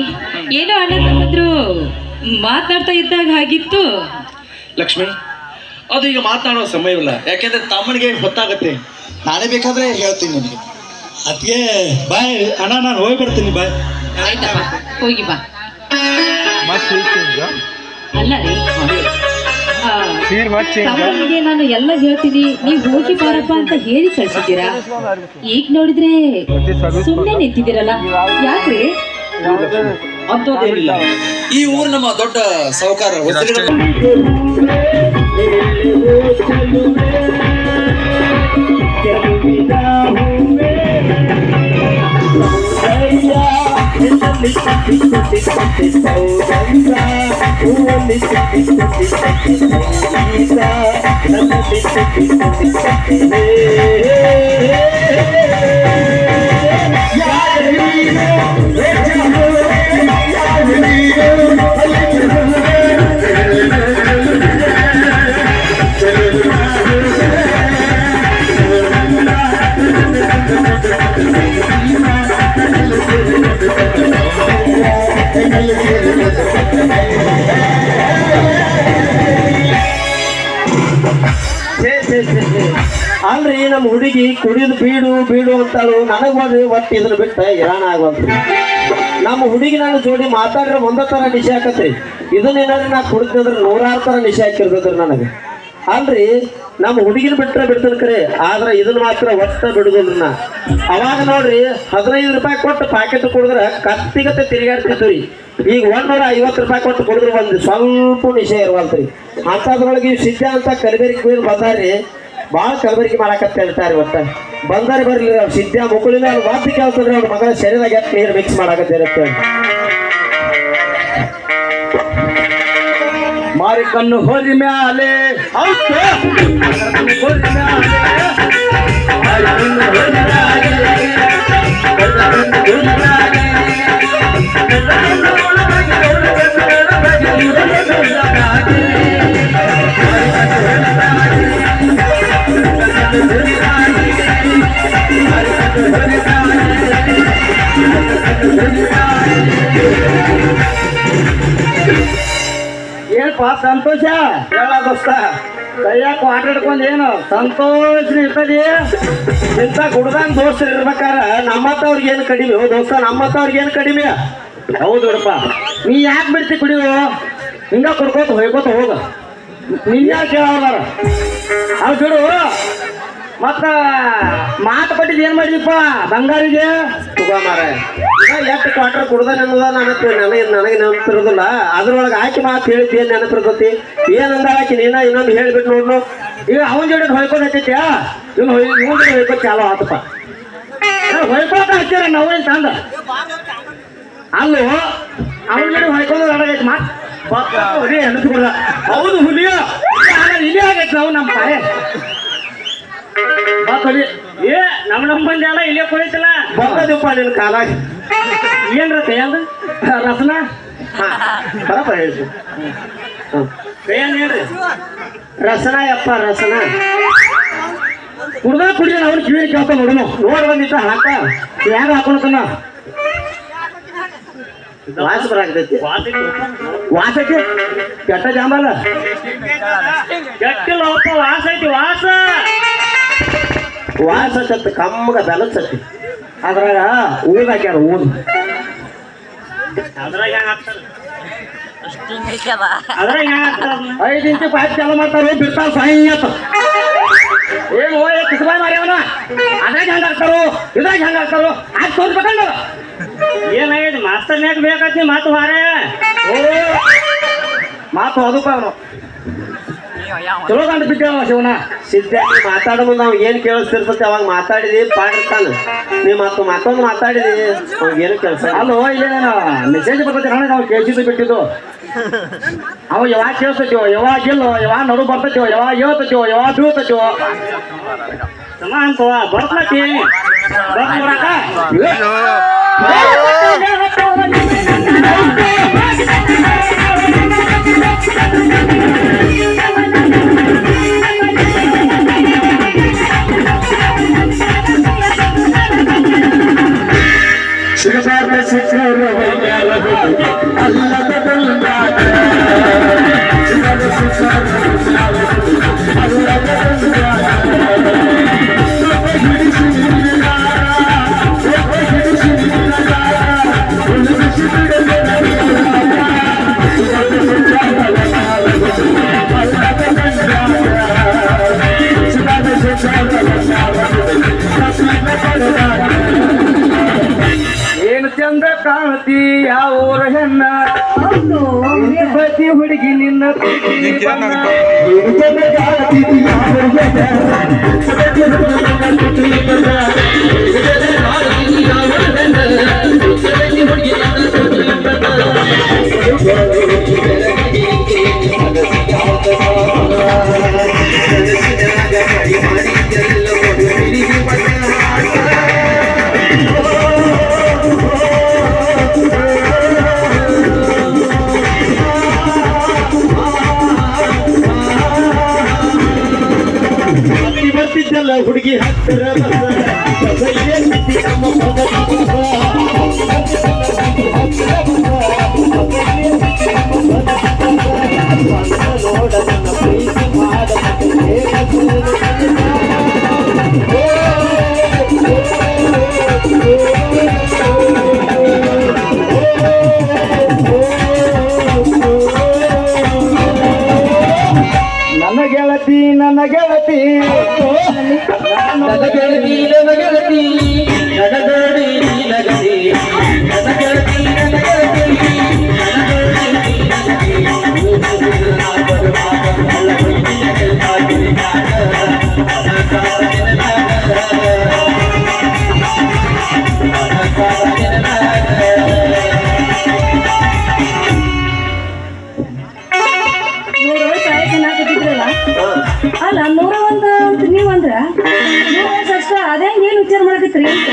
ಏನೋ ಅಣ್ಣ ತಮ್ಮಂದ್ರು ಮಾತಾಡ್ತಾ ಇದ್ದಾಗ ಹಾಗಿತ್ತು. ಲಕ್ಷ್ಮಿ, ಅದು ಈಗ ಮಾತನಾಡೋ ಸಮಯವಿಲ್ಲ, ಯಾಕೆಂದ್ರೆ ತಮ್ಮನಿಗೆ ಗೊತ್ತಾಗತ್ತೆ. ನಾನೇ ಬೇಕಾದ್ರೆ ಹೇಳ್ತೀನಿ ನಿನಗೆ. ಅದಕ್ಕೆ ಬಾಯ್ ಅಣ್ಣ, ನಾನು ಹೋಗಿ ಬರ್ತೀನಿ. ಬಾಯ್. ಆಯ್ತಪ್ಪ, ಹೋಗಿ ಬಾ. ಅಲ್ಲ ರೀ, ತಮ್ಮನಿಗೆ ನಾನು ಎಲ್ಲ ಹೇಳ್ತೀನಿ, ನೀವು ಹೋಗಿ ಬಾರಪ್ಪ ಅಂತ ಹೇಳಿ ಕಳ್ಸಿದ್ದೀರಾ. ಈಗ ನೋಡಿದ್ರೆ ಸುಮ್ಮನೆ ನಿಂತಿದ್ದೀರಲ್ಲ, ಯಾಕ್ರಿ? ಅಂತದೇನಿಲ್ಲ, ಈ ಊರು ನಮ್ಮ ದೊಡ್ಡ ಸಾಹುಕಾರ Hey ಅಲ್ರಿ ನಮ್ಮ ಹುಡುಗಿ ಕುಡಿದು ಬೀಡು ಬೀಡು ಅಂತಾಳು ನನಗ್ ಹೋದ್ರಿ ಒಟ್ಟು ಇದನ್ನ ಬಿಟ್ಟ ಇರಾಣ ಆಗುವಂತ ನಮ್ಮ ಹುಡುಗಿ ನಾನು ಜೋಡಿ ಮಾತಾಡ್ರೆ ಒಂದ ತರ ನಿಶೆ ಹಾಕತ್ರಿ ಇದನ್ನೇನಾದ್ರೂ ನಾ ಕುಡಿದ್ರೆ 100 ತರ ನಿಶೆ ಹಾಕಿರ್ತದ್ರಿ ನನಗೆ ಅಲ್ರಿ ನಮ್ಮ ಹುಡುಗಿನ ಬಿಟ್ರೆ ಬಿಡ್ತಾನೆ ಕರೆ ಆದ್ರೆ ಇದನ್ನ ಮಾತ್ರ ಒಟ್ಟ ಬಿಡುದಿಲ್ಲ ನಾ ಅವಾಗ ನೋಡ್ರಿ 15 ರೂಪಾಯಿ ಕೊಟ್ಟು ಪ್ಯಾಕೆಟ್ ಕುಡಿದ್ರೆ ಕತ್ತಿಗತ್ತೆ ತಿರುಗಾಡ್ತಿದ್ರಿ ಈಗ 150 ರೂಪಾಯಿ ಕೊಟ್ಟು ಕುಡಿದ್ರೆ ಒಂದು ಸ್ವಲ್ಪ ನಿಶೆ ಇರುವಂತ್ರಿ ಅಂತದ್ರೊಳಗೆ ಸಿದ್ಧ ಅಂತ ಕಲಬೆರಕೆ ಮೇಲೆ ಬಂದಾರಿ ಭಾಳ ಕಲಬೆರಕೆ ಮಾಡಾಕತ್ತ ಹೇಳ್ತಾರೆ ಒಟ್ಟ ಬಂದಾರಿ ಬರ್ಲಿ ಅವ್ರು ಸಿದ್ಧ ಮುಕ್ಕಳಿನ ಅವ್ರು ವಾದ್ಯ ಕೇಳ್ತಾರೆ ಅವ್ರ ಮಗಳ ಶರೀರದಾಗ ಎಷ್ಟು ನೀರು ಮಿಕ್ಸ್ ಮಾಡಾಕತ್ತಿರುತ್ತೆ ಮಾರಿ ಕಣ್ಣು ಹೋರಿ ಮ್ಯಾಲೆ ಏನಪ್ಪ ಸಂತೋಷ ಹೇಳ ದೋಸ್ತ ಕೈಯಾಕ ಆಟ ಹಿಡ್ಕೊಂಡ್ ಏನು ಸಂತೋಷ ಇರ್ತದೆ ಇಂಥ ಕುಡ್ದಂಗ್ ದೋಸ್ತರು ಇರ್ಬೇಕಾರ ನಮ್ಮತ್ತವ್ರಿಗೆ ಏನು ಕಡಿಮೆ ದೋಸ್ತ ನಮ್ಮತ್ತವ್ರಿಗೆ ಏನು ಕಡಿಮೆ ಹೌದು ಬಿಡಪ್ಪ ನೀ ಯಾಕೆ ಬಿಡ್ತಿ ಕುಡಿಯೋ ಹಿಂಗ ಕುಡ್ಕೋತ ಹೋಯ್ಕೋತ ಹೋಗ ನೀನ್ ಯಾಕೆ ಕೇಳೋದಾರ ಅವ್ ಬಿಡು ಮತ್ತ ಮಾತು ಕೊಟ್ಟಿದ್ದು ಏನ್ ಮಾಡಿದಪ್ಪ ಬಂಗಾರಿಗೆ ಮಾರ ಎಷ್ಟು ಕ್ವಾರ್ಟರ್ ಕುಡ್ದ ಅನ್ನೋದ ನನಗೆ ನೆನಪಿರೋದಿಲ್ಲ ಅದ್ರೊಳಗೆ ಆಕಿ ಮಾತು ಹೇಳಿದ್ದು ಏನ್ ನೆನಪಿರ್ತತಿ ಏನಂದ ಆಕಿ ನೀನ ಇನ್ನೊಂದು ಹೇಳ್ಬಿಟ್ಟು ನೋಡ್ನು ಈಗ ಅವನ ಜೋಡಿ ಹೊಯ್ಕೊಂಡು ಹತ್ತೈತ್ಯಾ ಇವನು ಇವನ್ ಜೋಡಿ ಹೊಯ್ಕೊಂಡು ಚಾಲೋ ಆತಪ್ಪ ಹೊಯ್ಕೋತ ಹಚ್ಚಾರ ನಾವು ಏನ್ ತಂದ ಅಲ್ಲೂ ಅವನ ಜೋಡಿ ಹೊಯ್ಕೊಂಡು ಅಡಗೈತಿ ಮಾತು ನೆನಪಿಕೊಡ ಹೌದು ಹುಲಿಯ ಇಲ್ಲಿ ಆಗೈತಿ ನಾವು ನಮ್ಮ ತಾಯಿ ಏ ನಮ್ಮ ಮಂದಿ ಅಲ್ಲ ಇಲ್ಲೇ ಕುಳಿತಲ್ಲ ಬರ್ತದಪ್ಪ ನಿನ್ನ ಕಾಲಾಗ ಏನ್ರ ಕೈಯಂದ ರಸನ ಬರಪ್ಪ ಹೇಳ್ತು ಕೈಯಂದ ಹೇಳ್ರಿ ರಸನ ಯಪ್ಪ ರಸನ ಕುಡ್ದ ಕುಡಿಯ ಅವ್ನ ಕಿವಿ ಕೇಳ್ತ ನೋಡೋಣ ನೋಡ್ ಬಂದಿತ್ತ ಹಾಕ ಯಾಗ ಹಾಕೊಳತನ ವಾಸ ಬರಾಕತೈತಿ ವಾಸಕ್ಕೆ ಕೆಟ್ಟ ಜಾಂಬಲ್ಲ ಕೆಟ್ಟಿಲ್ಲ ವಾಸ ಐತಿ ವಾಸ ವಾಸ ಸತ್ತು ಕಮ್ಮಗ ಬೆಲಸತ್ತಿ ಅದ್ರಾಗ ಊದ್ ಹಾಕ್ಯಾರ ಊದ್ ಅದ್ರಾಗ ಅದ್ರಾಗ 5 ಇಂಚ್ ಪಾಯ್ತು ಚಾಲು ಮಾಡ್ತಾರ ಬಿಡ್ತಾರ ಸಾಯತ್ ಏನು ಕಿಸ್ಬಾಯ್ ಮಾರ್ಯವನ ಅದ್ರಾಗ ಹೆಂಗ ಹಾಕ್ತಾರು ಇದ್ರಾಗ ಹೆಂಗ ಹಾಕ್ತಾರು ಆಯ್ತು ತೋರ್ಬೇಕಂಡ ಏನಾಗೈತಿ ಮಾಸ್ತರ್ನ್ಯಾಗ ಬೇಕಾತಿ ಮಾತು ಹಾರೆ ಓ ಮಾತು ಅದಕ್ಕ ಅವನು ಚಲೋ ಗಂಡ ಬಿಟ್ಟೇವ ಶಿವನ ಸಿದ್ಧ ಮಾತಾಡೋ ಮುಂದೆ ಅವ್ನು ಏನು ಕೇಳಿಸ್ತಿರ್ತತಿ ಅವಾಗ ಮಾತಾಡಿದಿ ಪಾಡಿರ್ತಾನ ನೀ ಮತ್ತೊಂದು ಮಾತಾಡಿದಿ ಅವ್ನಿಗೆ ಏನು ಕೆಲಸ ಅಲ್ಲೋ ಇಲ್ಲೇನೇನು ಮೆಸೇಜ್ ಬರ್ತೈತಿ ನನಗೆ ಅವ್ನು ಕೇಳಿಸಿದ್ದು ಬಿಟ್ಟಿದ್ದು ಅವ ಯಾವಾಗ ಕೇಳಿಸ್ತೈತಿವೋ ಯಾವಾಗ ಇಲ್ಲೋ ಯಾವಾಗ ನಡು ಬರ್ತೈತಿವೋ ಯಾವಾಗ ಹೇಳ್ತೈತಿವೋ ಯಾವಾಗ ಬೀಳ್ತೈತಿವೋ ಸಮ ಅಂತವ ಬರ್ತೈತಿ ಬರಾಕ ಏನು ಚಂದ ಕಾಣತಿ ಯಾವ ಊರ ಹೆಣ್ಣ ಬದಿ ಹುಡುಗಿ ನಿನ್ನ ಎಲ್ಲ ಹುಡುಗಿ ಹತ್ತಿರ ನೋಡ ಪ್ರೀತಿ ಮಾಡ ನನ್ನ ಗೆಳತಿ ನನ್ನ ಗೆಳತಿ ನನ್ನ ಗೆಳತಿ ನನ್ನ ಗೆಳತಿ ನಗದಡಿ ನಗದಿ ನನ್ನ ಗೆಳತಿ ನನ್ನ ಗೆಳತಿ ಅಲ್ಲ 101 ಅಂತ ನೀವಂದ್ರ 100 ವರ್ಷ ಅಷ್ಟೇ ಅದೇ ಏನ್ ವಿಚಾರ ಮಾಡಕತ್ರಿ ಅಂತ